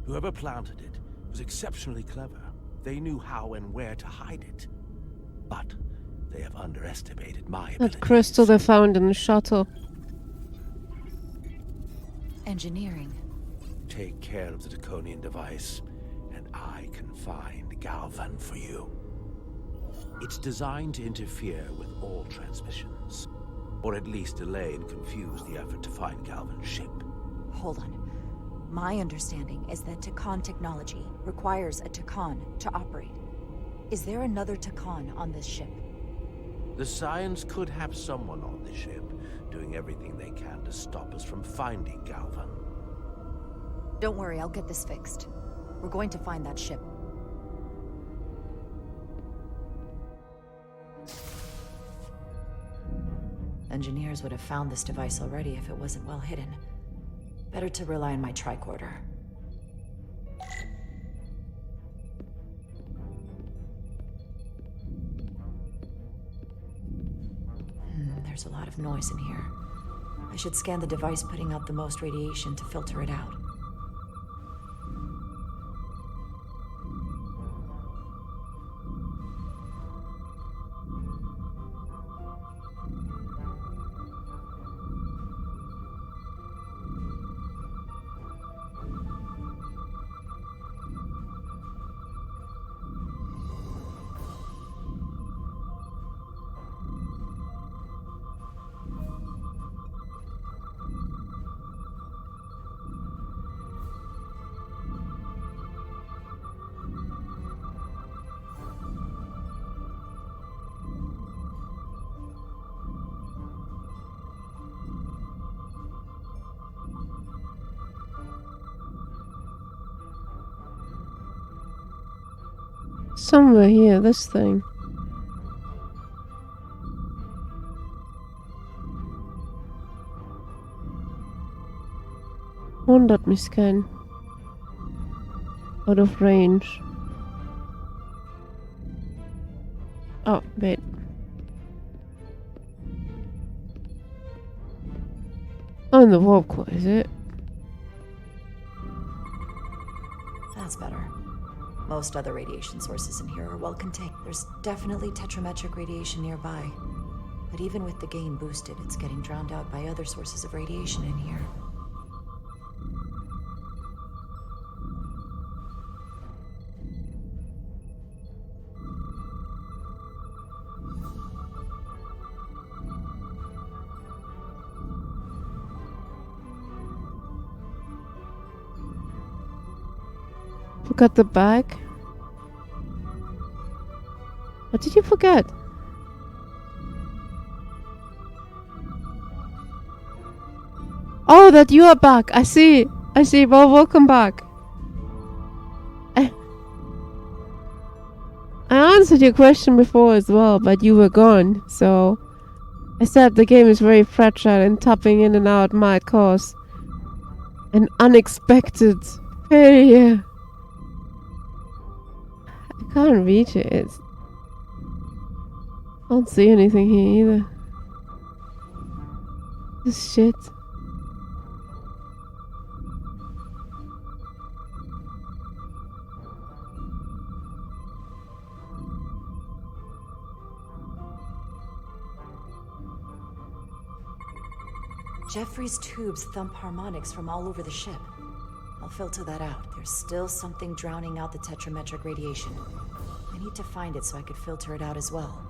Whoever planted it was exceptionally clever. They knew how and where to hide it. But they have underestimated my That ability. crystal they found in the shuttle. Engineering. Take care of the Draconian device, and I can find Galvan for you. It's designed to interfere with all transmissions, or at least delay and confuse the effort to find Galvan's ship. Hold on. My understanding is that Takan technology requires a Takan to operate. Is there another Takan on this ship? The Scions could have someone on the ship, doing everything they can to stop us from finding Galvan. Don't worry, I'll get this fixed. We're going to find that ship. Engineers would have found this device already if it wasn't well hidden. Better to rely on my tricorder. There's a lot of noise in here. I should scan the device putting out the most radiation to filter it out. Somewhere here, this thing. Won't let me scan. Out of range. Oh, wait. Oh, in the warp core, is it? That's better. Most other radiation sources in here are well contained. There's definitely tetrametric radiation nearby. But even with the gain boosted, it's getting drowned out by other sources of radiation in here. Forgot the bag? What did you forget? Oh, that you are back. I see. I see. Well, welcome back. I answered your question before as well, but you were gone. So I said the game is very fragile and tapping in and out might cause an unexpected failure. I can't reach it. I don't see anything here either. This shit. Jeffrey's tubes thump harmonics from all over the ship. I'll filter that out. There's still something drowning out the tetrametric radiation. I need to find it so I could filter it out as well.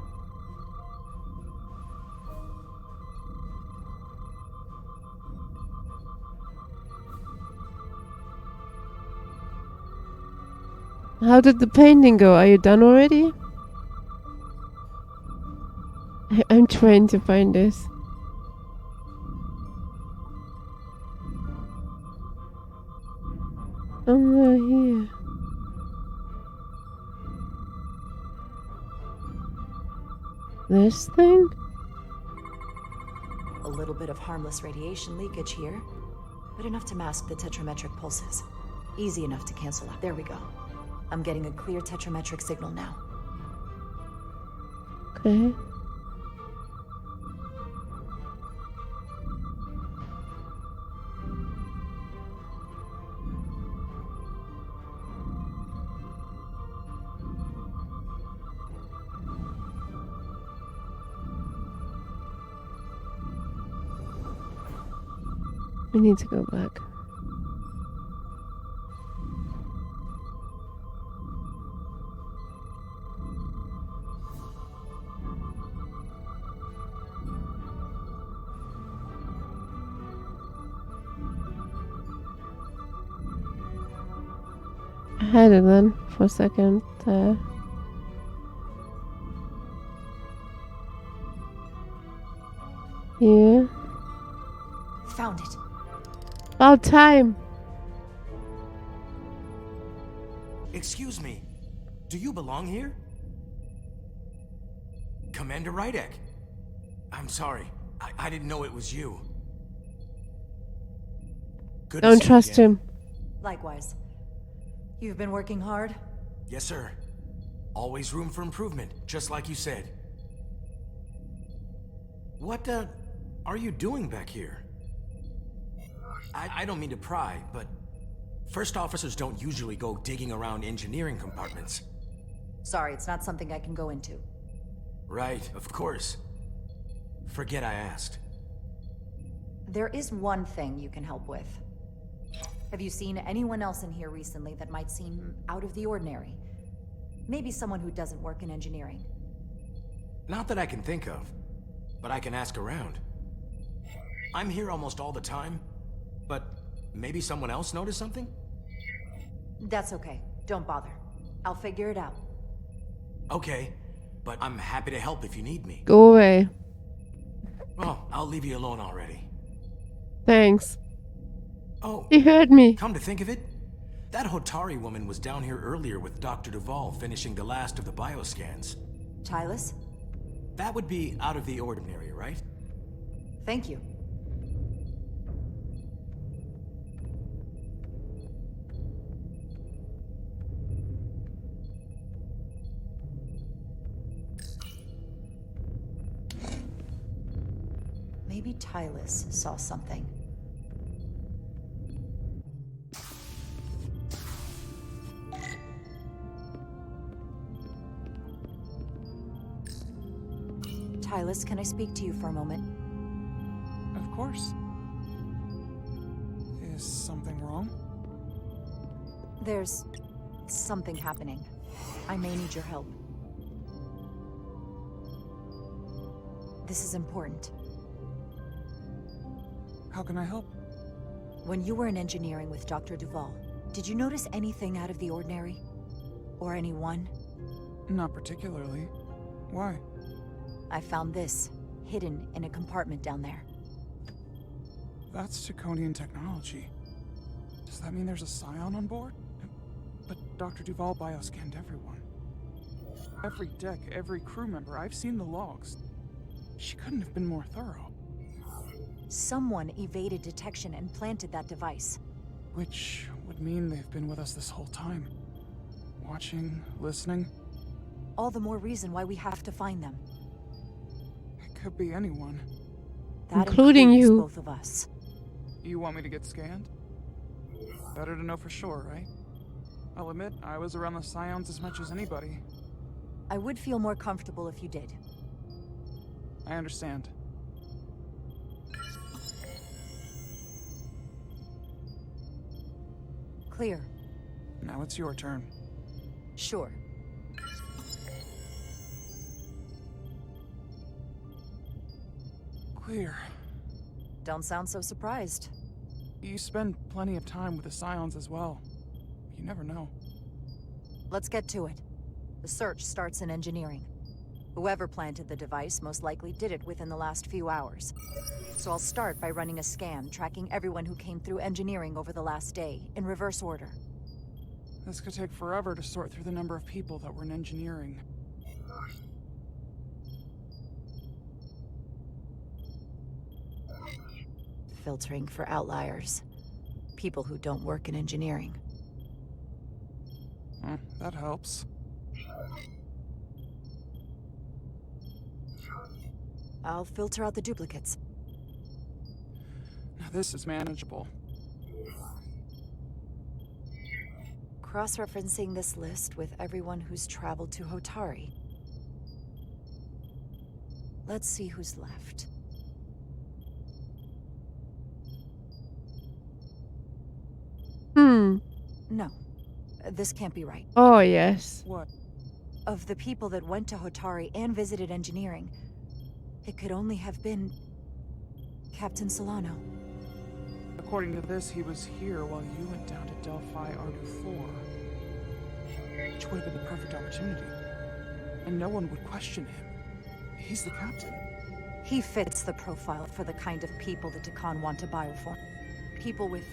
How did the painting go? Are you done already? I'm trying to find this. Somewhere here. This thing? A little bit of harmless radiation leakage here, but enough to mask the tetrametric pulses. Easy enough to cancel out. There we go. I'm getting a clear tetrametric signal now. Okay. We need to go back. I had it then for a second there. Yeah. Found it. About time. Excuse me. Do you belong here? Commander Rydek. I'm sorry. I didn't know it was you. Good to Don't see you trust again. him. Likewise. You've been working hard? Yes, sir. Always room for improvement, just like you said. What, are you doing back here? I don't mean to pry, but first officers don't usually go digging around engineering compartments. Sorry, it's not something I can go into. Right, of course. Forget I asked. There is one thing you can help with. Have you seen anyone else in here recently that might seem out of the ordinary? Maybe someone who doesn't work in engineering. Not that I can think of, but I can ask around. I'm here almost all the time, but maybe someone else noticed something? That's okay. Don't bother. I'll figure it out. Okay, but I'm happy to help if you need me. Go away. Well, I'll leave you alone already. Thanks. Oh, He heard me. Come to think of it, that Hotari woman was down here earlier with Dr. Duvall finishing the last of the bioscans. Tylus? That would be out of the ordinary, right? Thank you. Maybe Tylus saw something. Tylus, can I speak to you for a moment? Of course. Is something wrong? There's something happening. I may need your help. This is important. How can I help? When you were in engineering with Dr. Duvall, did you notice anything out of the ordinary? Or anyone? Not particularly. Why? I found this, hidden in a compartment down there. That's Draconian technology. Does that mean there's a Scion on board? But Dr. Duvall bioscanned everyone. Every deck, every crew member, I've seen the logs. She couldn't have been more thorough. Someone evaded detection and planted that device. Which would mean they've been with us this whole time. Watching, listening. All the more reason why we have to find them. It could be anyone. That including includes you. both of us. You want me to get scanned? Better to know for sure, right? I'll admit, I was around the Scions as much as anybody. I would feel more comfortable if you did. I understand. Clear. Now it's your turn. Sure. Clear. Don't sound so surprised. You spend plenty of time with the Scions as well. You never know. Let's get to it. The search starts in engineering. Whoever planted the device most likely did it within the last few hours. So I'll start by running a scan, tracking everyone who came through engineering over the last day, in reverse order. This could take forever to sort through the number of people that were in engineering. Filtering for outliers. People who don't work in engineering. That helps. I'll filter out the duplicates. Now this is manageable. Cross-referencing this list with everyone who's traveled to Hotari. Let's see who's left. No. This can't be right. Oh, yes. What? Of the people that went to Hotari and visited engineering, it could only have been Captain Solano. According to this, he was here while you went down to Delphi Ardu-4. Which would have been the perfect opportunity. And no one would question him. He's the captain. He fits the profile for the kind of people the Takan want to bioform. People with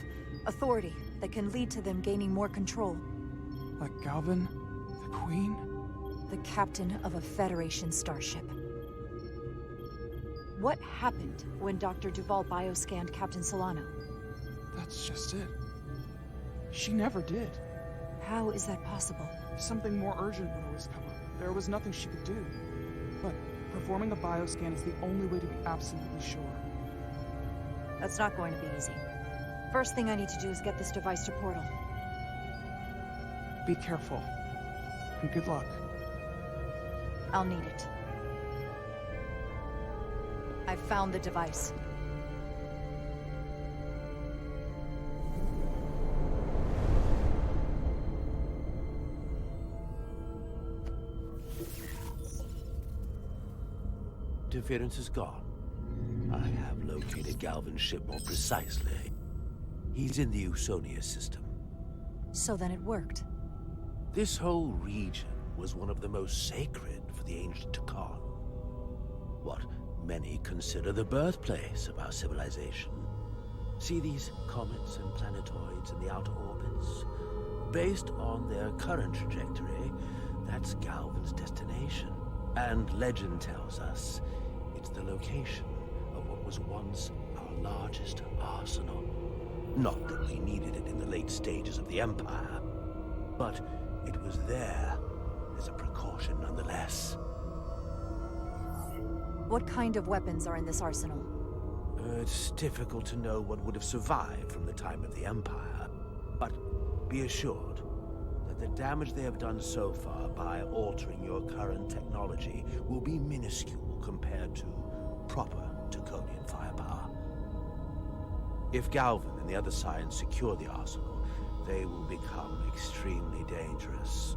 authority that can lead to them gaining more control. Like Galvin? The Queen? The captain of a Federation starship. What happened when Dr. Duval bioscanned Captain Solano? That's just it. She never did. How is that possible? Something more urgent would always come up. There was nothing she could do. But performing a bioscan is the only way to be absolutely sure. That's not going to be easy. First thing I need to do is get this device to Portal. Be careful. And good luck. I'll need it. I've found the device. Interference is gone. I have located Galvin's ship more precisely. He's in the Usonia system. So then it worked. This whole region was one of the most sacred for the ancient Takan. What many consider the birthplace of our civilization. See these comets and planetoids in the outer orbits? Based on their current trajectory, that's Galvin's destination. And legend tells us it's the location of what was once our largest arsenal. Not that we needed it in the late stages of the Empire, but it was there as a precaution nonetheless. What kind of weapons are in this arsenal? It's difficult to know what would have survived from the time of the Empire, but be assured that the damage they have done so far by altering your current technology will be minuscule compared to proper Taconian firepower. If Galvin and the other Scions secure the arsenal, they will become extremely dangerous.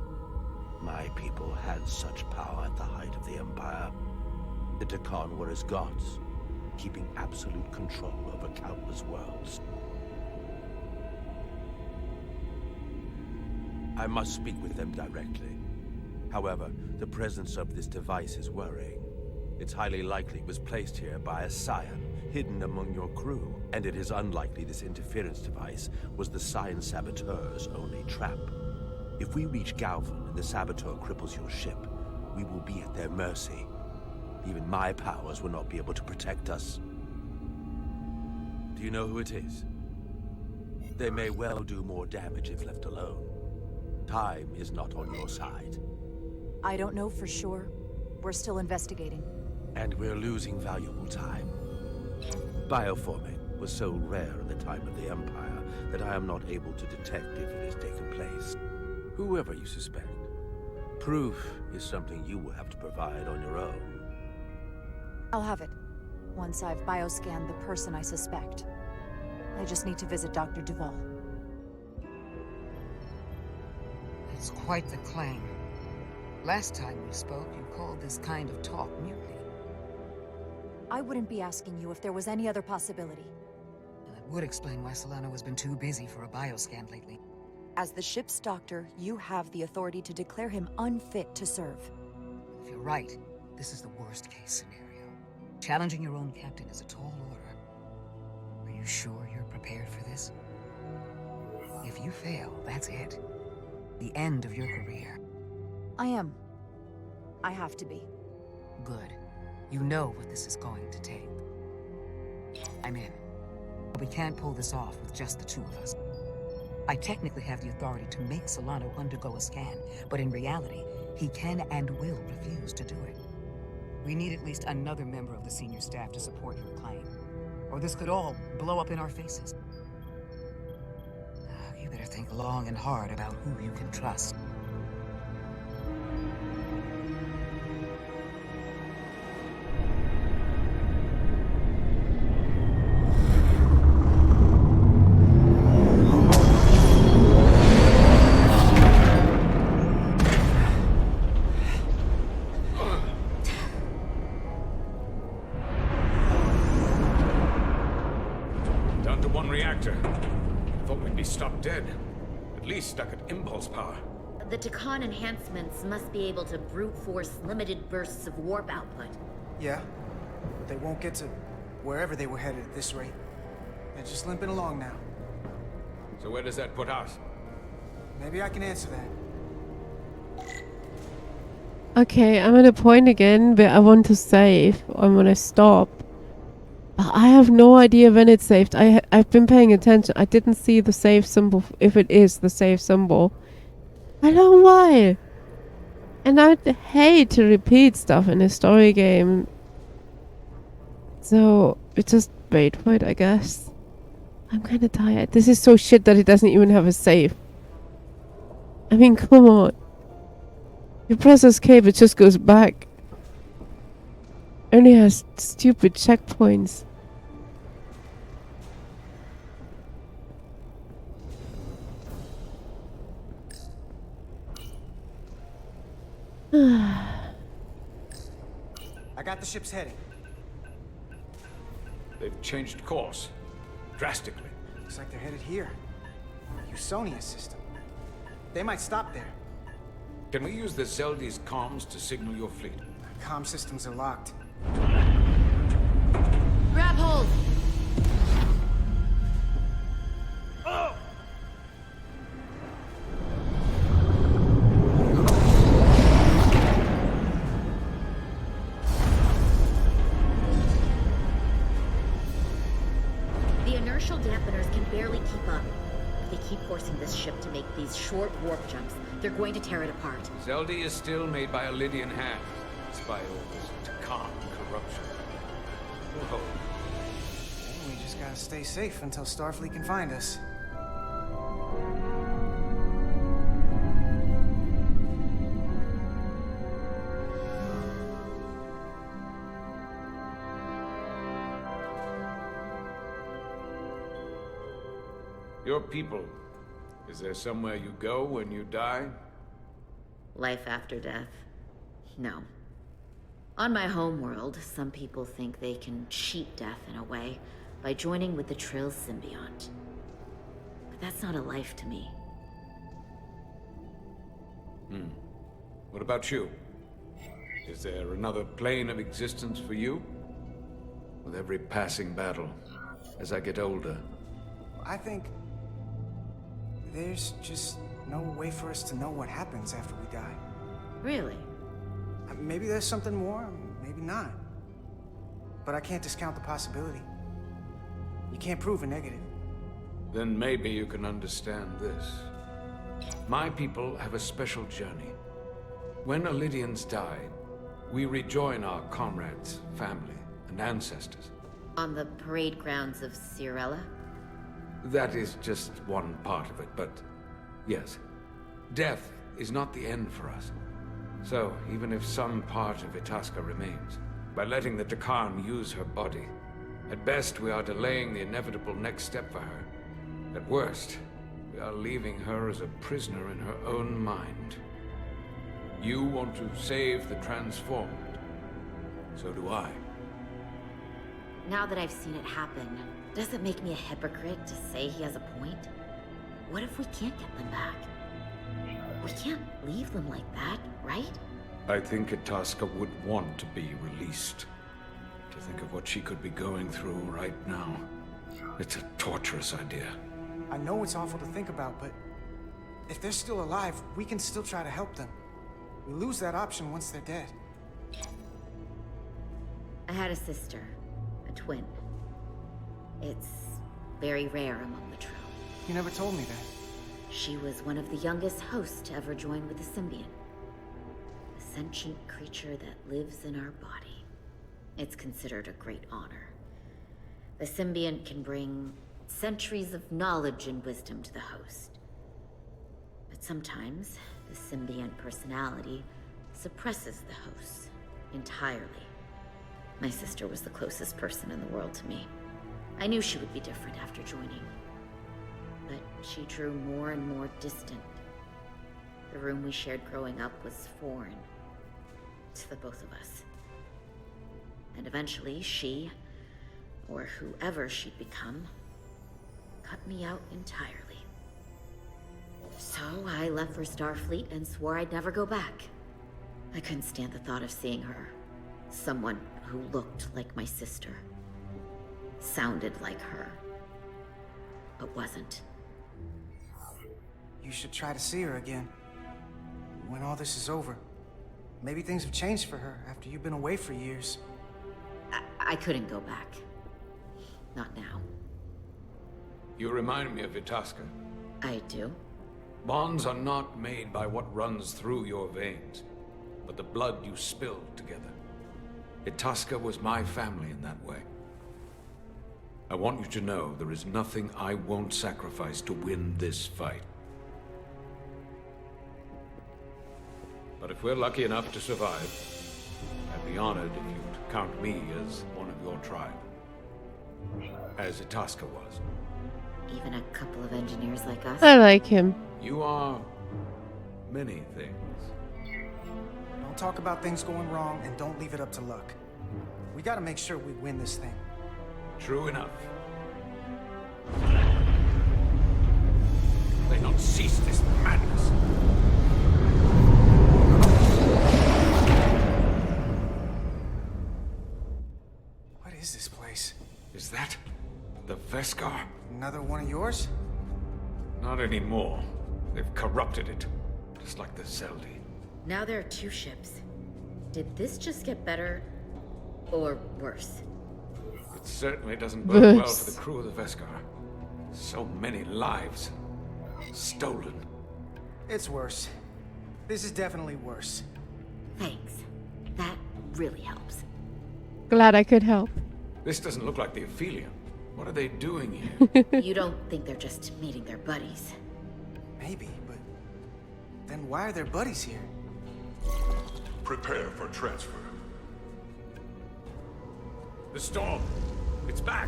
My people had such power at the height of the Empire. The Takan were as gods, keeping absolute control over countless worlds. I must speak with them directly. However, the presence of this device is worrying. It's highly likely it was placed here by a Scion, hidden among your crew, and it is unlikely this interference device was the Scion Saboteur's only trap. If we reach Galvin and the Saboteur cripples your ship, we will be at their mercy. Even my powers will not be able to protect us. Do you know who it is? They may well do more damage if left alone. Time is not on your side. I don't know for sure. We're still investigating. And we're losing valuable time. Bioforming was so rare at the time of the Empire that I am not able to detect if it has taken place. Whoever you suspect, proof is something you will have to provide on your own. I'll have it, once I've bioscanned the person I suspect. I just need to visit Dr. Duval. It's quite the claim. Last time we spoke, you called this kind of talk mutiny. I wouldn't be asking you if there was any other possibility. That would explain why Solano has been too busy for a bioscan lately. As the ship's doctor, you have the authority to declare him unfit to serve. If you're right, this is the worst-case scenario. Challenging your own captain is a tall order. Are you sure you're prepared for this? If you fail, that's it. The end of your career. I am. I have to be. Good. You know what this is going to take. I'm in. But we can't pull this off with just the two of us. I technically have the authority to make Solano undergo a scan, but in reality, he can and will refuse to do it. We need at least another member of the senior staff to support your claim. Or this could all blow up in our faces. You better think long and hard about who you can trust. to one reactor. I thought we'd be stopped dead. At least stuck at impulse power. The Takan enhancements must be able to brute force limited bursts of warp output. Yeah, but they won't get to wherever they were headed at this rate. They're just limping along now. So where does that put us? Maybe I can answer that. Okay, I'm at a point again where I want to save. I want to stop. But I have no idea when it's saved. I've been paying attention. I didn't see the save symbol, if it is the save symbol. I don't know why. And I'd hate to repeat stuff in a story game. So, we just wait for it, I guess. I'm kinda tired. This is so shit that it doesn't even have a save. I mean, come on. You press escape, it just goes back. Only has stupid checkpoints. I got the ship's heading. They've changed course. Drastically. Looks like they're headed here. Usonia's system. They might stop there. Can we use the Zeldi's comms to signal your fleet? Comm systems are locked. Grab hold! Oh! The inertial dampeners can barely keep up. If they keep forcing this ship to make these short warp jumps, they're going to tear it apart. Zeldi is still made by a Lydian hand, despite all this Takan corruption. We'll hope. We just gotta stay safe until Starfleet can find us. Your people, is there somewhere you go when you die? Life after death? No. On my homeworld, some people think they can cheat death in a way by joining with the Trill symbiont. But that's not a life to me. What about you? Is there another plane of existence for you? With every passing battle, as I get older. I think there's just no way for us to know what happens after we die. Really? Maybe there's something more, maybe not. But I can't discount the possibility. You can't prove a negative. Then maybe you can understand this. My people have a special journey. When Lydians die, we rejoin our comrades, family, and ancestors. On the parade grounds of Cirella? That is just one part of it, but yes. Death is not the end for us. So, even if some part of Itasca remains, by letting the Takan use her body, at best we are delaying the inevitable next step for her. At worst, we are leaving her as a prisoner in her own mind. You want to save the transformed. So do I. Now that I've seen it happen, does it make me a hypocrite to say he has a point? What if we can't get them back? We can't leave them like that, right? I think Itasca would want to be released. To think of what she could be going through right now. It's a torturous idea. I know it's awful to think about, but if they're still alive, we can still try to help them. We lose that option once they're dead. I had a sister, a twin. It's very rare among the Trill. You never told me that. She was one of the youngest hosts to ever join with the symbiont. A sentient creature that lives in our body. It's considered a great honor. The symbiont can bring centuries of knowledge and wisdom to the host. But sometimes, the symbiont personality suppresses the host entirely. My sister was the closest person in the world to me. I knew she would be different after joining. But she drew more and more distant. The room we shared growing up was foreign to the both of us. And eventually she, or whoever she'd become, cut me out entirely. So I left for Starfleet and swore I'd never go back. I couldn't stand the thought of seeing her. Someone who looked like my sister. Sounded like her. But wasn't. You should try to see her again. When all this is over. Maybe things have changed for her after you've been away for years. I couldn't go back. Not now. You remind me of Itasca. I do? Bonds are not made by what runs through your veins, but the blood you spilled together. Itasca was my family in that way. I want you to know there is nothing I won't sacrifice to win this fight. But if we're lucky enough to survive, I'd be honored if you'd count me as one of your tribe. As Itasca was. Even a couple of engineers like us? I like him. You are many things. Don't talk about things going wrong and don't leave it up to luck. We gotta make sure we win this thing. True enough. They not cease this madness. What is this place? Is that the Veskar? Another one of yours? Not anymore. They've corrupted it, just like the Zeldi. Now there are 2 ships. Did this just get better or worse? It certainly doesn't bode well for the crew of the Veskar. So many lives stolen. It's worse. This is definitely worse. Thanks. That really helps. Glad I could help. This doesn't look like the Ophelia. What are they doing here? You don't think they're just meeting their buddies? Maybe, but then why are their buddies here? Prepare for transfer. The storm. It's back.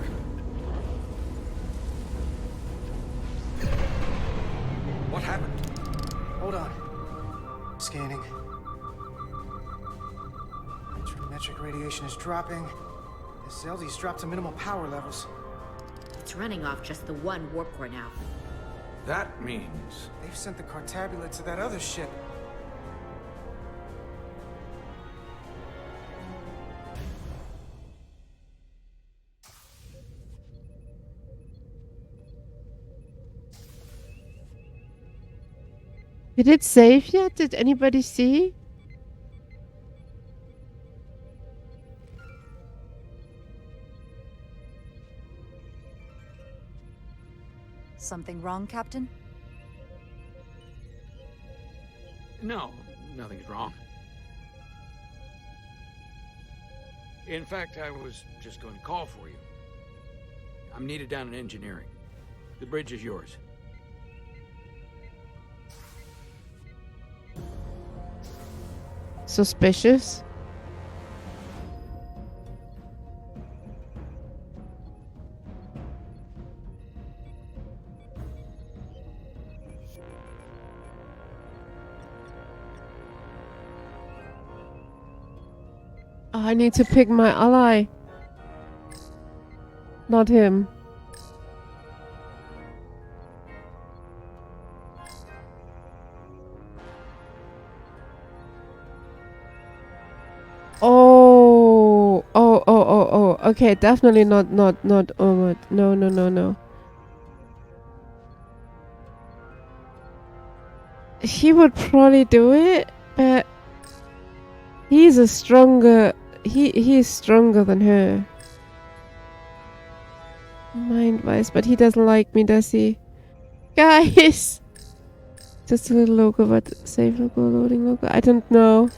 What happened? Hold on. Scanning. Metric radiation is dropping. The Zeldi's dropped to minimal power levels. It's running off just the one warp core now. That means... They've sent the Cartabula to that other ship. Did it save yet? Did anybody see? Something wrong, Captain? No, nothing's wrong. In fact, I was just going to call for you. I'm needed down in engineering. The bridge is yours. Suspicious. Oh, I need to pick my ally. Not him. Oh. Okay, definitely not Omid. No. He would probably do it, but he's a stronger... He's stronger than her. Mind-wise, but he doesn't like me, does he? Guys! Just a little logo, but save logo, loading logo. I don't know.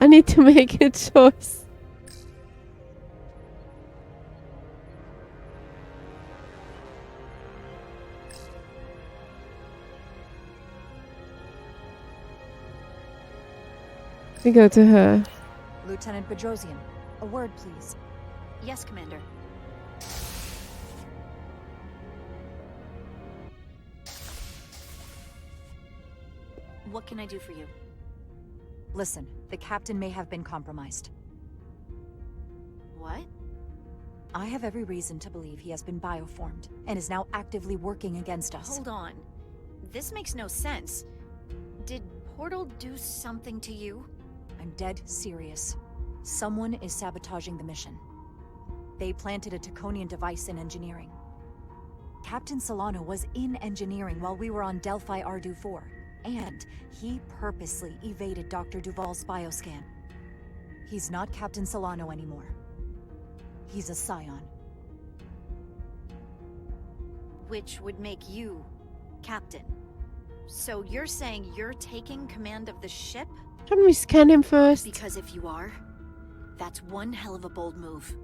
I need to make a choice. We go to her. Lieutenant Bedrosian, a word, please. Yes, Commander. What can I do for you? Listen, the captain may have been compromised. What? I have every reason to believe he has been bioformed, and is now actively working against us. Hold on. This makes no sense. Did Portal do something to you? I'm dead serious. Someone is sabotaging the mission. They planted a Taconian device in engineering. Captain Solano was in engineering while we were on Delphi Ardu 4, and he purposely evaded Dr. Duval's bioscan. He's not Captain Solano anymore. He's a Scion. Which would make you Captain. So you're saying you're taking command of the ship? Shouldn't we scan him first? Because if you are, that's one hell of a bold move.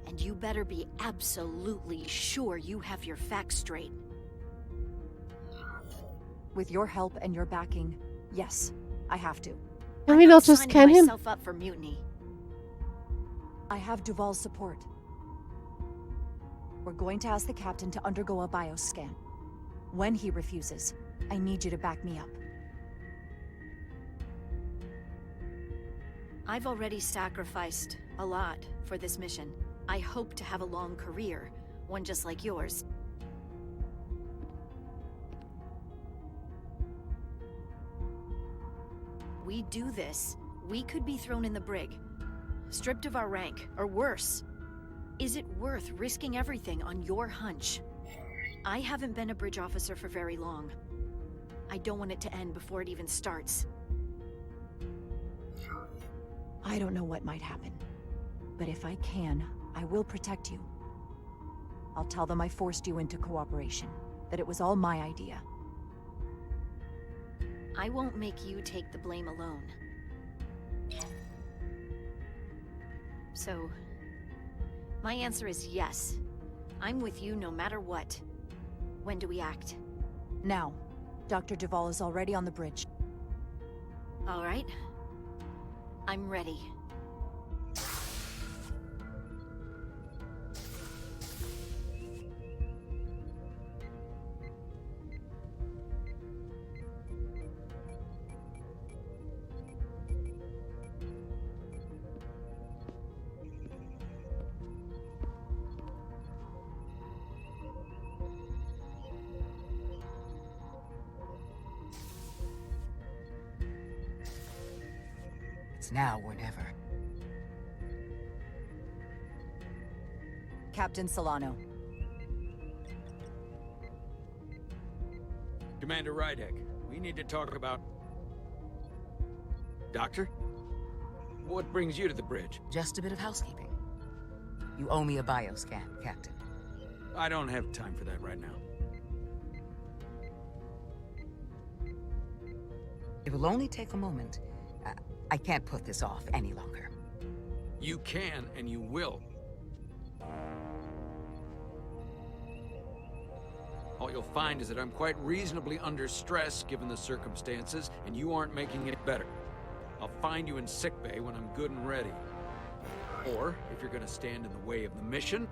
And you better be absolutely sure you have your facts straight. With your help and your backing, yes, I have to. Can we not just Signing scan him? myself up for mutiny. I have Duval's support. We're going to ask the captain to undergo a bioscan. When he refuses, I need you to back me up. I've already sacrificed a lot for this mission. I hope to have a long career, one just like yours. We do this, we could be thrown in the brig, stripped of our rank, or worse. Is it worth risking everything on your hunch? I haven't been a bridge officer for very long. I don't want it to end before it even starts. I don't know what might happen, but if I can, I will protect you. I'll tell them I forced you into cooperation, that it was all my idea. I won't make you take the blame alone. So, my answer is yes. I'm with you no matter what. When do we act? Now. Dr. Duval is already on the bridge. All right. I'm ready. It's now or never. Captain Solano. Commander Rydek, we need to talk about... Doctor? What brings you to the bridge? Just a bit of housekeeping. You owe me a bioscan, Captain. I don't have time for that right now. It will only take a moment. I can't put this off any longer. You can, and you will. All you'll find is that I'm quite reasonably under stress given the circumstances, and you aren't making it better. I'll find you in sickbay when I'm good and ready. Or, if you're gonna stand in the way of the mission,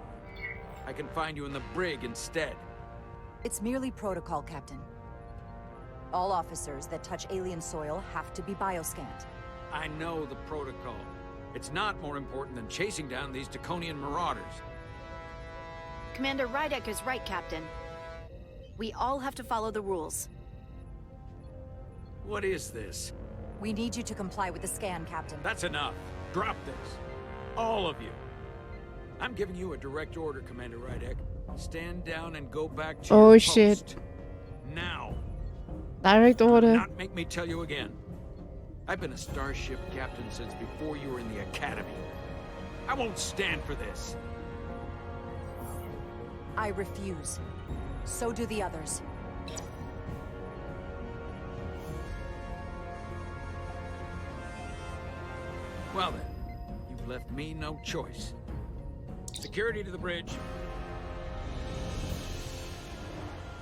I can find you in the brig instead. It's merely protocol, Captain. All officers that touch alien soil have to be bioscanned. I know the protocol. It's not more important than chasing down these Taconian marauders. Commander Rydek is right, Captain. We all have to follow the rules. What is this? We need you to comply with the scan, Captain. That's enough. Drop this. All of you. I'm giving you a direct order, Commander Rydek. Stand down and go back to your post. Shit. Now. Direct order. Not make me tell you again. I've been a starship captain since before you were in the academy. I won't stand for this. I refuse. So do the others. Well then, you've left me no choice. Security to the bridge.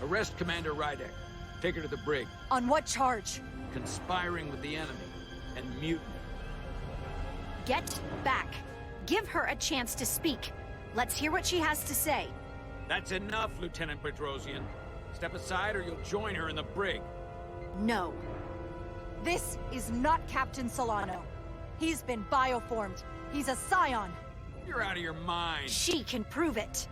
Arrest Commander Rydek. Take her to the brig. On what charge? Conspiring with the enemy and mutiny. Get back. Give her a chance to speak. Let's hear what she has to say. That's enough, Lieutenant Bedrosian. Step aside or you'll join her in the brig. No. This is not Captain Solano. He's been bioformed. He's a Scion. You're out of your mind. She can prove it.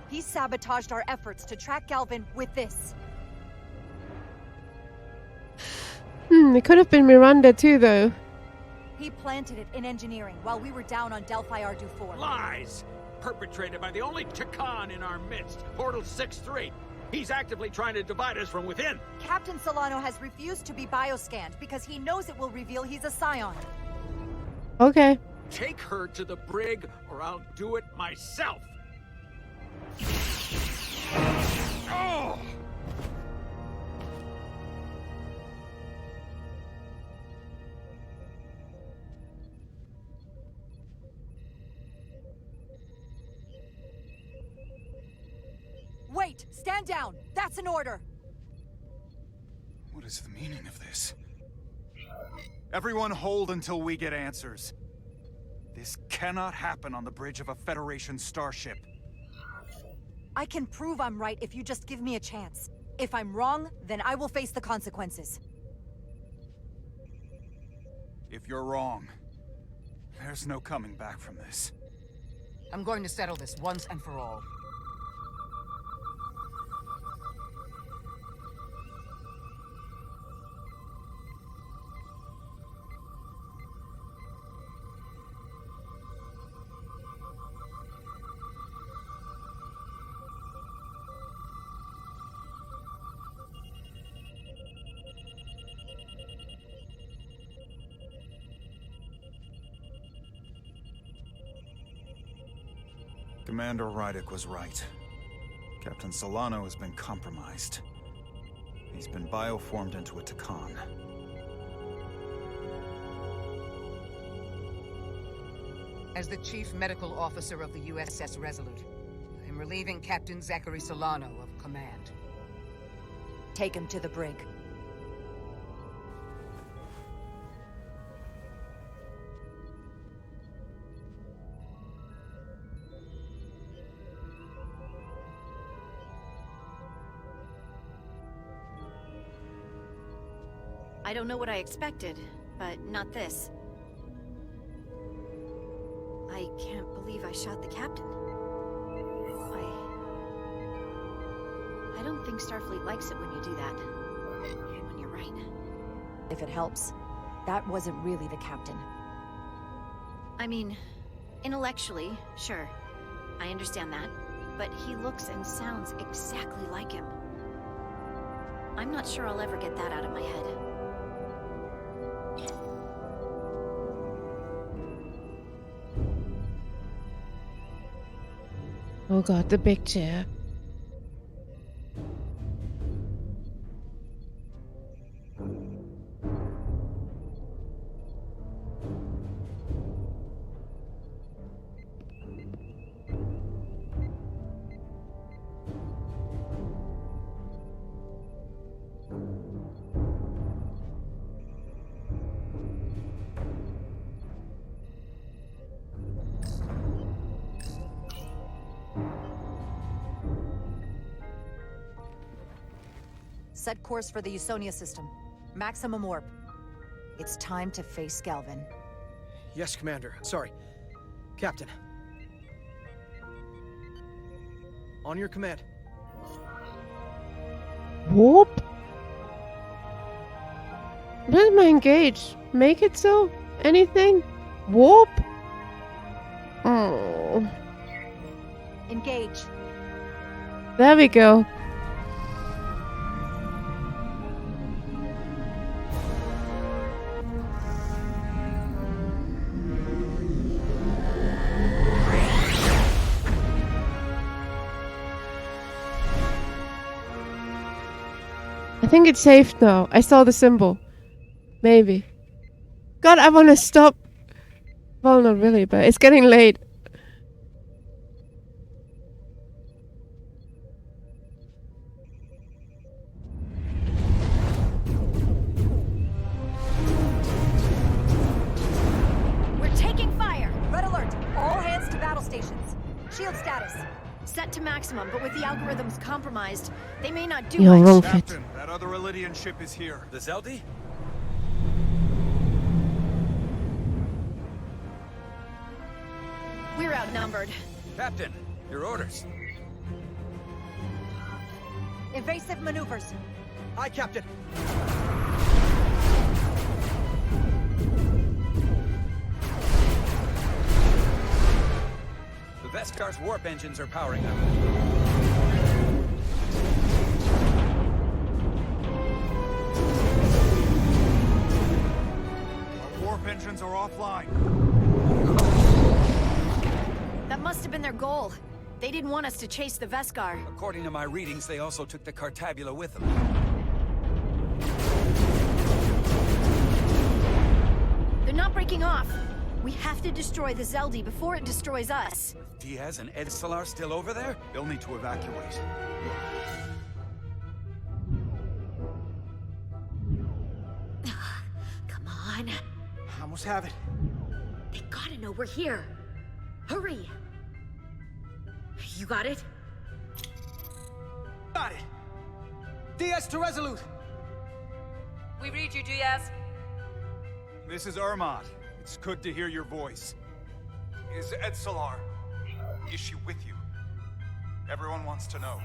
He sabotaged our efforts to track Galvin with this. It could have been Miranda too, though. He planted it in engineering while we were down on Delphi Ardu 4. Lies! Perpetrated by the only Takan in our midst, Portal 6-3. He's actively trying to divide us from within. Captain Solano has refused to be bioscanned because he knows it will reveal he's a Scion. Okay. Take her to the brig, or I'll do it myself. Oh! Wait! Stand down! That's an order! What is the meaning of this? Everyone hold until we get answers. This cannot happen on the bridge of a Federation starship. I can prove I'm right if you just give me a chance. If I'm wrong, then I will face the consequences. If you're wrong, there's no coming back from this. I'm going to settle this once and for all. Commander Rydick was right. Captain Solano has been compromised. He's been bioformed into a Takan. As the Chief Medical Officer of the USS Resolute, I am relieving Captain Zachary Solano of command. Take him to the brig. I don't know what I expected, but not this. I can't believe I shot the captain. I don't think Starfleet likes it when you do that. When you're right. If it helps, that wasn't really the captain. I mean, intellectually, sure. I understand that. But he looks and sounds exactly like him. I'm not sure I'll ever get that out of my head. Oh god, the big chair. Set course for the Usonia system. Maximum warp. It's time to face Galvin. Yes, Commander. Sorry. Captain. On your command. Whoop. Where's my engage? Make it so? Anything? Whoop. Oh. Engage. There we go. I think it's safe now. I saw the symbol. Maybe. God, I want to stop. Well, not really, but it's getting late. We're taking fire! Red alert! All hands to battle stations. Shield status. Set to maximum, but with the algorithms compromised, they may not do You're much. wrong, Fit. Captain, that Another Elydian ship is here. The Zeldi? We're outnumbered. Captain, your orders. Evasive maneuvers. Aye, Captain. The Veskar's warp engines are powering up. Our warp engines are offline. That must have been their goal. They didn't want us to chase the Veskar. According to my readings, they also took the Cartabula with them. They're not breaking off. We have to destroy the Zeldi before it destroys us. Diaz and Edsalar still over there? They'll need to evacuate. Come on. Almost have it. They gotta know we're here. Hurry! You got it? Got it! Diaz to Resolute! We read you, Diaz. This is Ermot. It's good to hear your voice. Is Edsalar... is she with you? Everyone wants to know.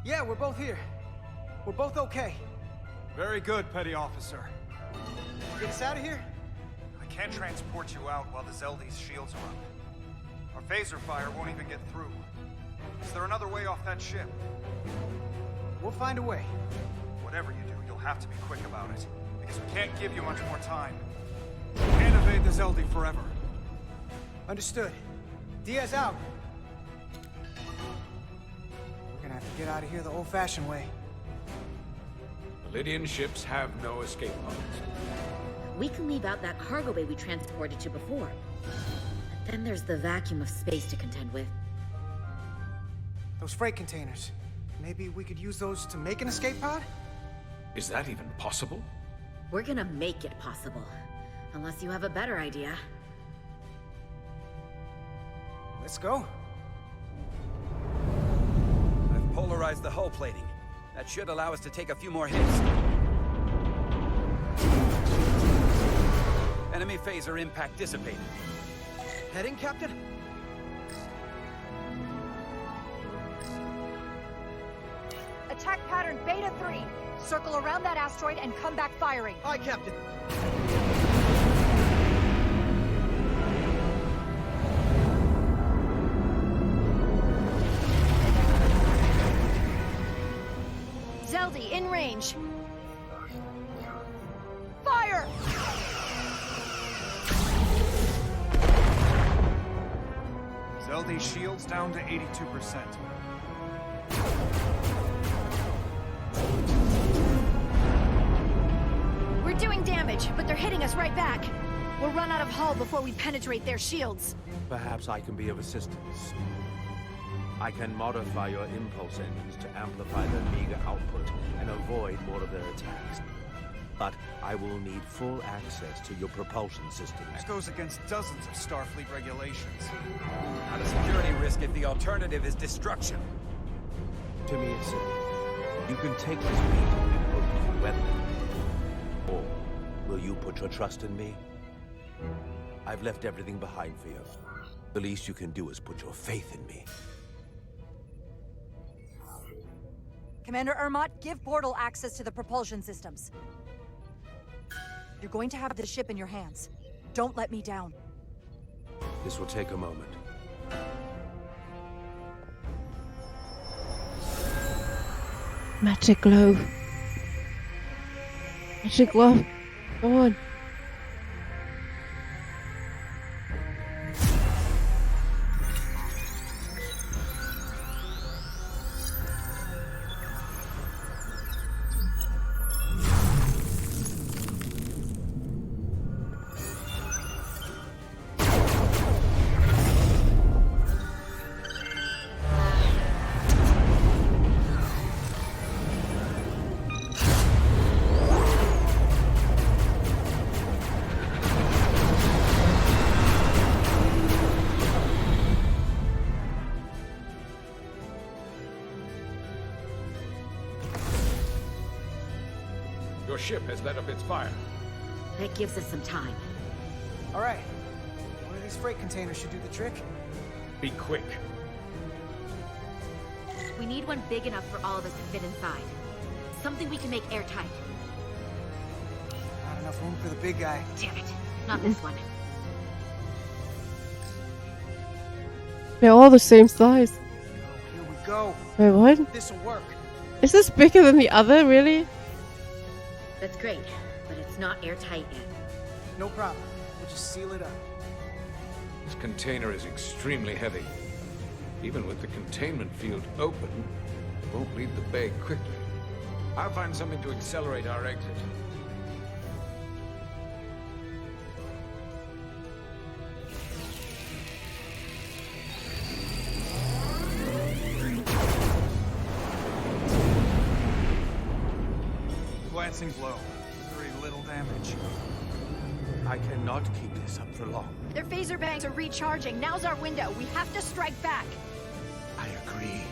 Yeah, we're both here. We're both okay. Very good, Petty Officer. Get us out of here? I can't transport you out while the Zeldi's shields are up. Our phaser fire won't even get through. Is there another way off that ship? We'll find a way. Whatever you do, you'll have to be quick about it. Because we can't give you much more time. We can't evade the Zeldi forever. Understood. Diaz out. We're gonna have to get out of here the old-fashioned way. Lydian ships have no escape pods. We can leave out that cargo bay we transported to before. But then there's the vacuum of space to contend with. Those freight containers. Maybe we could use those to make an escape pod? Is that even possible? We're gonna make it possible. Unless you have a better idea. Let's go. I've polarized the hull plating. That should allow us to take a few more hits. Enemy phaser impact dissipated. Heading, Captain? Attack pattern Beta 3. Circle around that asteroid and come back firing. Aye, Captain. Zeldi, in range. Fire! Zeldi shields down to 82%. We're doing damage, but they're hitting us right back. We'll run out of hull before we penetrate their shields. Perhaps I can be of assistance. I can modify your impulse engines to amplify their meager output and avoid more of their attacks. But I will need full access to your propulsion systems. That goes against dozens of Starfleet regulations. Not a security risk if the alternative is destruction. To me, it's simple. You can take this beat and hope you can weather it. Or will you put your trust in me? I've left everything behind for you. The least you can do is put your faith in me. Commander Ermot, give portal access to the propulsion systems. You're going to have the ship in your hands. Don't let me down. This will take a moment. Magic glove. Magic glove. Go on. Your ship has let up its fire. That gives us some time. All right. One of these freight containers should do the trick. Be quick. We need one big enough for all of us to fit inside. Something we can make airtight. Not enough room for the big guy. Damn it. Not this one. They're all the same size. Here we go. Wait, what? This'll work. Is this bigger than the other, really? That's great, but it's not airtight yet. No problem. We'll just seal it up. This container is extremely heavy. Even with the containment field open, it won't leave the bay quickly. I'll find something to accelerate our exit. Glancing blow. Very little damage. I cannot keep this up for long. Their phaser banks are recharging. Now's our window. We have to strike back. I agree.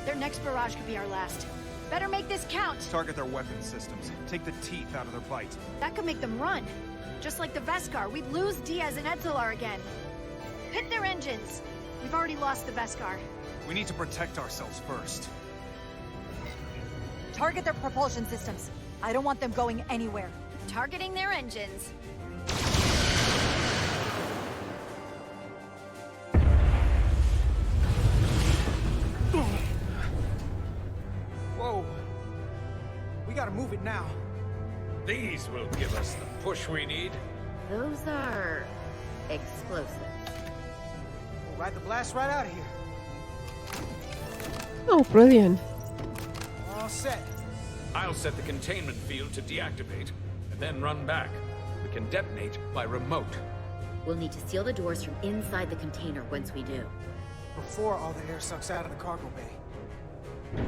Their next barrage could be our last. Better make this count. Target their weapon systems. Take the teeth out of their bite. That could make them run. Just like the Veskar, we'd lose Diaz and Edzelar again. Hit their engines. We've already lost the Veskar. We need to protect ourselves first. Target their propulsion systems. I don't want them going anywhere. Targeting their engines. Whoa. We gotta move it now. These will give us the push we need. Those are explosive. We'll ride the blast right out of here. Oh, brilliant. All set. I'll set the containment field to deactivate, and then run back. We can detonate by remote. We'll need to seal the doors from inside the container once we do. Before all the air sucks out of the cargo bay.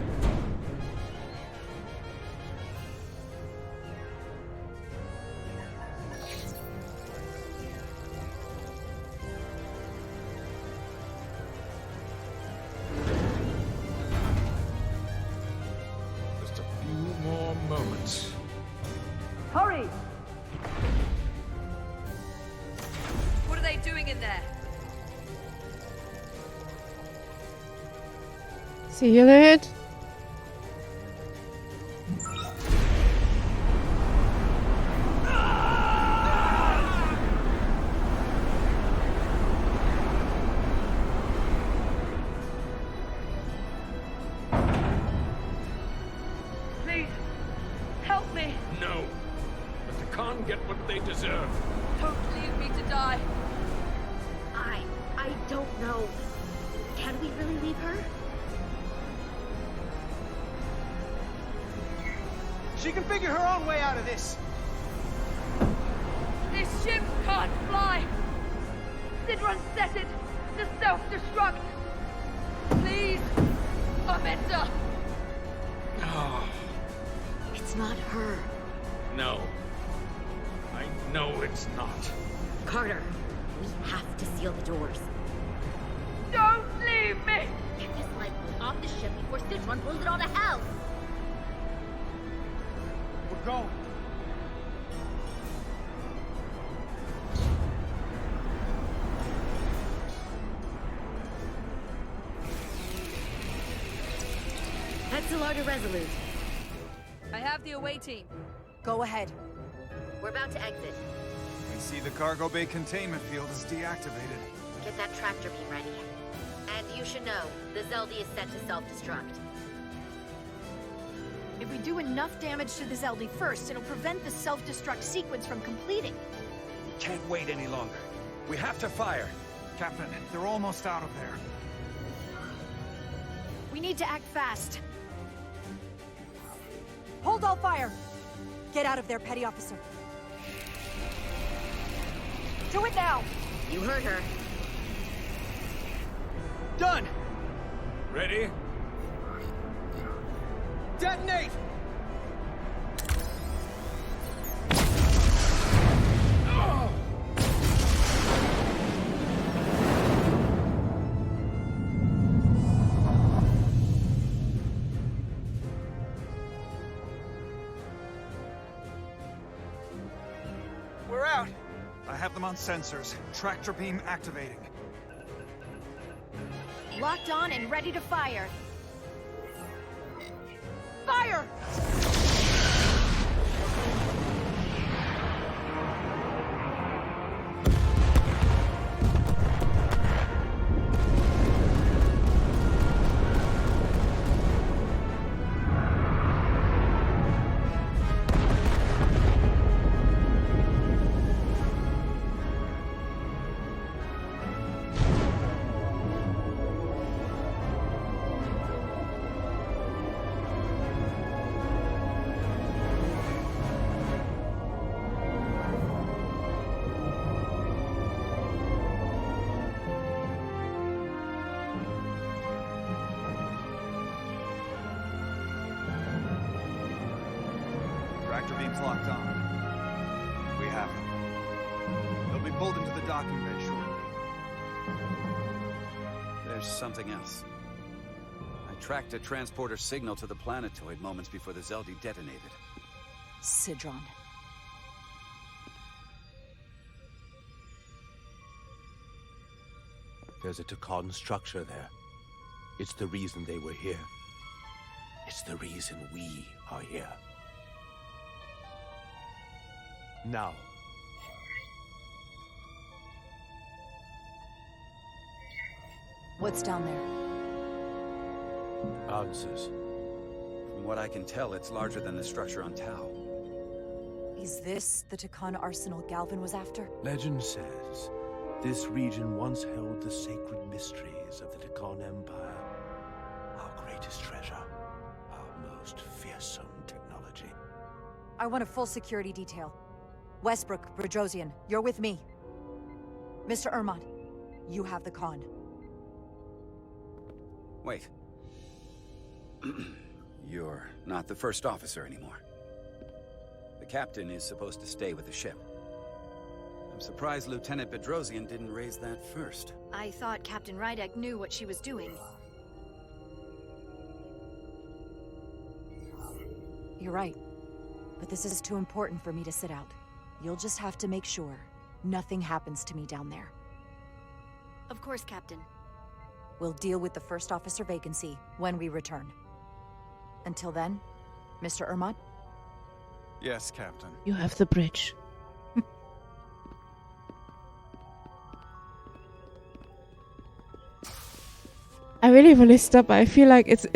Just a few more moments. Hurry! What are they doing in there? See you later. Please, help me! No. Let the Khan get what they deserve. Don't leave me to die. I don't know. Can we really leave her? She can figure her own way out of this. This ship can't fly. Sidron set it to self-destruct. Please, Amenta. Oh, It's not her. no. I know it's not. Carter, we have to seal the doors. Don't leave me! Get this lifeboat off the ship before Citron blows it all to hell! We're going. Edzelar to Resolute. I have the away team. Go ahead. We're about to exit. I see the cargo bay containment field is deactivated. Get that tractor beam ready. And you should know, the Zeldy is set to self-destruct. If we do enough damage to the Zeldy first, it'll prevent the self-destruct sequence from completing. We can't wait any longer. We have to fire. Captain, they're almost out of there. We need to act fast. Hold all fire! Get out of there, Petty Officer. Do it now! You heard her. Done! Ready? Detonate! We're out! I have them on sensors. Tractor beam activating. Locked on and ready to fire. Fire! Tractor beam's locked on. We have them. They'll be pulled into the docking bay shortly. There's something else. I tracked a transporter signal to the planetoid moments before the Zeldi detonated. Sidron. There's a Takan structure there. It's the reason they were here. It's the reason we are here. Now. What's down there? Answers. From what I can tell, it's larger than the structure on Tau. Is this the Takan arsenal Galvin was after? Legend says this region once held the sacred mysteries of the Takan Empire. Our greatest treasure. Our most fearsome technology. I want a full security detail. Westbrook, Brodrosian, you're with me. Mr. Ermont, you have the con. Wait. You're not the first officer anymore. The captain is supposed to stay with the ship. I'm surprised Lieutenant Bedrosian didn't raise that first. I thought Captain Rydek knew what she was doing. You're right. But this is too important for me to sit out. You'll just have to make sure nothing happens to me down there. Of course, Captain. We'll deal with the first officer vacancy when we return. Until then, Mr. Ermont? Yes, Captain. You have the bridge. I really want to stop. I feel like it's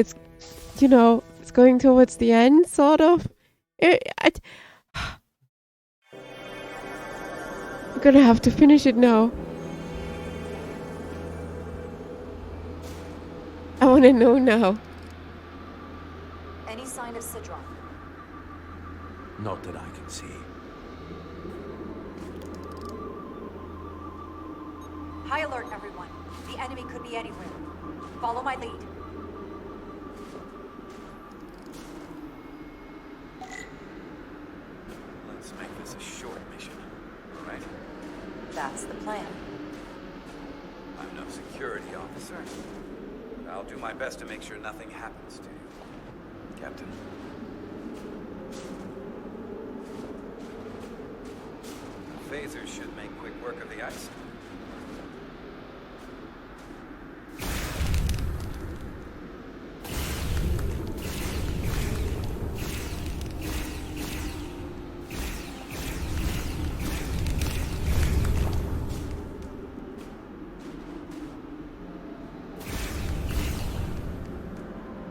you know, it's going towards the end, sort of. I'm gonna have to finish it now. I want to know now. Any sign of Sidron? Not that I can see. High alert, everyone. The enemy could be anywhere. Follow my lead. Let's make this a short mission, right? That's the plan. I'm no security officer. But I'll do my best to make sure nothing happens to you, Captain. The phasers should make quick work of the ice.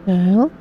Now.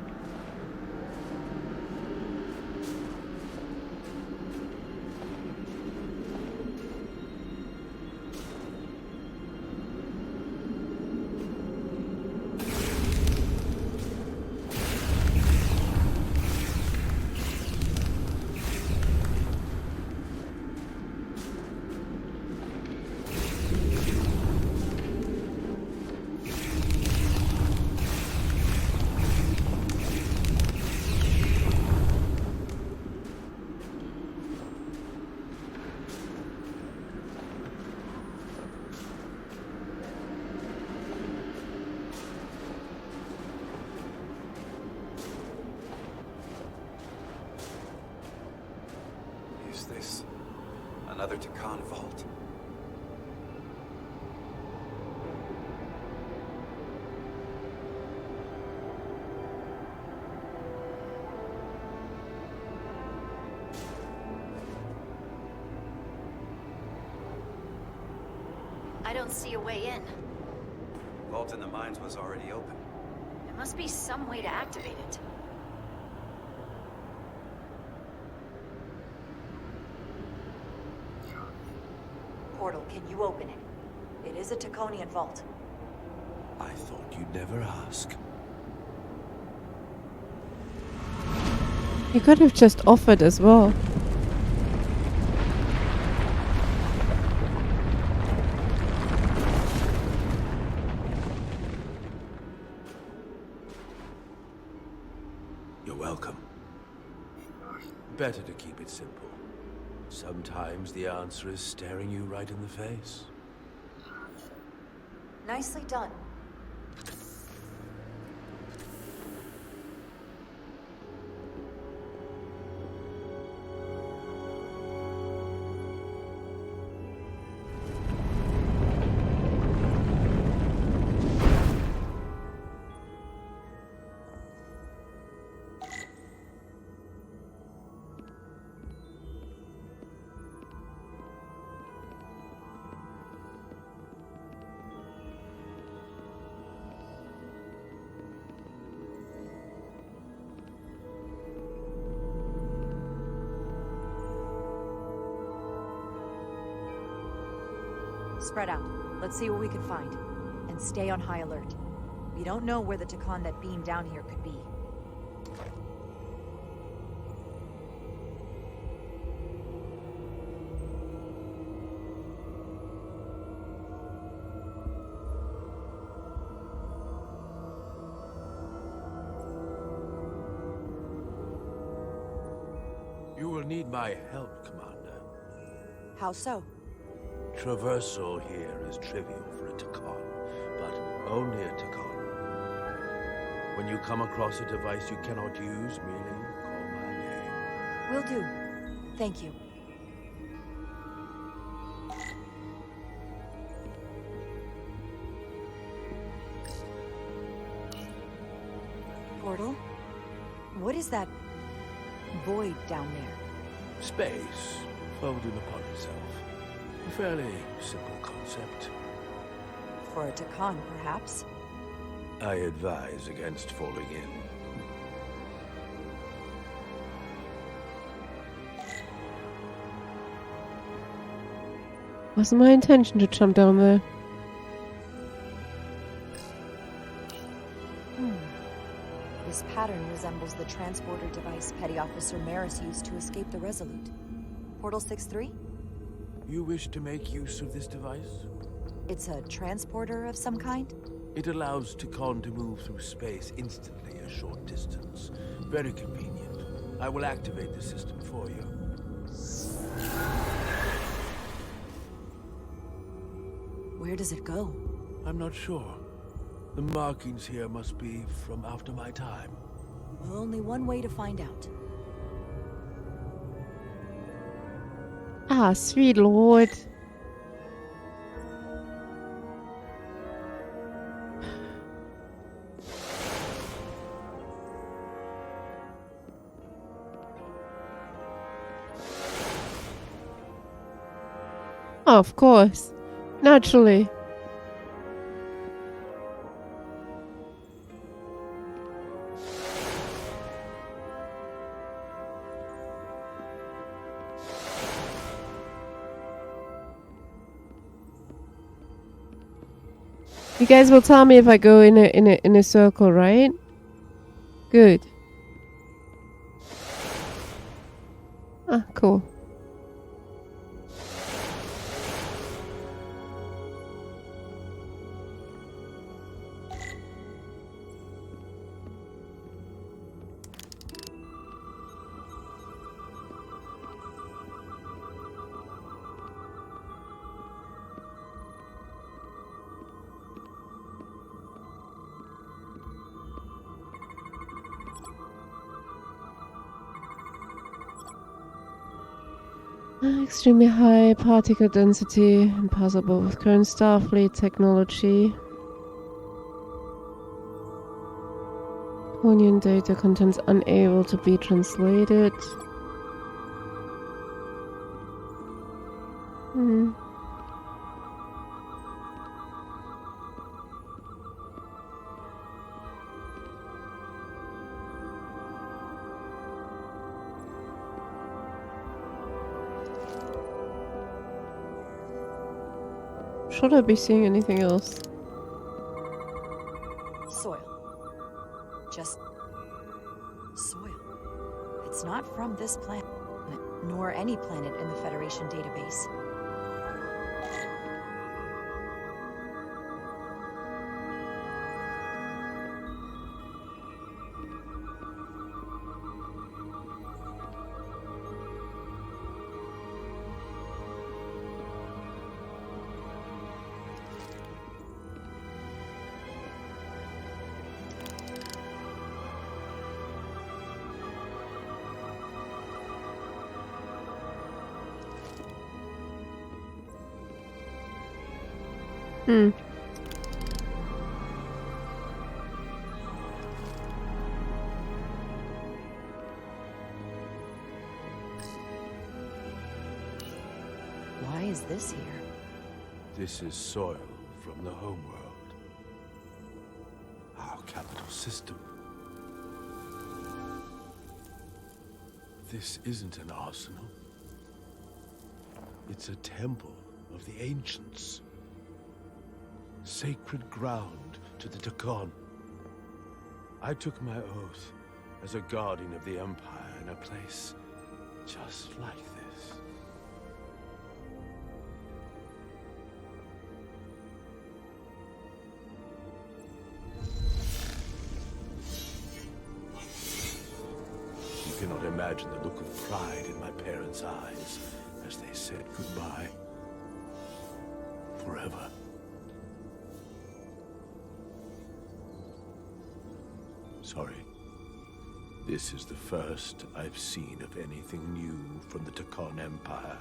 Another Takan vault. I don't see a way in. Vault in the mines was already open. There must be some way to activate it. Portal, can you open it? It is a Taconian vault. I thought you'd never ask. You could have just offered as well. You're welcome. Better to keep it simple. Sometimes the answer is staring you right in the face. Nicely done. Spread out. Let's see what we can find. And stay on high alert. We don't know where the Takan that beamed down here could be. You will need my help, Commander. How so? Traversal here is trivial for a Takan, but only a Takan. When you come across a device you cannot use, merely call my name. Will do. Thank you. Portal? What is that void down there? Space, folding upon itself. A fairly simple concept. For a Takan, perhaps? I advise against falling in. Wasn't my intention to jump down there. This pattern resembles the transporter device Petty Officer Maris used to escape the Resolute. Portal 6-3? You wish to make use of this device? It's a transporter of some kind? It allows Takan to move through space instantly a short distance. Very convenient. I will activate the system for you. Where does it go? I'm not sure. The markings here must be from after my time. Well, only one way to find out. Ah, sweet lord. Oh, of course. Naturally. You guys will tell me if I go in a circle, right? Good. Ah, cool. Extremely high particle density, impossible with current Starfleet technology. Onion data contents unable to be translated. Should I be seeing anything else? Soil. Just soil. It's not from this planet, nor any planet in the Federation database. Why is this here? This is soil from the homeworld. Our capital system. This isn't an arsenal. It's a temple of the ancients. Sacred ground to the Takon. I took my oath as a guardian of the Empire in a place just like this. You cannot imagine the look of pride in my parents' eyes as they said goodbye. Forever. Sorry. This is the first I've seen of anything new from the Takon Empire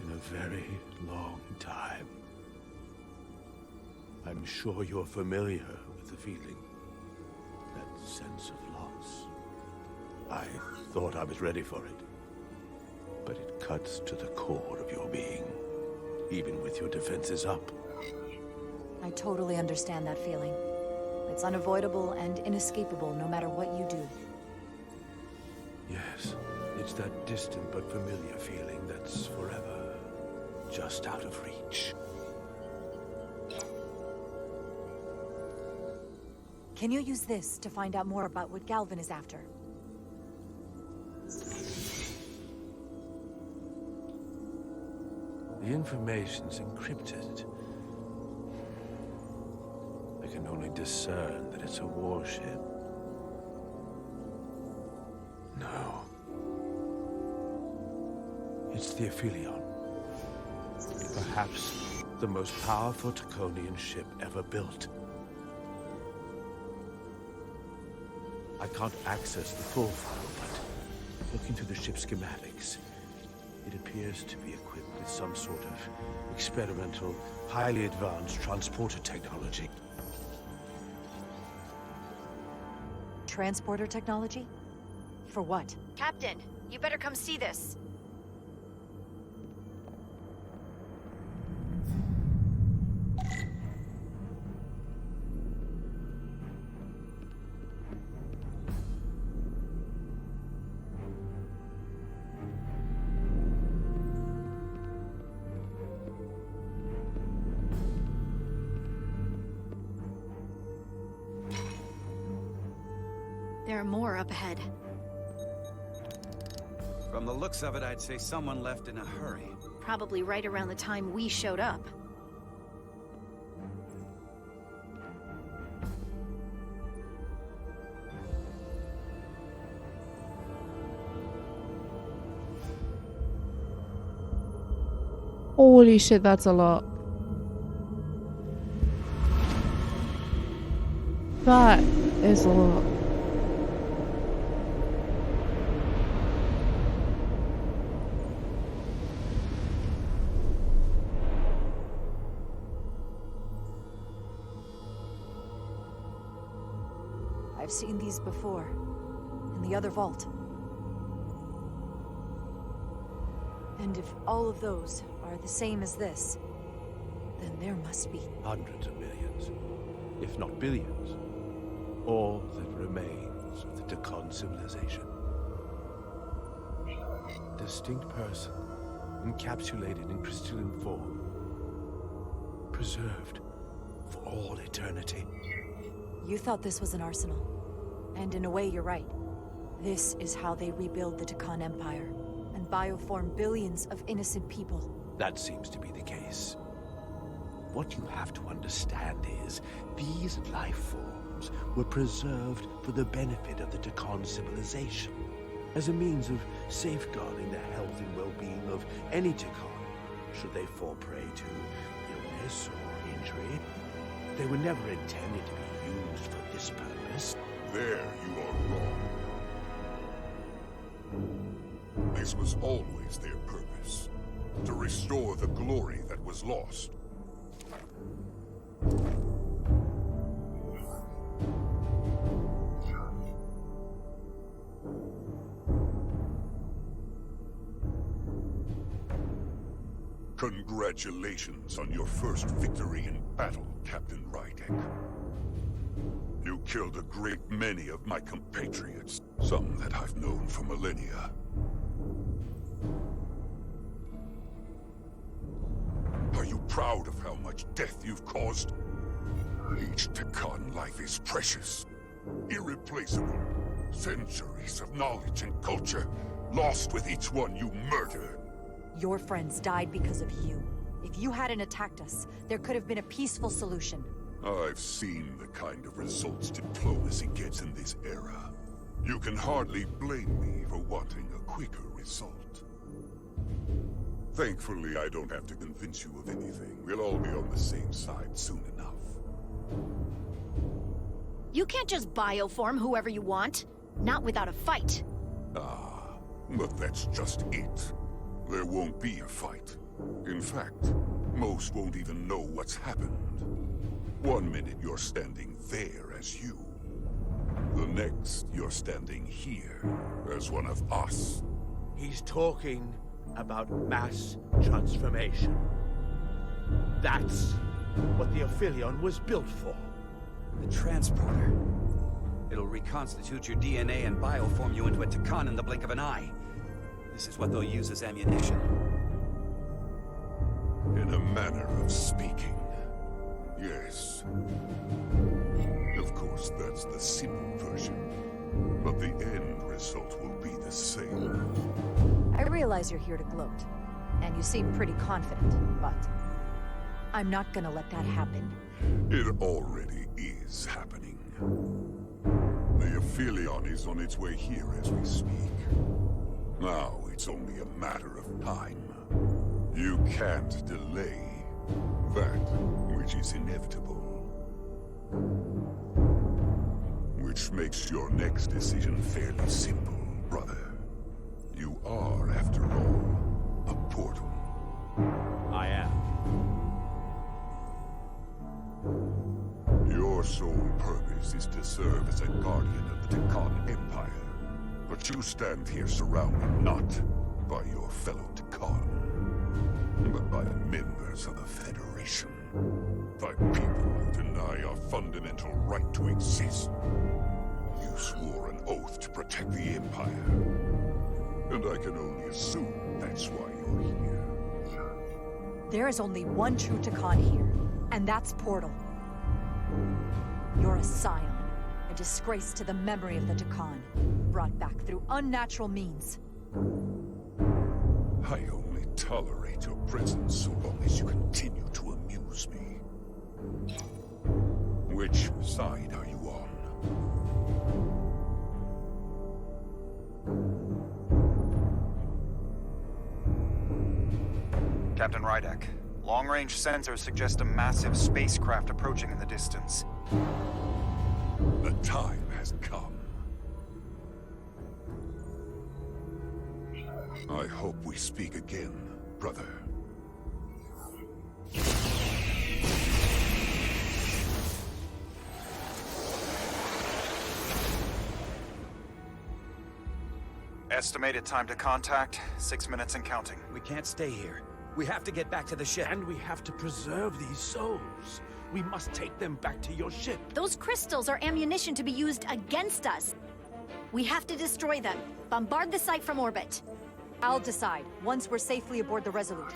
in a very long time. I'm sure you're familiar with the feeling. That sense of loss. I thought I was ready for it. But it cuts to the core of your being, even with your defenses up. I totally understand that feeling. It's unavoidable and inescapable no matter what you do. Yes, it's that distant but familiar feeling that's forever just out of reach. Can you use this to find out more about what Galvin is after? The information's encrypted. I can only discern that it's a warship. No. It's the Aphelion. Perhaps the most powerful Taconian ship ever built. I can't access the full file, but looking through the ship's schematics, it appears to be equipped with some sort of experimental, highly advanced transporter technology. Transporter technology? For what? Captain, you better come see this. There are more up ahead. From the looks of it, I'd say someone left in a hurry. Probably right around the time we showed up. Holy shit, that's a lot. That is a lot. I've seen these before. In the other vault. And if all of those are the same as this, then there must be hundreds of millions, if not billions. All that remains of the Dakan civilization. A distinct person, encapsulated in crystalline form. Preserved for all eternity. You thought this was an arsenal. And in a way, you're right. This is how they rebuild the Dakan Empire, and bioform billions of innocent people. That seems to be the case. What you have to understand is, these life forms were preserved for the benefit of the Dakan civilization, as a means of safeguarding the health and well-being of any Dakan, should they fall prey to illness or injury. They were never intended to be used for this purpose. There you are wrong. This was always their purpose, to restore the glory that was lost. Congratulations on your first victory in battle, Captain Rydek. You killed a great many of my compatriots, some that I've known for millennia. Are you proud of how much death you've caused? Each Dakan life is precious, irreplaceable. Centuries of knowledge and culture, lost with each one you murdered. Your friends died because of you. If you hadn't attacked us, there could have been a peaceful solution. I've seen the kind of results diplomacy gets in this era. You can hardly blame me for wanting a quicker result. Thankfully, I don't have to convince you of anything. We'll all be on the same side soon enough. You can't just bioform whoever you want. Not without a fight. Ah, but that's just it. There won't be a fight. In fact, most won't even know what's happened. One minute you're standing there as you. The next, you're standing here as one of us. He's talking about mass transformation. That's what the Aphelion was built for. The transporter. It'll reconstitute your DNA and bioform you into a Dakan in the blink of an eye. This is what they'll use as ammunition. In a manner of speaking, yes. Of course, that's the simple version. But the end result will be the same. I realize you're here to gloat, and you seem pretty confident, but I'm not gonna let that happen. It already is happening. The Aphelion is on its way here as we speak. Now it's only a matter of time. You can't delay that which is inevitable. Which makes your next decision fairly simple, brother. You are, after all, a portal. I am. Your sole purpose is to serve as a guardian of the Dakan Empire. But you stand here surrounded not by your fellow Dakan, but by the members of the Federation. By people who deny our fundamental right to exist. You swore an oath to protect the Empire. And I can only assume that's why you're here. There is only one true Dakan here, and that's Portal. You're a scion, a disgrace to the memory of the Dakan, brought back through unnatural means. I only tolerate your presence so long as you continue to amuse me. Which side are you on? Captain Rydek, long-range sensors suggest a massive spacecraft approaching in the distance. The time has come. I hope we speak again, brother. Estimated time to contact, 6 minutes and counting. We can't stay here. We have to get back to the ship. And we have to preserve these souls. We must take them back to your ship. Those crystals are ammunition to be used against us. We have to destroy them. Bombard the site from orbit. I'll decide, once we're safely aboard the Resolute.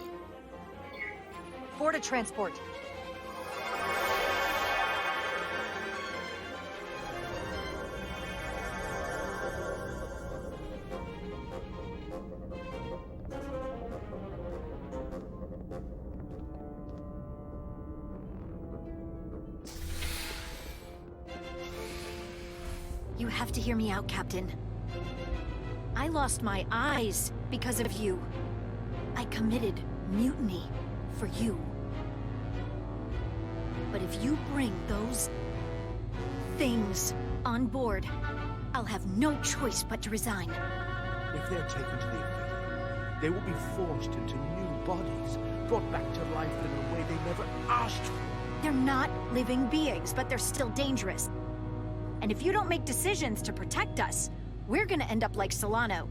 Board a transport. You have to hear me out, Captain. I lost my eyes because of you. I committed mutiny for you. But if you bring those things on board, I'll have no choice but to resign. If they're taken to the equator, they will be forced into new bodies, brought back to life in a way they never asked for. They're not living beings, but they're still dangerous. And if you don't make decisions to protect us, we're gonna end up like Solano.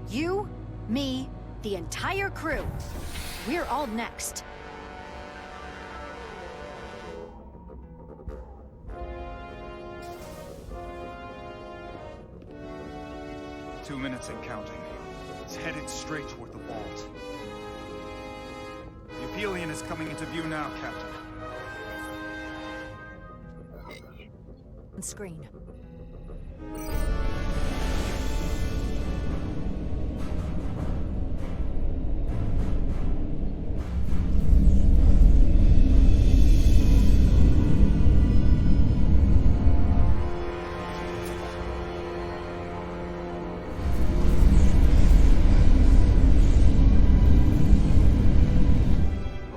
You, me, the entire crew. We're all next. Two minutes and counting. It's headed straight toward the vault. The Aphelion is coming into view now, Captain. On screen.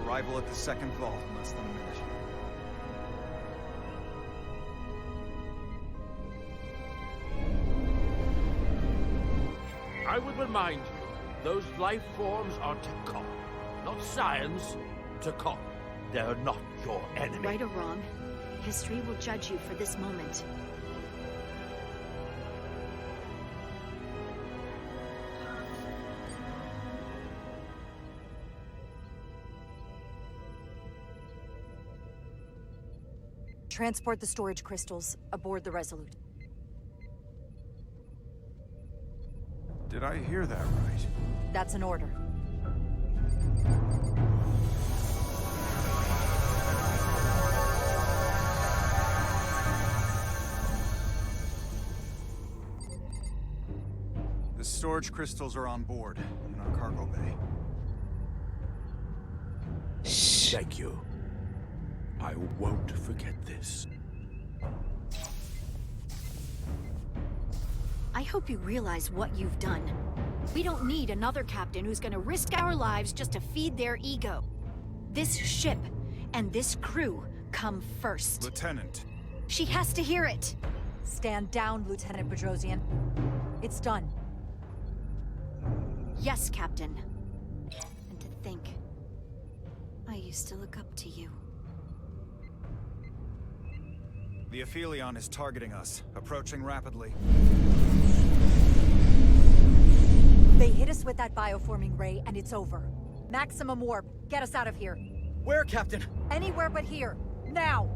Arrival at the second vault in less than a minute. I would remind you, those life forms are Takon, not science. Takon. They're not your enemy. Right or wrong, history will judge you for this moment. Transport the storage crystals aboard the Resolute. Did I hear that right? That's an order. The storage crystals are on board in our cargo bay. Thank you. I won't forget this. I hope you realize what you've done. We don't need another captain who's gonna risk our lives just to feed their ego. This ship and this crew come first. Lieutenant. She has to hear it. Stand down, Lieutenant Bedrosian. It's done. Yes, Captain. And to think, I used to look up to you. The Aphelion is targeting us, approaching rapidly. They hit us with that bioforming ray, and it's over. Maximum warp. Get us out of here. Where, Captain? Anywhere but here. Now!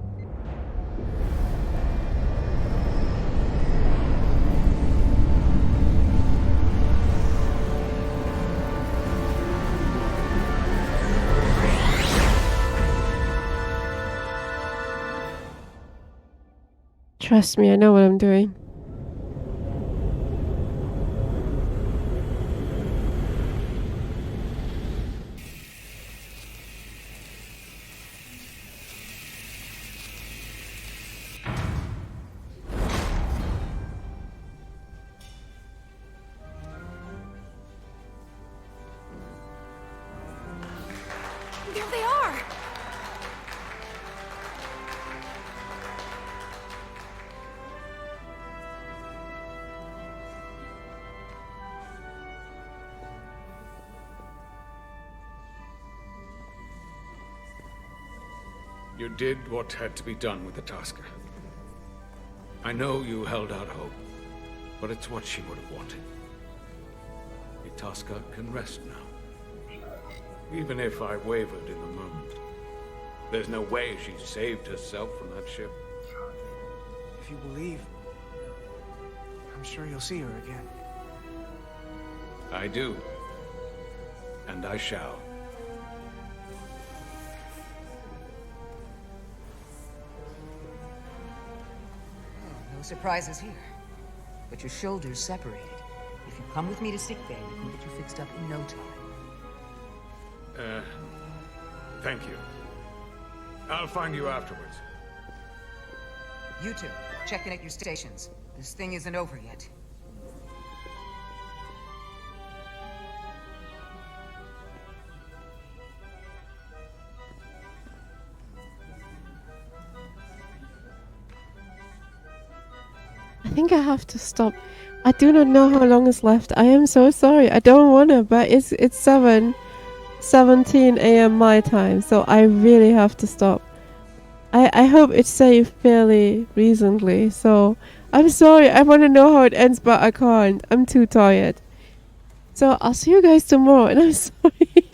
Trust me, I know what I'm doing. There they are! You did what had to be done with the Tasker. I know you held out hope. But it's what she would have wanted. Itasca can rest now. Even if I wavered in the moment. There's no way she saved herself from that ship. If you believe, I'm sure you'll see her again. I do. And I shall. No surprises here. But your shoulders separated. If you come with me to sickbay, we can get you fixed up in no time. Thank you. I'll find you afterwards. You two, check in at your stations. This thing isn't over yet. I think I have to stop. I do not know how long is left. I am so sorry. I don't wanna, but it's 7:17 a.m. my time, so I really have to stop. I hope it's saved fairly recently, so I'm sorry. I want to know how it ends, but I can't. I'm too tired. So I'll see you guys tomorrow, and I'm sorry.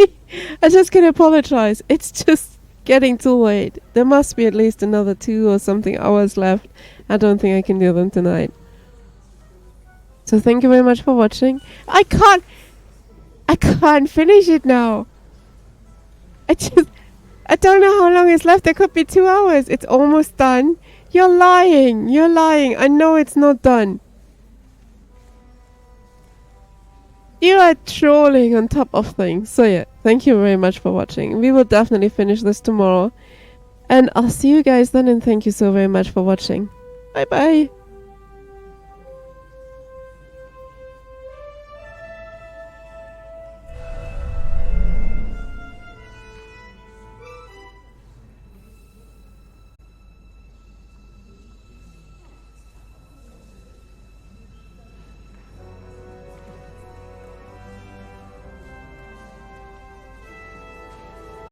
I just can apologize. It's just getting too late. There must be at least another 2 or something hours left. I don't think I can do them tonight. So thank you very much for watching. I can't finish it now. I don't know how long is left. There could be 2 hours. It's almost done. You're lying. You're lying. I know it's not done. You are trolling on top of things. So yeah, thank you very much for watching. We will definitely finish this tomorrow. And I'll see you guys then, and thank you so very much for watching. Bye bye.